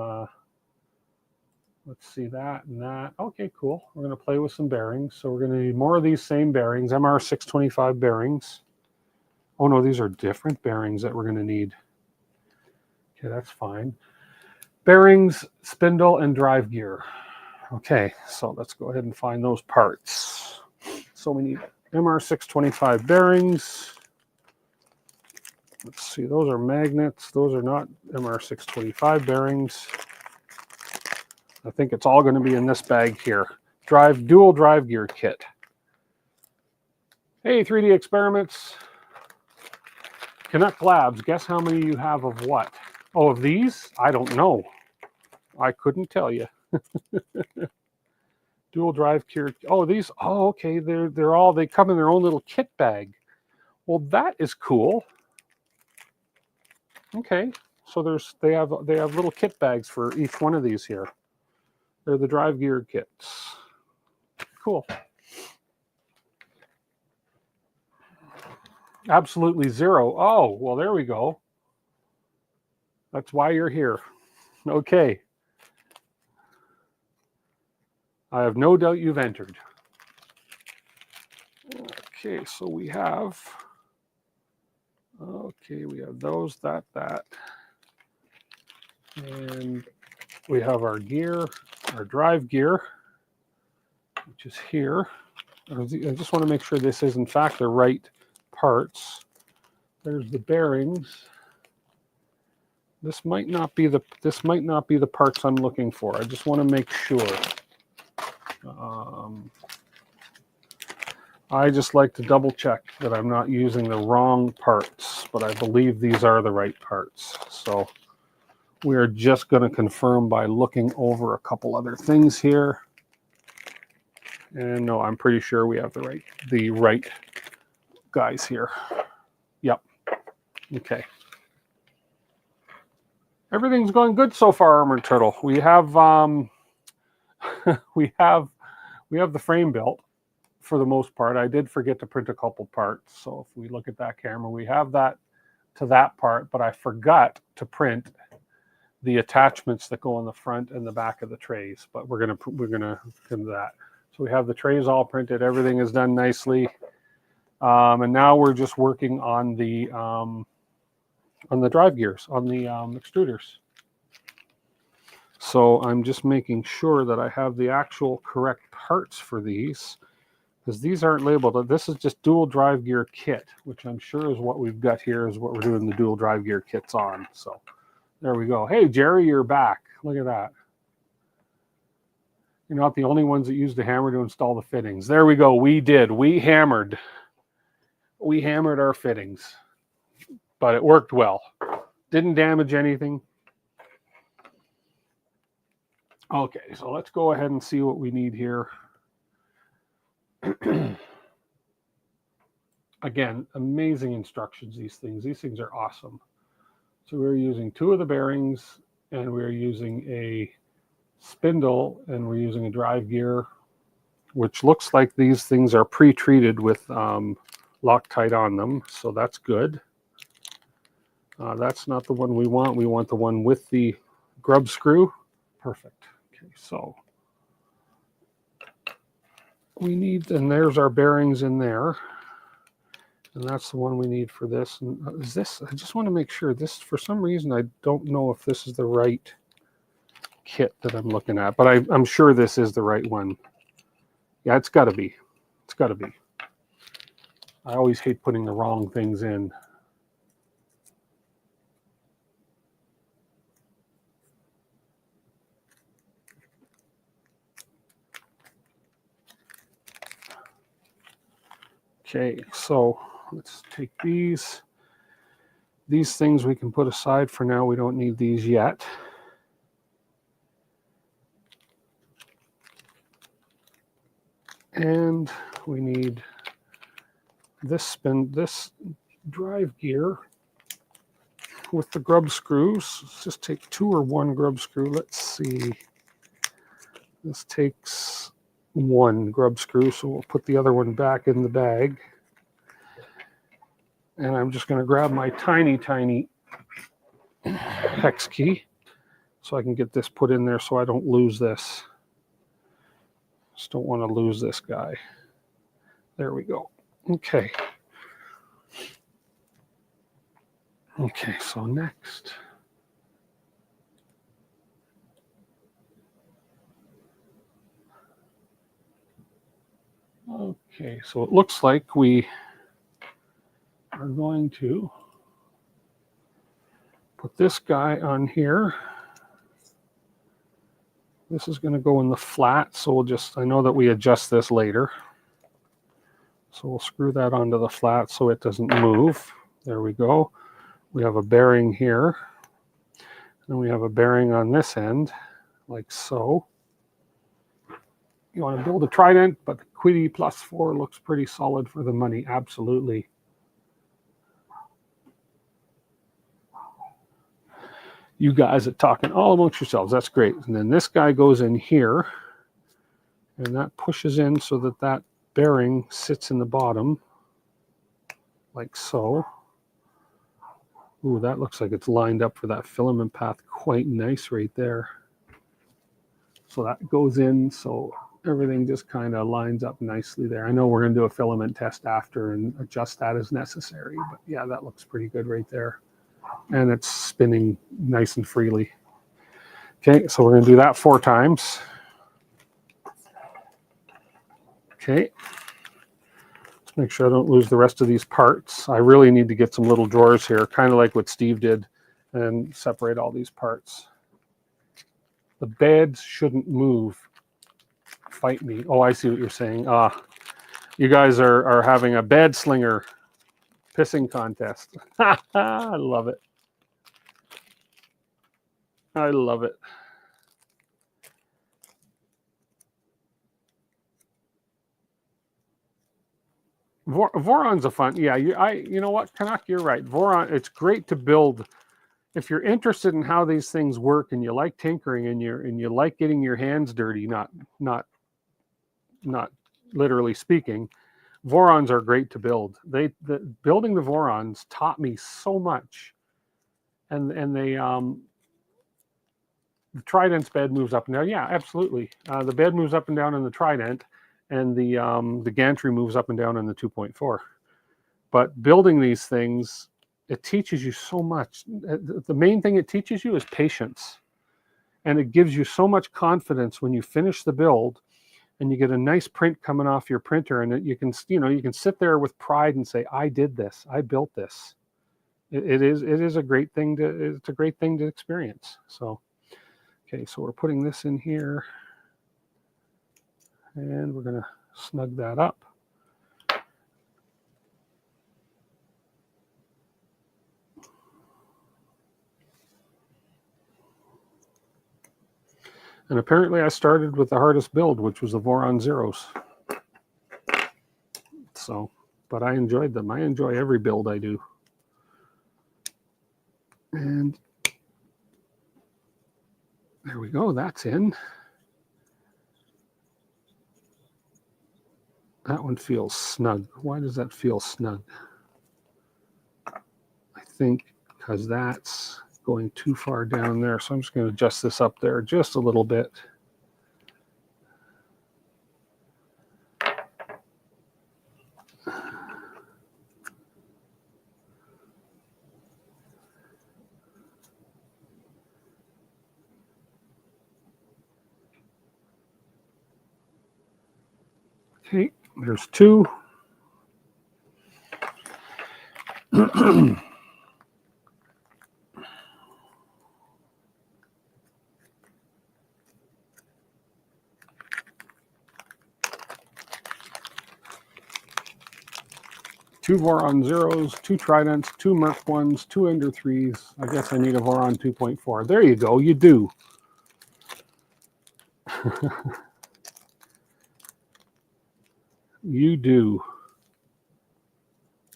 S1: let's see, that and that. Okay, cool. We're going to play with some bearings. So we're going to need more of these same bearings, MR625 bearings. Oh no, these are different bearings that we're going to need. Okay, that's fine. Bearings, spindle, and drive gear. Okay, so let's go ahead and find those parts. So we need MR625 bearings. Let's see, those are magnets. Those are not MR625 bearings. I think it's all going to be in this bag here. Dual drive gear kit. Hey, 3D Experiments. Canuck Labs, guess how many you have of what? Oh, of these? I don't know. I couldn't tell you. Dual drive gear. Oh, these. Oh, okay. They come in their own little kit bag. Well, that is cool. Okay. So they have little kit bags for each one of these here. They're the drive gear kits. Cool. Absolutely zero. Oh, well, there we go. That's why you're here. Okay. I have no doubt you've entered. Okay, so we have those, that. And we have our gear, our drive gear, which is here. I just want to make sure this is in fact the right parts. There's the bearings. This might not be the parts I'm looking for. I just want to make sure. I just like to double check that I'm not using the wrong parts, but I believe these are the right parts. So we are just going to confirm by looking over a couple other things here. And no, I'm pretty sure we have the right guys here. Yep. Okay. Everything's going good so far, Armored Turtle. We have we have the frame built for the most part. I did forget to print a couple parts. So if we look at that camera, we have that to that part, but I forgot to print the attachments that go on the front and the back of the trays. But we're gonna do that. So we have the trays all printed. Everything is done nicely, and now we're just working on the drive gears, on the extruders. So I'm just making sure that I have the actual correct parts for these, because these aren't labeled. This is just dual drive gear kit, which I'm sure is what we've got here, is what we're doing the dual drive gear kits on. So there we go. Hey, Jerry, you're back. Look at that. You're not the only ones that used the hammer to install the fittings. There we go. We did. We hammered our fittings, but it worked well. Didn't damage anything. Okay, so let's go ahead and see what we need here. Again, amazing instructions, these things. These things are awesome. So we're using 2 of the bearings, and we're using a spindle, and we're using a drive gear, which looks like these things are pre-treated with Loctite on them, so that's good. That's not the one we want. We want the one with the grub screw. Perfect. Okay, so we need, and there's our bearings in there. And that's the one we need for this. And is this, I just want to make sure this, for some reason, I don't know if this is the right kit that I'm looking at, but I'm sure this is the right one. Yeah, it's got to be. It's got to be. I always hate putting the wrong things in. Okay, so let's take these. These things we can put aside for now. We don't need these yet. And we need this drive gear with the grub screws. Let's just take 2 or 1 grub screw. Let's see. This takes 1 grub screw, so we'll put the other one back in the bag. And I'm just going to grab my tiny hex key so I can get this put in there so I don't lose this. Just don't want to lose this guy. There we go. Okay. Okay, so next. Okay, so it looks like we are going to put this guy on here. This is going to go in the flat, so we'll just, I know that we adjust this later. So we'll screw that onto the flat so it doesn't move. There we go. We have a bearing here. And we have a bearing on this end, like so. You want to build a trident, but the Quiddy +4 looks pretty solid for the money, absolutely. You guys are talking all amongst yourselves. That's great. And then this guy goes in here, and that pushes in so that that bearing sits in the bottom, like so. Ooh, that looks like it's lined up for that filament path quite nice right there. So that goes in, so everything just kind of lines up nicely there. I know we're going to do a filament test after and adjust that as necessary, but yeah, that looks pretty good right there. And it's spinning nice and freely. Okay, so we're going to do that 4 times. Okay. Let's make sure I don't lose the rest of these parts. I really need to get some little drawers here, kind of like what Steve did, and separate all these parts. The beds shouldn't move. Fight me. Oh, I see what you're saying. You guys are having a bed slinger pissing contest. I love it. I love it. Voron's a fun. Yeah, you know what, Canuck, you're right. Voron, it's great to build. If you're interested in how these things work and you like tinkering and you like getting your hands dirty, not literally speaking, Vorons are great to build. Building the Vorons taught me so much. And they the Trident's bed moves up and down. Yeah, absolutely. The bed moves up and down in the Trident, and the gantry moves up and down in the 2.4. But building these things, it teaches you so much. The main thing it teaches you is patience. And it gives you so much confidence when you finish the build and you get a nice print coming off your printer, and you can sit there with pride and say, I did this, I built this. It is a great thing it's a great thing to experience. So, okay, so we're putting this in here, and we're gonna snug that up. And apparently I started with the hardest build, which was the Voron Zeros. So but I enjoyed them. I enjoy every build I do. And there we go. That's in. That one feels snug. Why does that feel snug? I think because that's going too far down there. So I'm just going to adjust this up there just a little bit. Okay, there's two. Two Voron zeros, two Tridents, two Merc ones, two Ender 3s. I guess I need a Voron 2.4. There you go, you do. You do.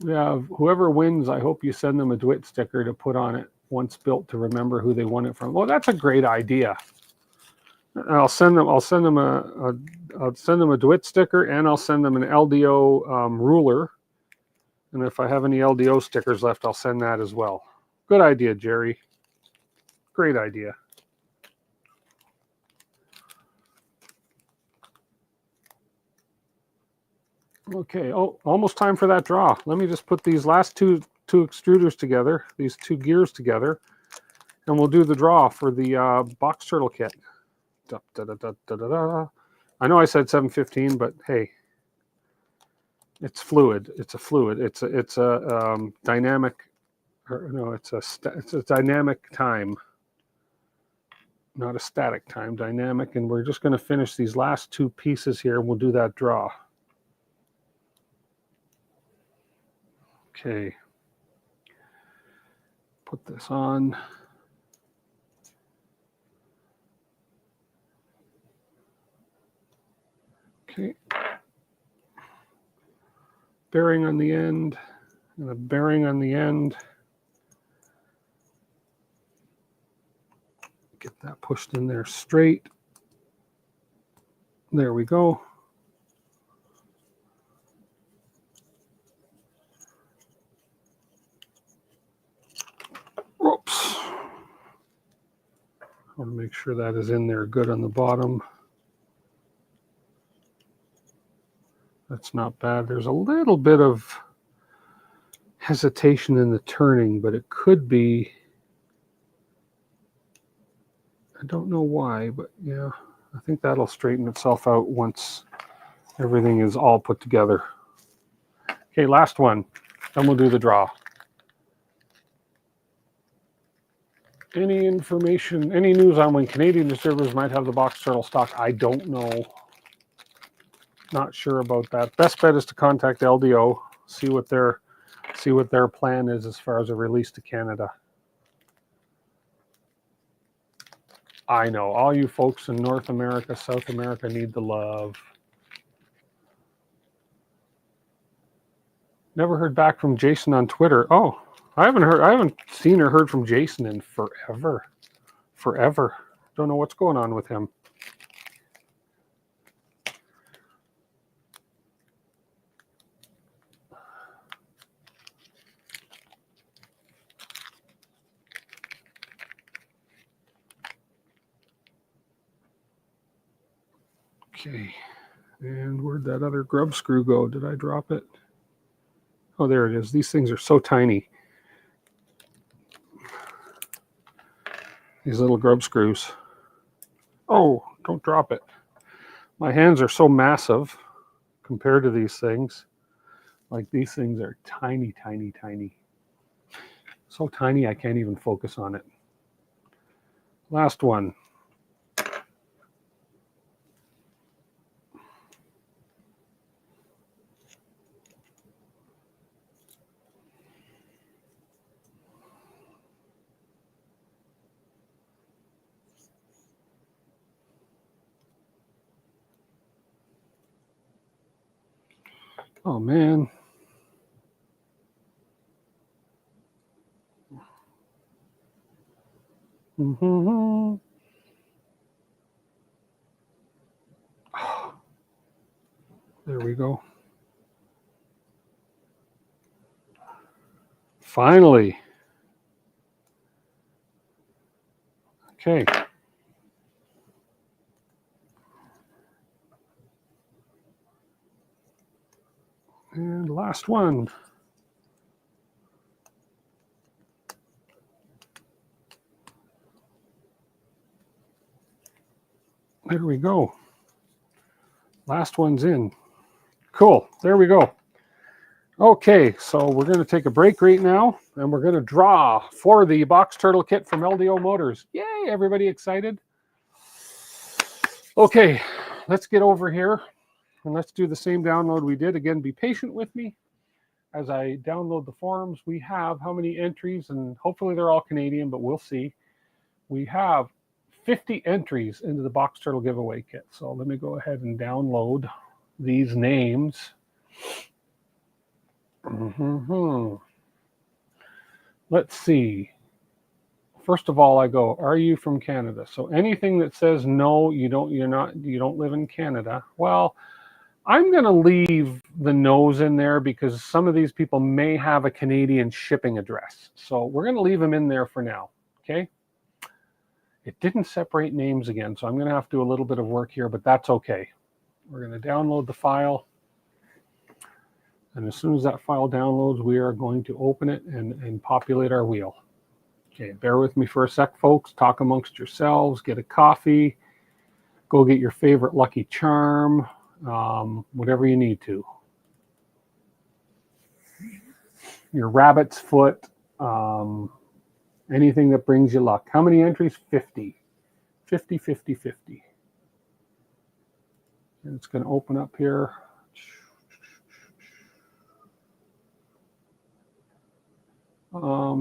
S1: Yeah, whoever wins, I hope you send them a DeWitt sticker to put on it once built to remember who they won it from. Well, that's a great idea. I'll send them a DeWitt sticker, and I'll send them an LDO ruler. And if I have any LDO stickers left, I'll send that as well. Good idea, Jerry. Great idea. Okay, oh, almost time for that draw. Let me just put these last two extruders together, these two gears together, and we'll do the draw for the box turtle kit. Da, da, da, da, da, da, da. I know I said 7:15, but hey, it's fluid. It's a fluid. It's a dynamic. Or no, it's a dynamic time, not a static time. Dynamic, and we're just going to finish these last two pieces here, and we'll do that draw. Okay. Put this on. Okay. Bearing on the end, and a bearing on the end. Get that pushed in there straight. There we go. Whoops. I want to make sure that is in there good on the bottom. That's not bad. There's a little bit of hesitation in the turning, but it could be, I don't know why, but yeah, I think that'll straighten itself out once everything is all put together. Okay, last one, then we'll do the draw. Any information, any news on when Canadian distributors might have the box turtle stock? I don't know. Not sure about that. Best bet is to contact LDO, see what their plan is as far as a release to Canada. I know all you folks in North America, South America need the love. Never heard back from Jason on Twitter. Oh, I haven't seen or heard from Jason in forever. Forever. Don't know what's going on with him. Okay. And where'd that other grub screw go? Did I drop it? Oh, there it is. These things are so tiny. These little grub screws. Oh, don't drop it. My hands are so massive compared to these things. Like these things are tiny, tiny, tiny. So tiny I can't even focus on it. Last one. Oh man. Mm-hmm. There we go. Finally. Okay. And last one. There we go. Last one's in. Cool. There we go. Okay, so we're going to take a break right now, and we're going to draw for the Box Turtle Kit from LDO Motors. Yay, everybody excited? Okay, let's get over here, and let's do the same download we did. Again, be patient with me as I download the forms. We have how many entries, and hopefully they're all Canadian, but we'll see. We have 50 entries into the Box Turtle giveaway kit. So let me go ahead and download these names. Let's see. First of all, I go, are you from Canada? So anything that says no, you don't live in Canada. Well, I'm going to leave the no's in there because some of these people may have a Canadian shipping address. So we're going to leave them in there for now. Okay. It didn't separate names again, so I'm going to have to do a little bit of work here, but that's okay. We're going to download the file. And as soon as that file downloads, we are going to open it and populate our wheel. Okay, bear with me for a sec, folks. Talk amongst yourselves, get a coffee, go get your favorite Lucky Charm, whatever you need to. Your rabbit's foot, anything that brings you luck. How many entries? 50. 50, 50, 50. And it's going to open up here.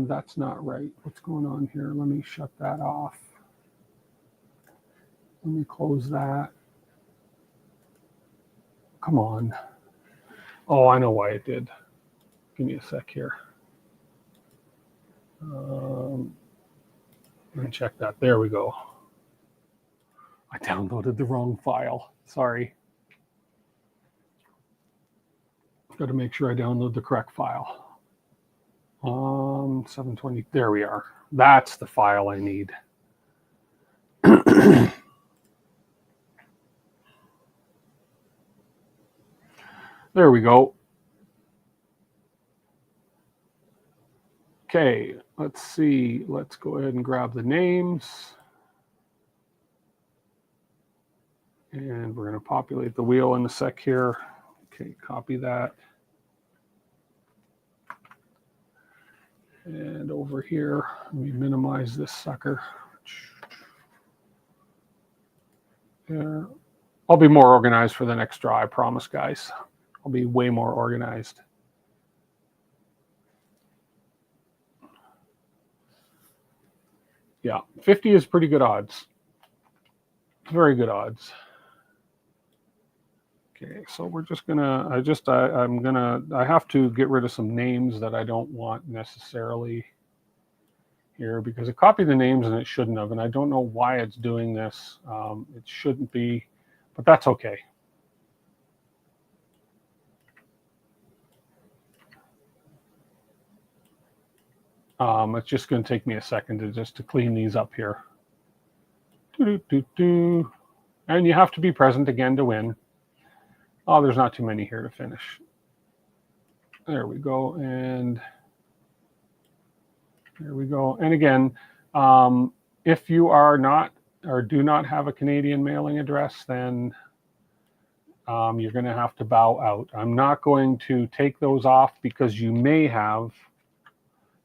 S1: That's not right. What's going on here? Let me shut that off. Let me close that. Come on. Oh, I know why it did. Give me a sec here. Let me check that. There we go. I downloaded the wrong file. Sorry. Got to make sure I download the correct file. 720. There we are. That's the file I need. There we go. Okay, let's see. Let's go ahead and grab the names. And we're going to populate the wheel in a sec here. Okay, copy that. And over here, let me minimize this sucker. Yeah. I'll be more organized for the next draw, I promise, guys. I'll be way more organized. Yeah, 50 is pretty good odds. Very good odds. Okay, so we're just gonna, I have to get rid of some names that I don't want necessarily here because it copied the names and it shouldn't have, and I don't know why it's doing this. It shouldn't be, but that's okay. It's just going to take me a second to clean these up here. And you have to be present again to win. Oh, there's not too many here to finish. There we go, and there we go. And again, if you are not or do not have a Canadian mailing address, then you're going to have to bow out. I'm not going to take those off because you may have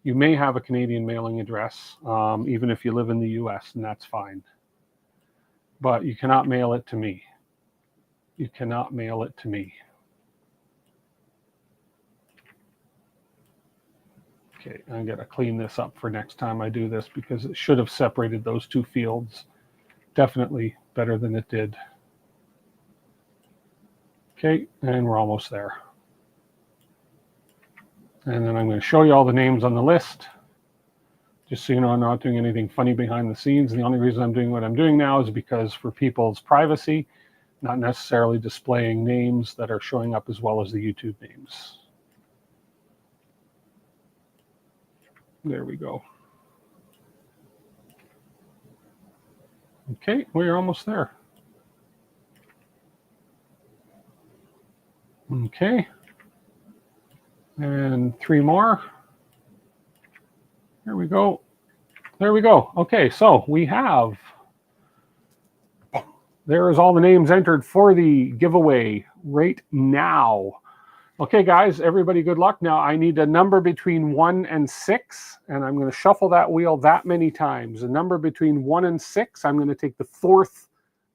S1: a Canadian mailing address, even if you live in the US, and that's fine. But you cannot mail it to me. You cannot mail it to me. Okay, I'm going to clean this up for next time I do this because it should have separated those two fields. Definitely better than it did. Okay, and we're almost there. And then I'm going to show you all the names on the list. Just so you know, I'm not doing anything funny behind the scenes. The only reason I'm doing what I'm doing now is because for people's privacy, not necessarily displaying names that are showing up as well as the YouTube names. There we go. Okay, we're almost there. Okay. And 3 more. There we go. There we go. Okay, so we have, there is all the names entered for the giveaway right now. Okay, guys, everybody good luck. Now I need a number between 1 and 6, and I'm going to shuffle that wheel that many times. A number between 1 and 6, I'm going to take the 4th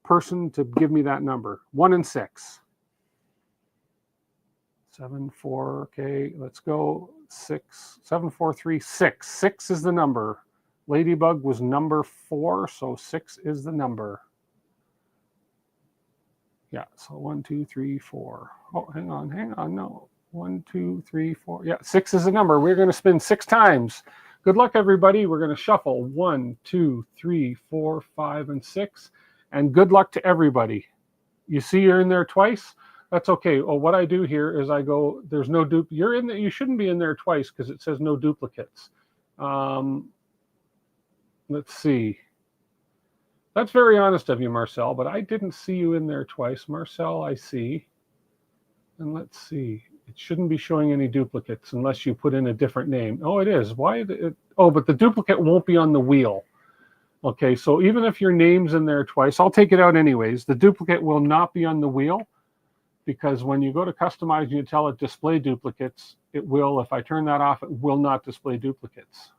S1: person to give me that number. 1 and 6. 7, 4, okay, let's go. 6, 7, 4, 3, 6. 6 is the number. Ladybug was number 4, so 6 is the number. Yeah, so 1, 2, 3, 4. Oh, hang on, no. 1, 2, 3, 4. Yeah, 6 is the number. We're going to spin 6 times. Good luck, everybody. We're going to shuffle 1, 2, 3, 4, 5, and 6. And good luck to everybody. You see you're in there twice? That's okay. Oh, what I do here is I go, there's no duplicate. You're in there, you shouldn't be in there twice because it says no duplicates. Let's see. That's very honest of you, Marcel, but I didn't see you in there twice. Marcel, I see. And let's see. It shouldn't be showing any duplicates unless you put in a different name. Oh, it is. Why? Oh, but the duplicate won't be on the wheel. Okay, so even if your name's in there twice, I'll take it out anyways. The duplicate will not be on the wheel because when you go to customize and you tell it display duplicates, it will. If I turn that off, it will not display duplicates.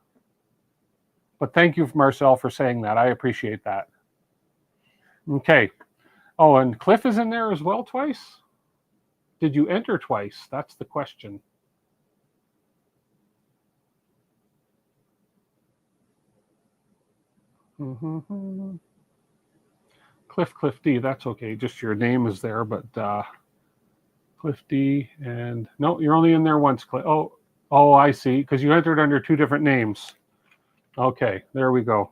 S1: But thank you, Marcel, for saying that. I appreciate that. Okay. Oh, and Cliff is in there as well twice? Did you enter twice? That's the question. Cliff D, that's okay. Just your name is there, but Cliff D, and no, you're only in there once, Cliff. Oh, I see, because you entered under 2 different names. Okay, there we go.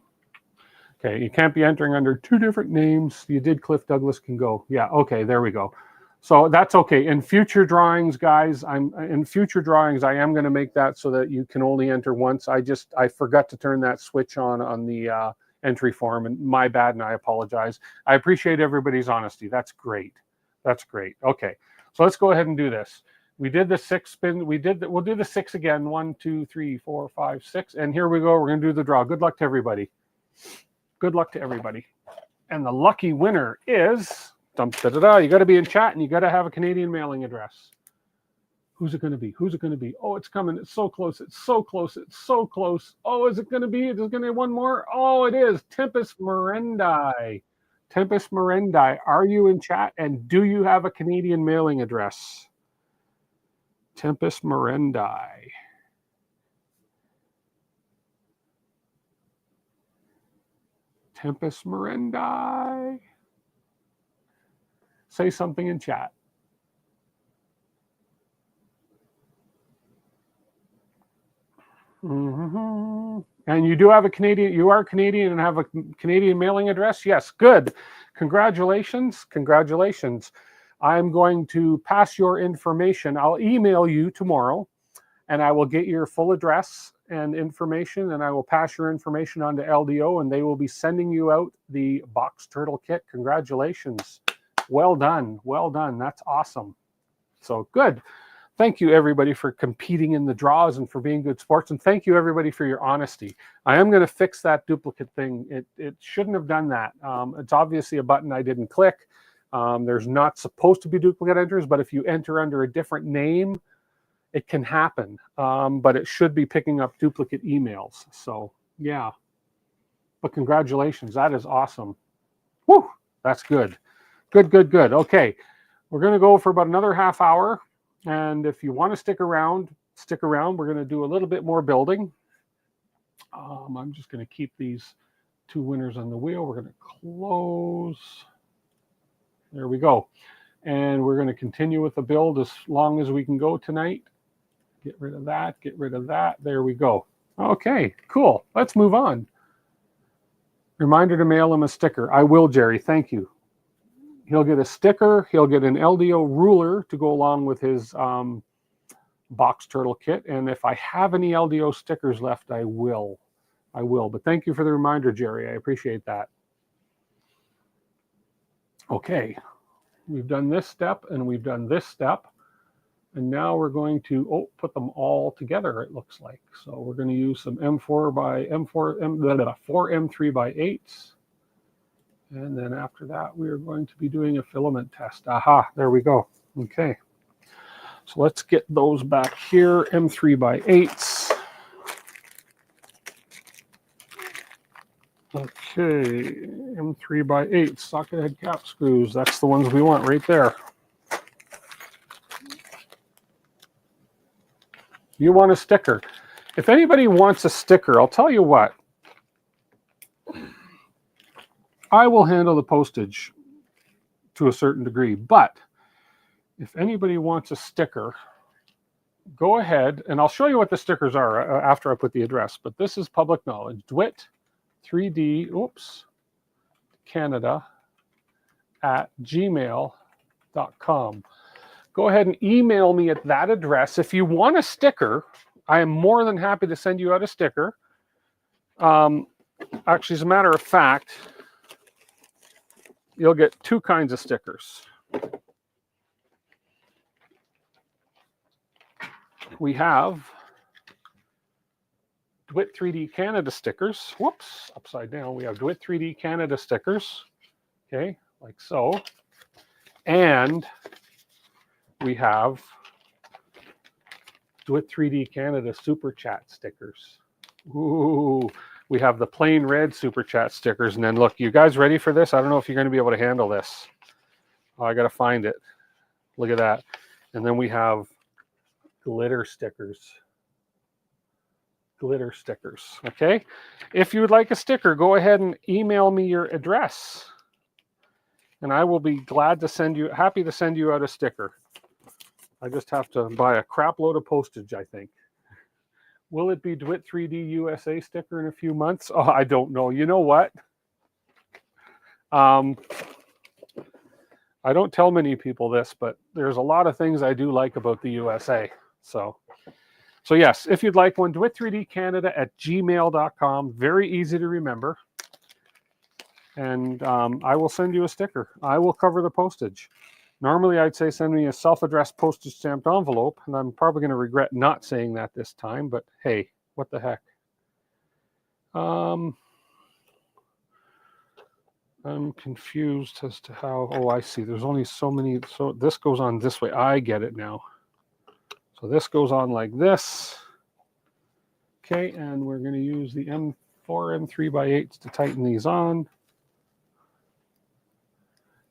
S1: Okay, you can't be entering under 2 different names. You did Cliff Douglas can go. Yeah, okay, there we go. So that's okay. In future drawings, guys, I am going to make that so that you can only enter once. I forgot to turn that switch on the entry form, and my bad, and I apologize. I appreciate everybody's honesty. That's great. That's great. Okay, so let's go ahead and do this. We did the 6 spin. We'll do the 6 again. 1, 2, 3, 4, 5, 6, and here we go. We're going to do the draw. Good luck to everybody. Good luck to everybody. And the lucky winner is, you got to be in chat and you got to have a Canadian mailing address. Who's it going to be? Who's it going to be? Oh, it's coming. It's so close. It's so close. It's so close. Oh, is it going to be? Is it going to be one more? Oh, it is. Tempest Merendi. Tempest Merendi. Are you in chat? And do you have a Canadian mailing address? Tempest Merendi. Tempest Merendi. Say something in chat. And you do have a Canadian, you are Canadian and have a Canadian mailing address? Yes, good. Congratulations. Congratulations. I'm going to pass your information. I'll email you tomorrow and I will get your full address and information, and I will pass your information on to LDO, and they will be sending you out the Box Turtle Kit. Congratulations. Well done. Well done. That's awesome. So good. Thank you, everybody, for competing in the draws and for being good sports. And thank you, everybody, for your honesty. I am going to fix that duplicate thing. It shouldn't have done that. It's obviously a button I didn't click. There's not supposed to be duplicate enters, but if you enter under a different name, it can happen, but it should be picking up duplicate emails. So, yeah. But congratulations. That is awesome. Woo! That's good. Good, good, good. Okay. We're going to go for about another half hour. And if you want to stick around. We're going to do a little bit more building. I'm just going to keep these 2 winners on the wheel. We're going to close. There we go. And we're going to continue with the build as long as we can go tonight. Get rid of that. Get rid of that. There we go. Okay, cool. Let's move on. Reminder to mail him a sticker. I will, Jerry. Thank you. He'll get a sticker. He'll get an LDO ruler to go along with his box turtle kit. And if I have any LDO stickers left, I will. But thank you for the reminder, Jerry. I appreciate that. Okay, we've done this step and we've done this step. And now we're going to put them all together, it looks like. So we're going to use some M4 by M4, 4 M3 by 8s. And then after that, we are going to be doing a filament test. Aha, there we go. Okay. So let's get those back here, M3 by 8s. Okay, M3 by 8 socket head cap screws. That's the ones we want right there. You want a sticker. If anybody wants a sticker, I'll tell you what. I will handle the postage to a certain degree, but if anybody wants a sticker, go ahead, and I'll show you what the stickers are after I put the address, but this is public knowledge. DeWitt 3D, Canada at gmail.com. Go ahead and email me at that address. If you want a sticker, I am more than happy to send you out a sticker. Actually, as a matter of fact, you'll get two kinds of stickers. We have DeWitt 3D Canada stickers. Whoops, upside down. We have DeWitt 3D Canada stickers. Okay, like so. And we have DeWitt 3D Canada Super Chat stickers. Ooh, we have the plain red Super Chat stickers. And then look, you guys ready for this? I don't know if you're going to be able to handle this. Oh, I got to find it. Look at that. And then we have glitter stickers. Glitter stickers. Okay. If you would like a sticker, go ahead and email me your address. And I will be glad to send you, happy to send you out a sticker. I just have to buy a crap load of postage, I think. Will it be DeWitt 3D USA sticker in a few months? Oh, I don't know. You know what? I don't tell many people this, but there's a lot of things I do like about the USA. So yes, if you'd like one, DeWitt 3D Canada at gmail.com. Very easy to remember. And I will send you a sticker. I will cover the postage. Normally, I'd say send me a self-addressed postage stamped envelope, and I'm probably going to regret not saying that this time, but hey, what the heck. I'm confused as to how, oh, I see. There's only so many, so this goes on this way. I get it now. So this goes on like this. Okay, and we're going to use the M4 M3 by 8s to tighten these on.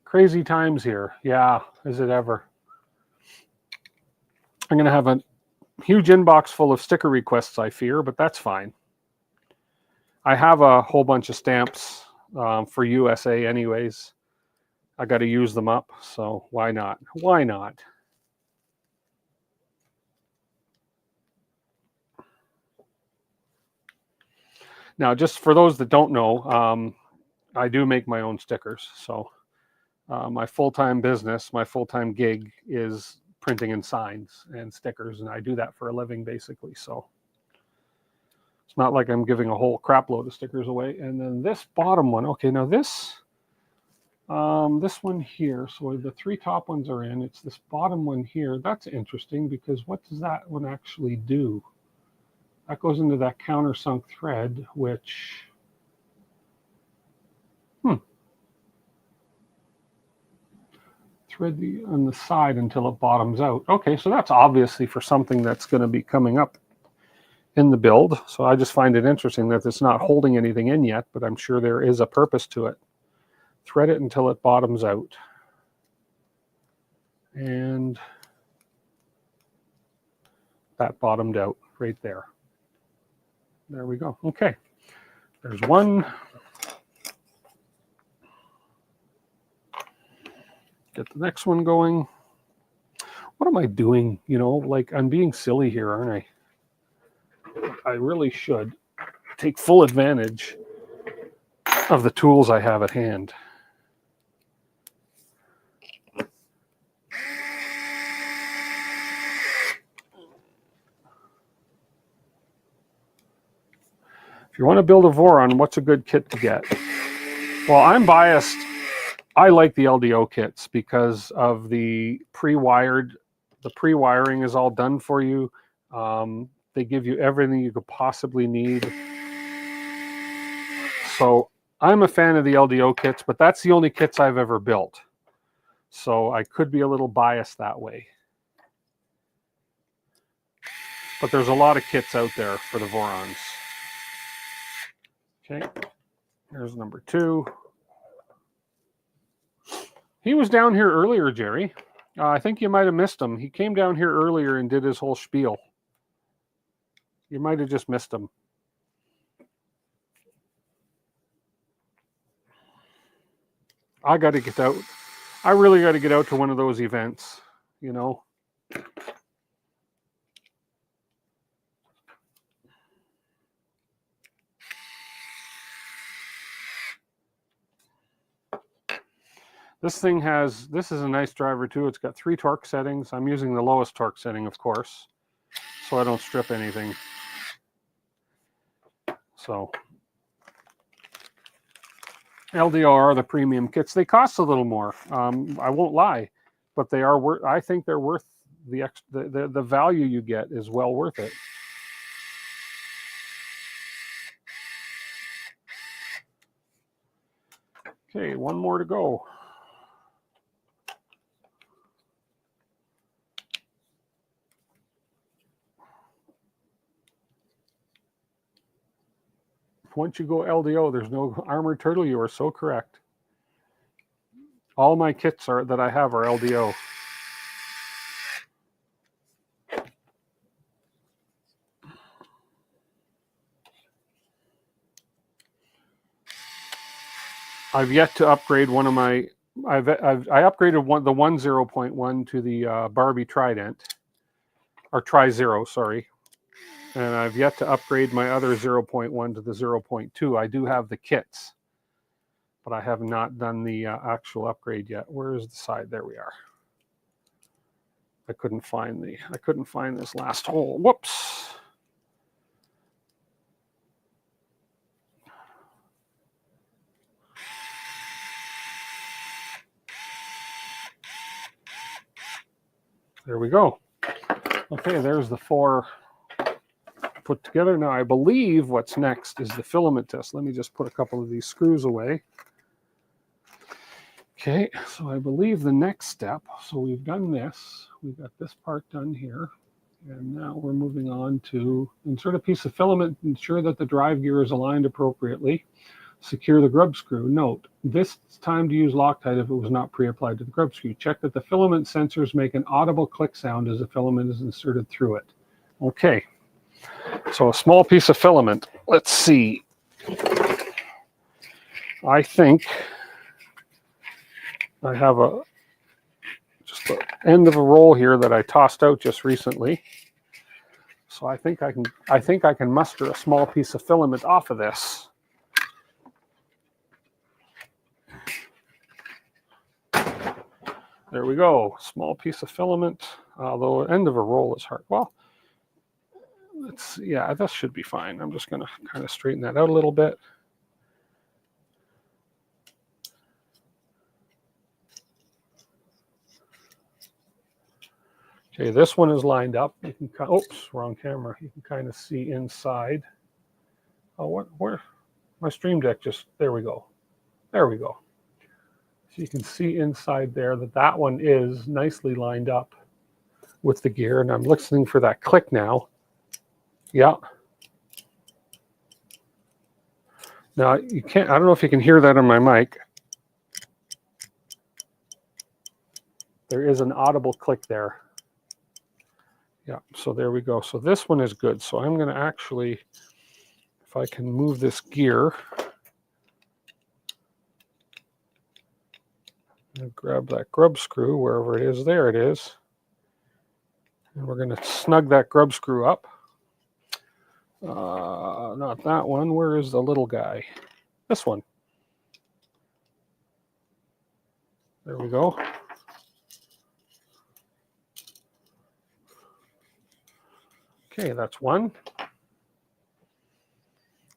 S1: Crazy times here. Yeah, is it ever? I'm going to have a huge inbox full of sticker requests, I fear, but that's fine. I have a whole bunch of stamps for USA anyways. I got to use them up, so why not? Why not? Now, just for those that don't know, I do make my own stickers, so my full-time business, my full-time gig is printing and signs and stickers, and I do that for a living basically. So it's not like I'm giving a whole crap load of stickers away. And then this bottom one, okay, now this one here, so the three top ones are in. It's this bottom one here. That's interesting because what does that one actually do? That goes into that countersunk thread, which thread on the side until it bottoms out. Okay, so that's obviously for something that's going to be coming up in the build. So I just find it interesting that it's not holding anything in yet, but I'm sure there is a purpose to it. Thread it until it bottoms out. And that bottomed out right there. There we go. Okay, there's one. Get the next one going. What am I doing? You know, like I'm being silly here, aren't I? I really should take full advantage of the tools I have at hand. If you want to build a Voron, what's a good kit to get? Well, I'm biased. I like the LDO kits because of the pre-wired. The pre-wiring is all done for you. They give you everything you could possibly need. So I'm a fan of the LDO kits, but that's the only kits I've ever built. So I could be a little biased that way. But there's a lot of kits out there for the Vorons. Okay, here's number 2. He was down here earlier, Jerry. I think you might have missed him. He came down here earlier and did his whole spiel. You might have just missed him. I got to get out. I really got to get out to one of those events, you know. This thing has, this is a nice driver too. It's got 3 torque settings. I'm using the lowest torque setting, of course, so I don't strip anything. So LDO are the premium kits. They cost a little more. I won't lie, but they are worth. I think they're worth the value you get is well worth it. Okay, one more to go. Once you go LDO, there's no armored turtle. You are so correct. All my kits are that I have are LDO. I've yet to upgrade one of my. I upgraded the 1.0.1 to the Barbie Trident, or Tri-Zero, sorry. And I've yet to upgrade my other 0.1 to the 0.2. I do have the kits, but I have not done the actual upgrade yet. Where is the side? There we are. I couldn't find this last hole. Whoops. There we go. Okay, there's the 4 put together. Now I believe what's next is the filament test. Let me just put a couple of these screws away. Okay, so I believe the next step, so we've done this, we've got this part done here, and now we're moving on to insert a piece of filament, ensure that the drive gear is aligned appropriately, secure the grub screw. Note, this is time to use Loctite if it was not pre-applied to the grub screw. Check that the filament sensors make an audible click sound as the filament is inserted through it. Okay. So a small piece of filament. Let's see. I think I have just the end of a roll here that I tossed out just recently. So I think I can muster a small piece of filament off of this. There we go. Small piece of filament. Although end of a roll is hard. Well, yeah, that should be fine. I'm just going to kind of straighten that out a little bit. Okay, this one is lined up. You can, oops, wrong camera. You can kind of see inside. Oh, where? My Stream Deck just, there we go. There we go. So you can see inside there that one is nicely lined up with the gear, and I'm listening for that click now. Yeah. Now you can't, I don't know if you can hear that on my mic. There is an audible click there. Yeah, so there we go. So this one is good. So I'm going to actually, if I can move this gear, and grab that grub screw wherever it is. There it is. And we're going to snug that grub screw up. Not that one. Where is the little guy? This one. There we go. Okay, that's one.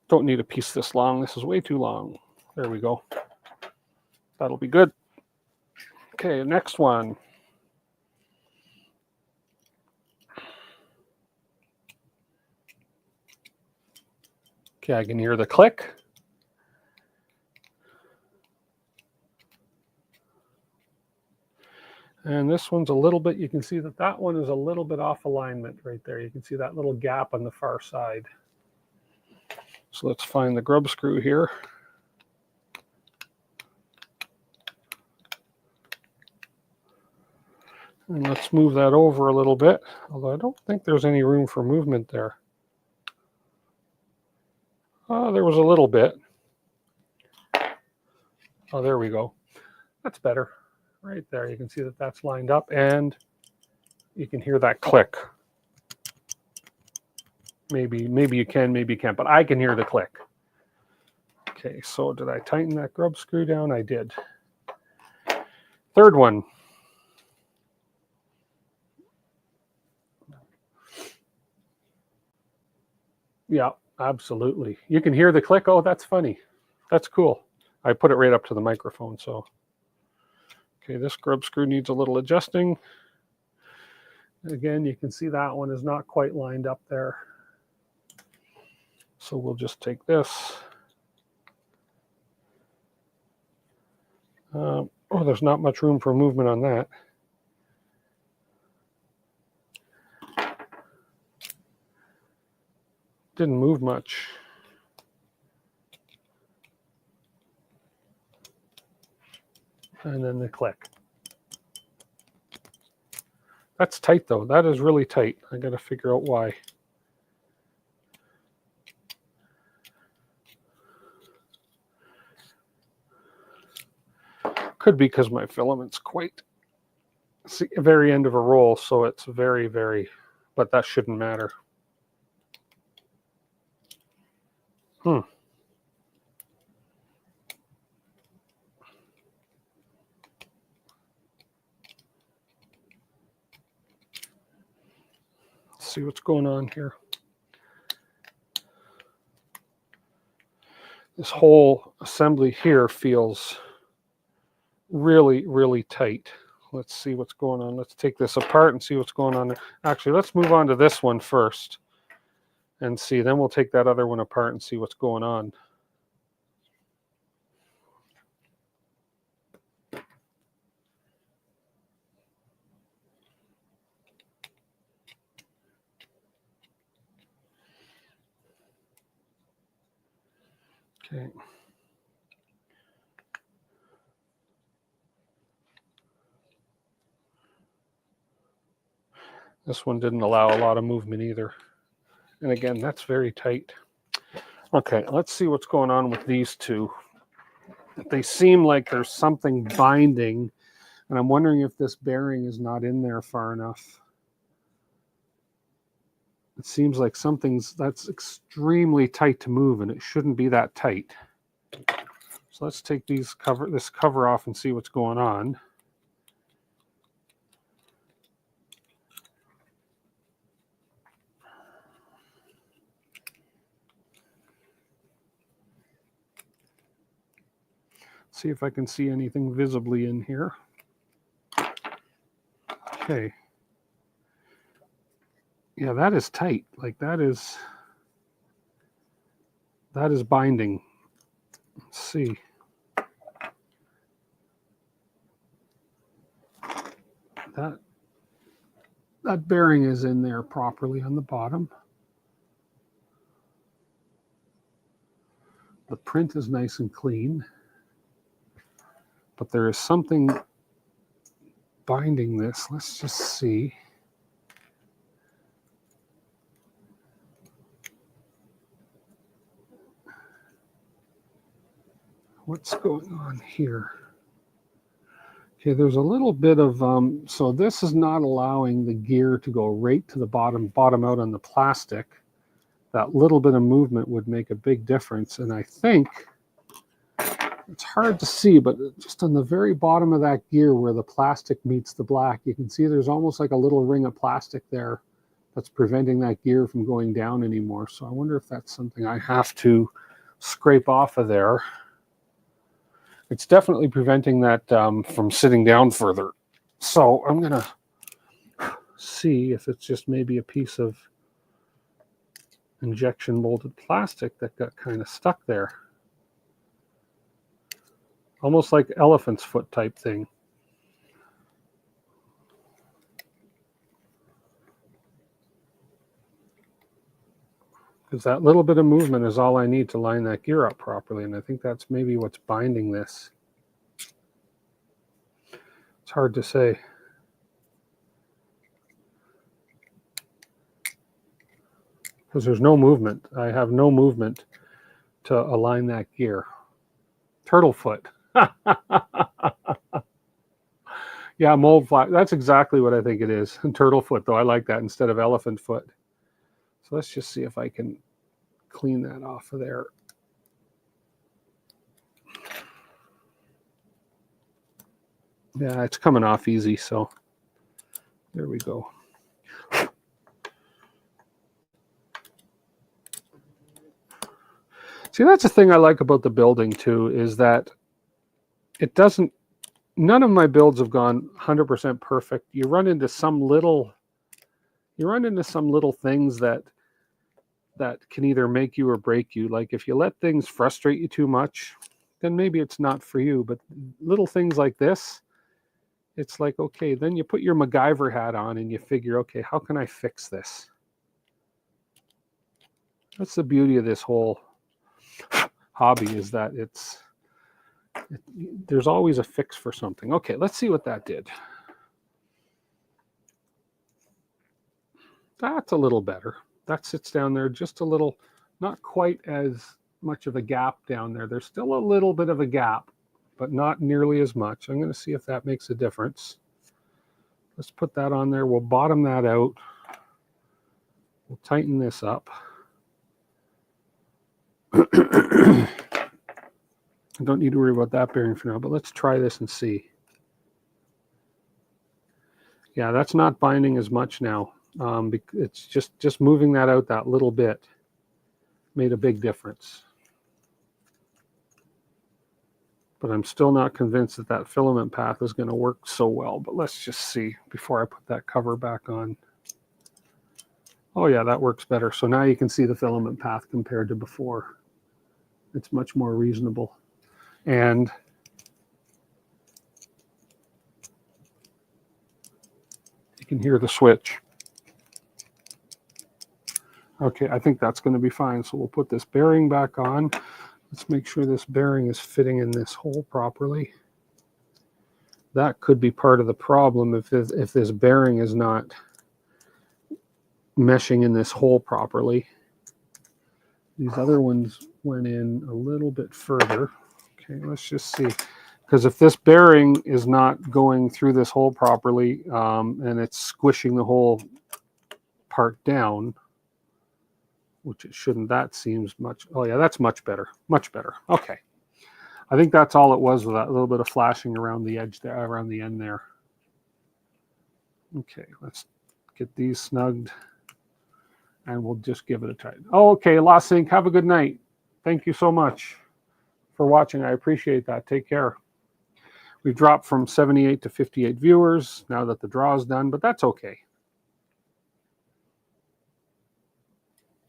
S1: Don't need a piece this long. This is way too long. There we go. That'll be good. Okay, next one. Okay, I can hear the click. And this one's a little bit, you can see that that one is a little bit off alignment right there. You can see that little gap on the far side. So let's find the grub screw here. And let's move that over a little bit, although I don't think there's any room for movement there. Oh, there was a little bit. Oh, there we go. That's better. Right there, you can see that that's lined up, and you can hear that click. Maybe you can, maybe you can't, but I can hear the click. Okay, so did I tighten that grub screw down? I did. Third one. Yeah, absolutely. You can hear the click. Oh, that's funny. That's cool. I put it right up to the microphone, so. Okay, this grub screw needs a little adjusting. Again, you can see that one is not quite lined up there. So we'll just take this. Oh, there's not much room for movement on that. Didn't move much. And then the click. That's tight though. That is really tight. I got to figure out why. Could be because my filament's quite very end of a roll, so it's very, but that shouldn't matter. See what's going on here. This whole assembly here feels really, really tight. Let's see what's going on. Let's take this apart and see what's going on there. Actually, let's move on to this one first and see. Then we'll take that other one apart and see what's going on. Okay. This one didn't allow a lot of movement either. And again, that's very tight. Okay, let's see what's going on with these two. They seem like there's something binding, and I'm wondering if this bearing is not in there far enough. It seems like something's that's extremely tight to move, and it shouldn't be that tight. So let's take this cover off and see what's going on. See if I can see anything visibly in here. Okay. Yeah, that is tight. Like that is binding. Let's see. That bearing is in there properly on the bottom. The print is nice and clean, but there is something binding this. Let's just see. What's going on here? Okay, there's a little bit of, so this is not allowing the gear to go right to the bottom out on the plastic. that little bit of movement would make a big difference. And I think, it's hard to see, but just on the very bottom of that gear where the plastic meets the black, you can see there's almost like a little ring of plastic there that's preventing that gear from going down anymore. So I wonder if that's something I have to scrape off of there. It's definitely preventing that from sitting down further. So I'm going to see if it's just maybe a piece of injection molded plastic that got kind of stuck there. Almost like elephant's foot type thing. Because that little bit of movement is all I need to line that gear up properly, and I think that's maybe what's binding this. It's hard to say. Because there's no movement. I have no movement to align that gear. Turtle foot. Yeah, mold flat. That's exactly what I think it is. Turtle foot, though. I like that instead of elephant foot. So let's just see if I can clean that off of there. Yeah, it's coming off easy, so there we go. See, that's the thing I like about the building too, is that it doesn't, none of my builds have gone 100% perfect. You run into some little things that can either make you or break you. Like if you let things frustrate you too much, then maybe it's not for you. But little things like this, it's like, okay, then you put your MacGyver hat on and you figure, okay, how can I fix this? That's the beauty of this whole hobby, is that there's always a fix for something. Okay, let's see what that did. That's a little better. That sits down there just a little, not quite as much of a gap down there. There's still a little bit of a gap, but not nearly as much. I'm going to see if that makes a difference. Let's put that on there. We'll bottom that out. We'll tighten this up. I don't need to worry about that bearing for now, but let's try this and see. Yeah, that's not binding as much now. It's just moving that out that little bit made a big difference. But I'm still not convinced that that filament path is going to work so well. But let's just see before I put that cover back on. Oh yeah, that works better. So now you can see the filament path compared to before. It's much more reasonable. And you can hear the switch. Okay, I think that's going to be fine. So we'll put this bearing back on. Let's make sure this bearing is fitting in this hole properly. That could be part of the problem if this bearing is not meshing in this hole properly. These other ones went in a little bit further. Okay, let's just see. Because if this bearing is not going through this hole properly and it's squishing the whole part down, which it shouldn't, that seems much, oh yeah, that's much better, much better. Okay. I think that's all it was with that little bit of flashing around the edge there, around the end there. Okay, let's get these snugged and we'll just give it a try. Oh, okay, Lost Sync, have a good night. Thank you so much for watching. I appreciate that. Take care. We've dropped from 78 to 58 viewers now that the draw is done, but that's okay.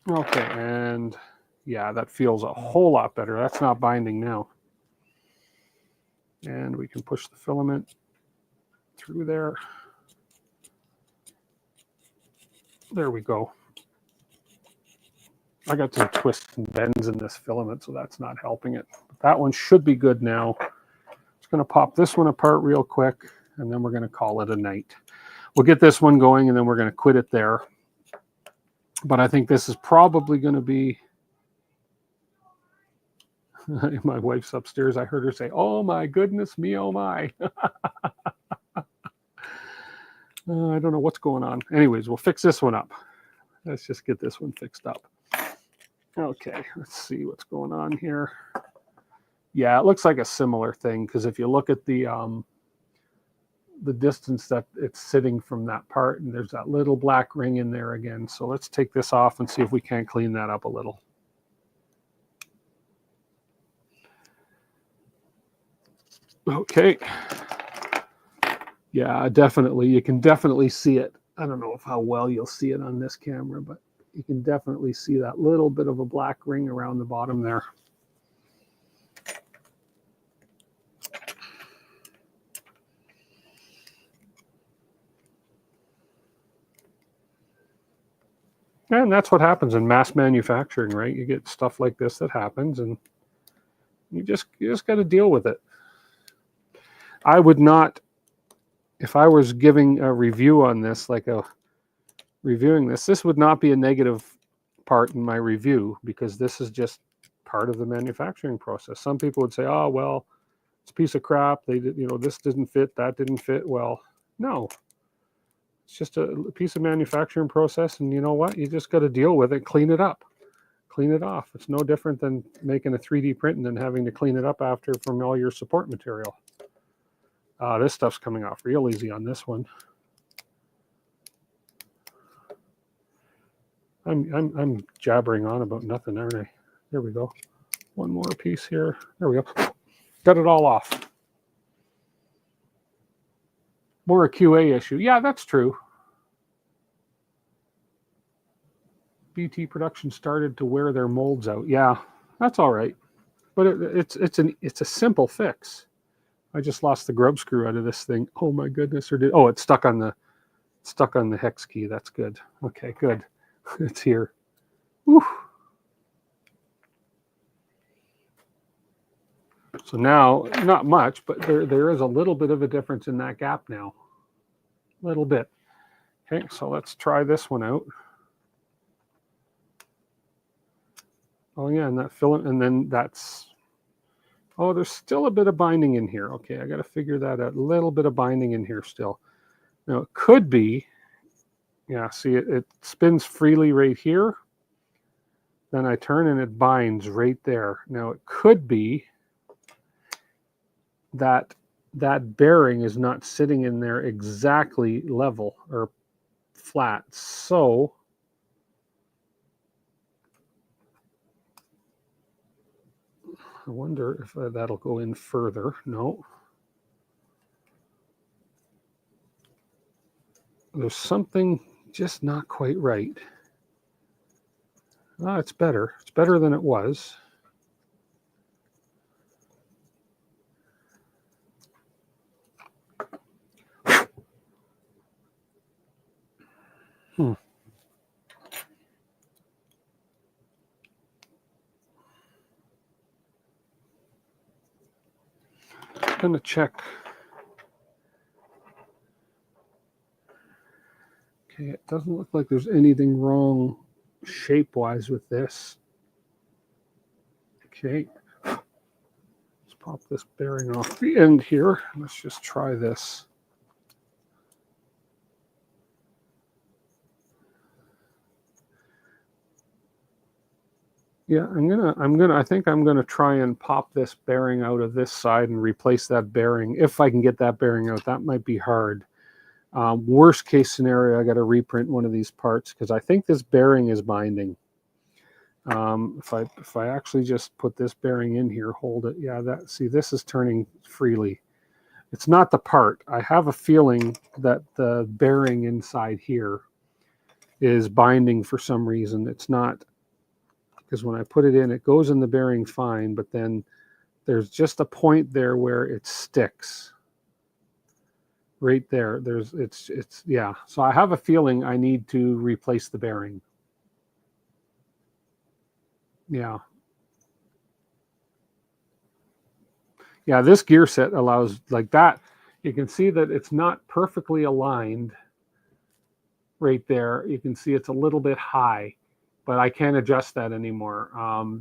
S1: Okay, and yeah, that feels a whole lot better. That's not binding now. And we can push the filament through there. There we go. I got some twists and bends in this filament, so that's not helping it. But that one should be good now. Just going to pop this one apart real quick, and then we're going to call it a night. We'll get this one going, and then we're going to quit it there. But I think this is probably going to be... My wife's upstairs. I heard her say, "Oh my goodness me, oh my." I don't know what's going on. Anyways, we'll fix this one up. Let's just get this one fixed up. Okay, let's see what's going on here. Yeah, it looks like a similar thing, because if you look at the distance that it's sitting from that part, and there's that little black ring in there again. So let's take this off and see if we can't clean that up a little. Okay. Yeah, definitely. You can definitely see it. I don't know how well you'll see it on this camera, but you can definitely see that little bit of a black ring around the bottom there. And that's what happens in mass manufacturing, right? You get stuff like this that happens, and you just got to deal with it. I would not, if I was giving a review on this, like reviewing this would not be a negative part in my review, because this is just part of the manufacturing process. Some people would say, oh, well, it's a piece of crap. They did, this didn't fit, that didn't fit. Well, no. It's just a piece of manufacturing process, and you know what? You just got to deal with it, clean it up, clean it off. It's no different than making a 3D print and then having to clean it up after from all your support material. This stuff's coming off real easy on this one. I'm jabbering on about nothing, aren't I? There we go. One more piece here. There we go. Got it all off. More a QA issue. Yeah, that's true. BT production started to wear their molds out. Yeah, that's all right. But it's a simple fix. I just lost the grub screw out of this thing. Oh my goodness! It's stuck on the hex key. That's good. Okay, good. It's here. Whew. So now, not much, but there is a little bit of a difference in that gap now. A little bit. Okay, so let's try this one out. Oh yeah, and that filament, and then that's, oh, there's still a bit of binding in here. Okay, I got to figure that out. A little bit of binding in here still. Now it could be, yeah, see it spins freely right here. Then I turn and it binds right there. Now it could be that bearing is not sitting in there exactly level or flat. So I wonder if that'll go in further. No. There's something just not quite right. Oh, it's better. It's better than it was. I'm going to check. Okay, it doesn't look like there's anything wrong shape-wise with this. Okay, let's pop this bearing off the end here. Let's just try this. Yeah, I think I'm gonna try and pop this bearing out of this side and replace that bearing. If I can get that bearing out, that might be hard. Worst case scenario, I got to reprint one of these parts, because I think this bearing is binding. If I actually just put this bearing in here, hold it. Yeah, see, this is turning freely. It's not the part. I have a feeling that the bearing inside here is binding for some reason. It's not, because when I put it in, it goes in the bearing fine, but then there's just a point there where it sticks. Right there. Yeah. So I have a feeling I need to replace the bearing. Yeah. Yeah, this gear set allows like that. You can see that it's not perfectly aligned right there. You can see it's a little bit high, but I can't adjust that anymore.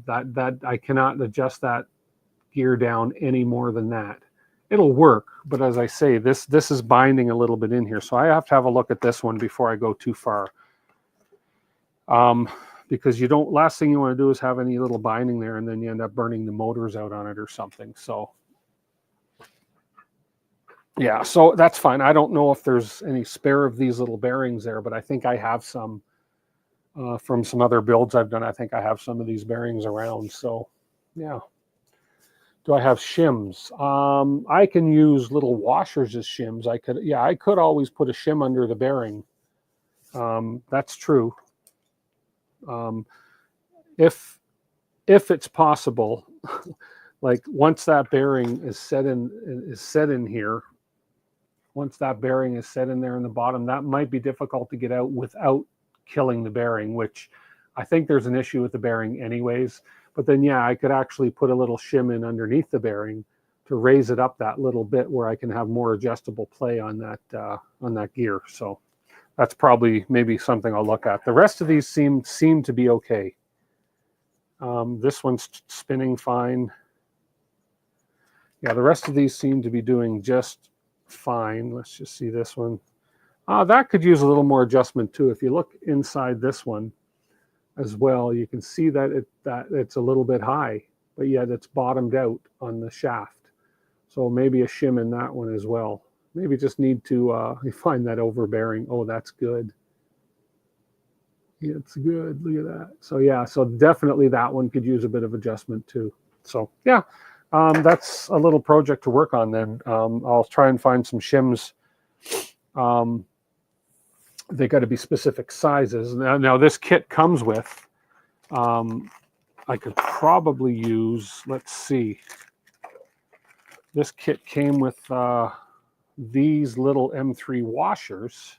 S1: That I cannot adjust that gear down any more than that. It'll work, but as I say, this is binding a little bit in here, so I have to have a look at this one before I go too far. because you don't, last thing you want to do is have any little binding there and then you end up burning the motors out on it or something. So yeah, so that's fine. I don't know if there's any spare of these little bearings there, but I think I have some from some other builds I've done. I think I have some of these bearings around. So yeah. Do I have shims? I can use little washers as shims. I could always put a shim under the bearing. That's true. If it's possible, like once that bearing is set in here, once that bearing is set in there in the bottom, that might be difficult to get out without killing the bearing, which I think there's an issue with the bearing anyways. But then, yeah, I could actually put a little shim in underneath the bearing to raise it up that little bit where I can have more adjustable play on that gear. So that's probably maybe something I'll look at. The rest of these seem to be okay. This one's spinning fine. Yeah, the rest of these seem to be doing just fine. Let's just see this one. That could use a little more adjustment too. If you look inside this one as well, you can see that it's a little bit high, but yet it's bottomed out on the shaft. So maybe a shim in that one as well. Maybe just need to find that overbearing. Oh, that's good. Yeah, it's good. Look at that. So yeah, so definitely that one could use a bit of adjustment too. So yeah, that's a little project to work on then. I'll try and find some shims. They got to be specific sizes. Now this kit comes with, I could probably use, let's see. This kit came with these little M3 washers.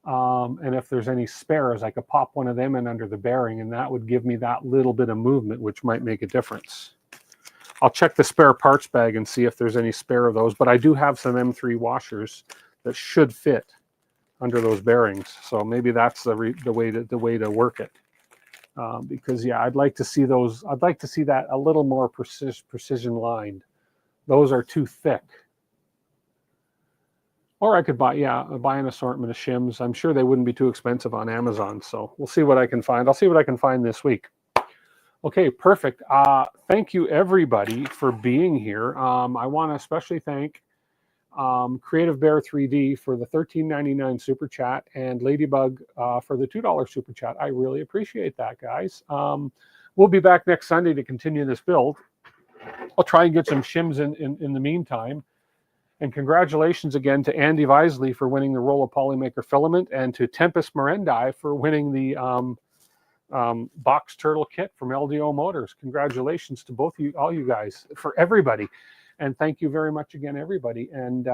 S1: And if there's any spares, I could pop one of them in under the bearing, and that would give me that little bit of movement, which might make a difference. I'll check the spare parts bag and see if there's any spare of those, but I do have some M3 washers that should fit under those bearings. So maybe that's the way to work it. Because yeah, I'd like to see those. I'd like to see that a little more precision lined. Those are too thick. Or I could buy an assortment of shims. I'm sure they wouldn't be too expensive on Amazon. So we'll see what I can find. I'll see what I can find this week. Okay, perfect. Thank you everybody for being here. I want to especially thank Creative Bear 3D for the $13.99 super chat and Ladybug for the $2 super chat. I really appreciate that, guys. We'll be back next Sunday to continue this build. I'll try and get some shims in the meantime. And congratulations again to Andy Visley for winning the role of Polymaker Filament, and to Tempest Merendai for winning the Box Turtle Kit from LDO Motors. Congratulations to both you, all you guys, for everybody. And thank you very much again, everybody. And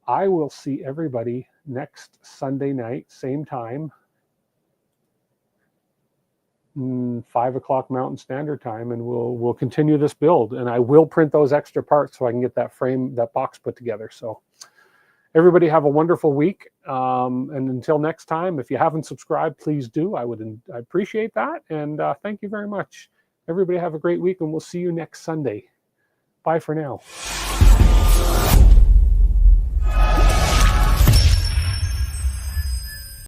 S1: I will see everybody next Sunday night, same time, 5 o'clock Mountain Standard Time, and we'll continue this build. And I will print those extra parts so I can get that box put together. So everybody have a wonderful week. And until next time, if you haven't subscribed, please do. I appreciate that. And thank you very much. Everybody have a great week, and we'll see you next Sunday. Bye for now.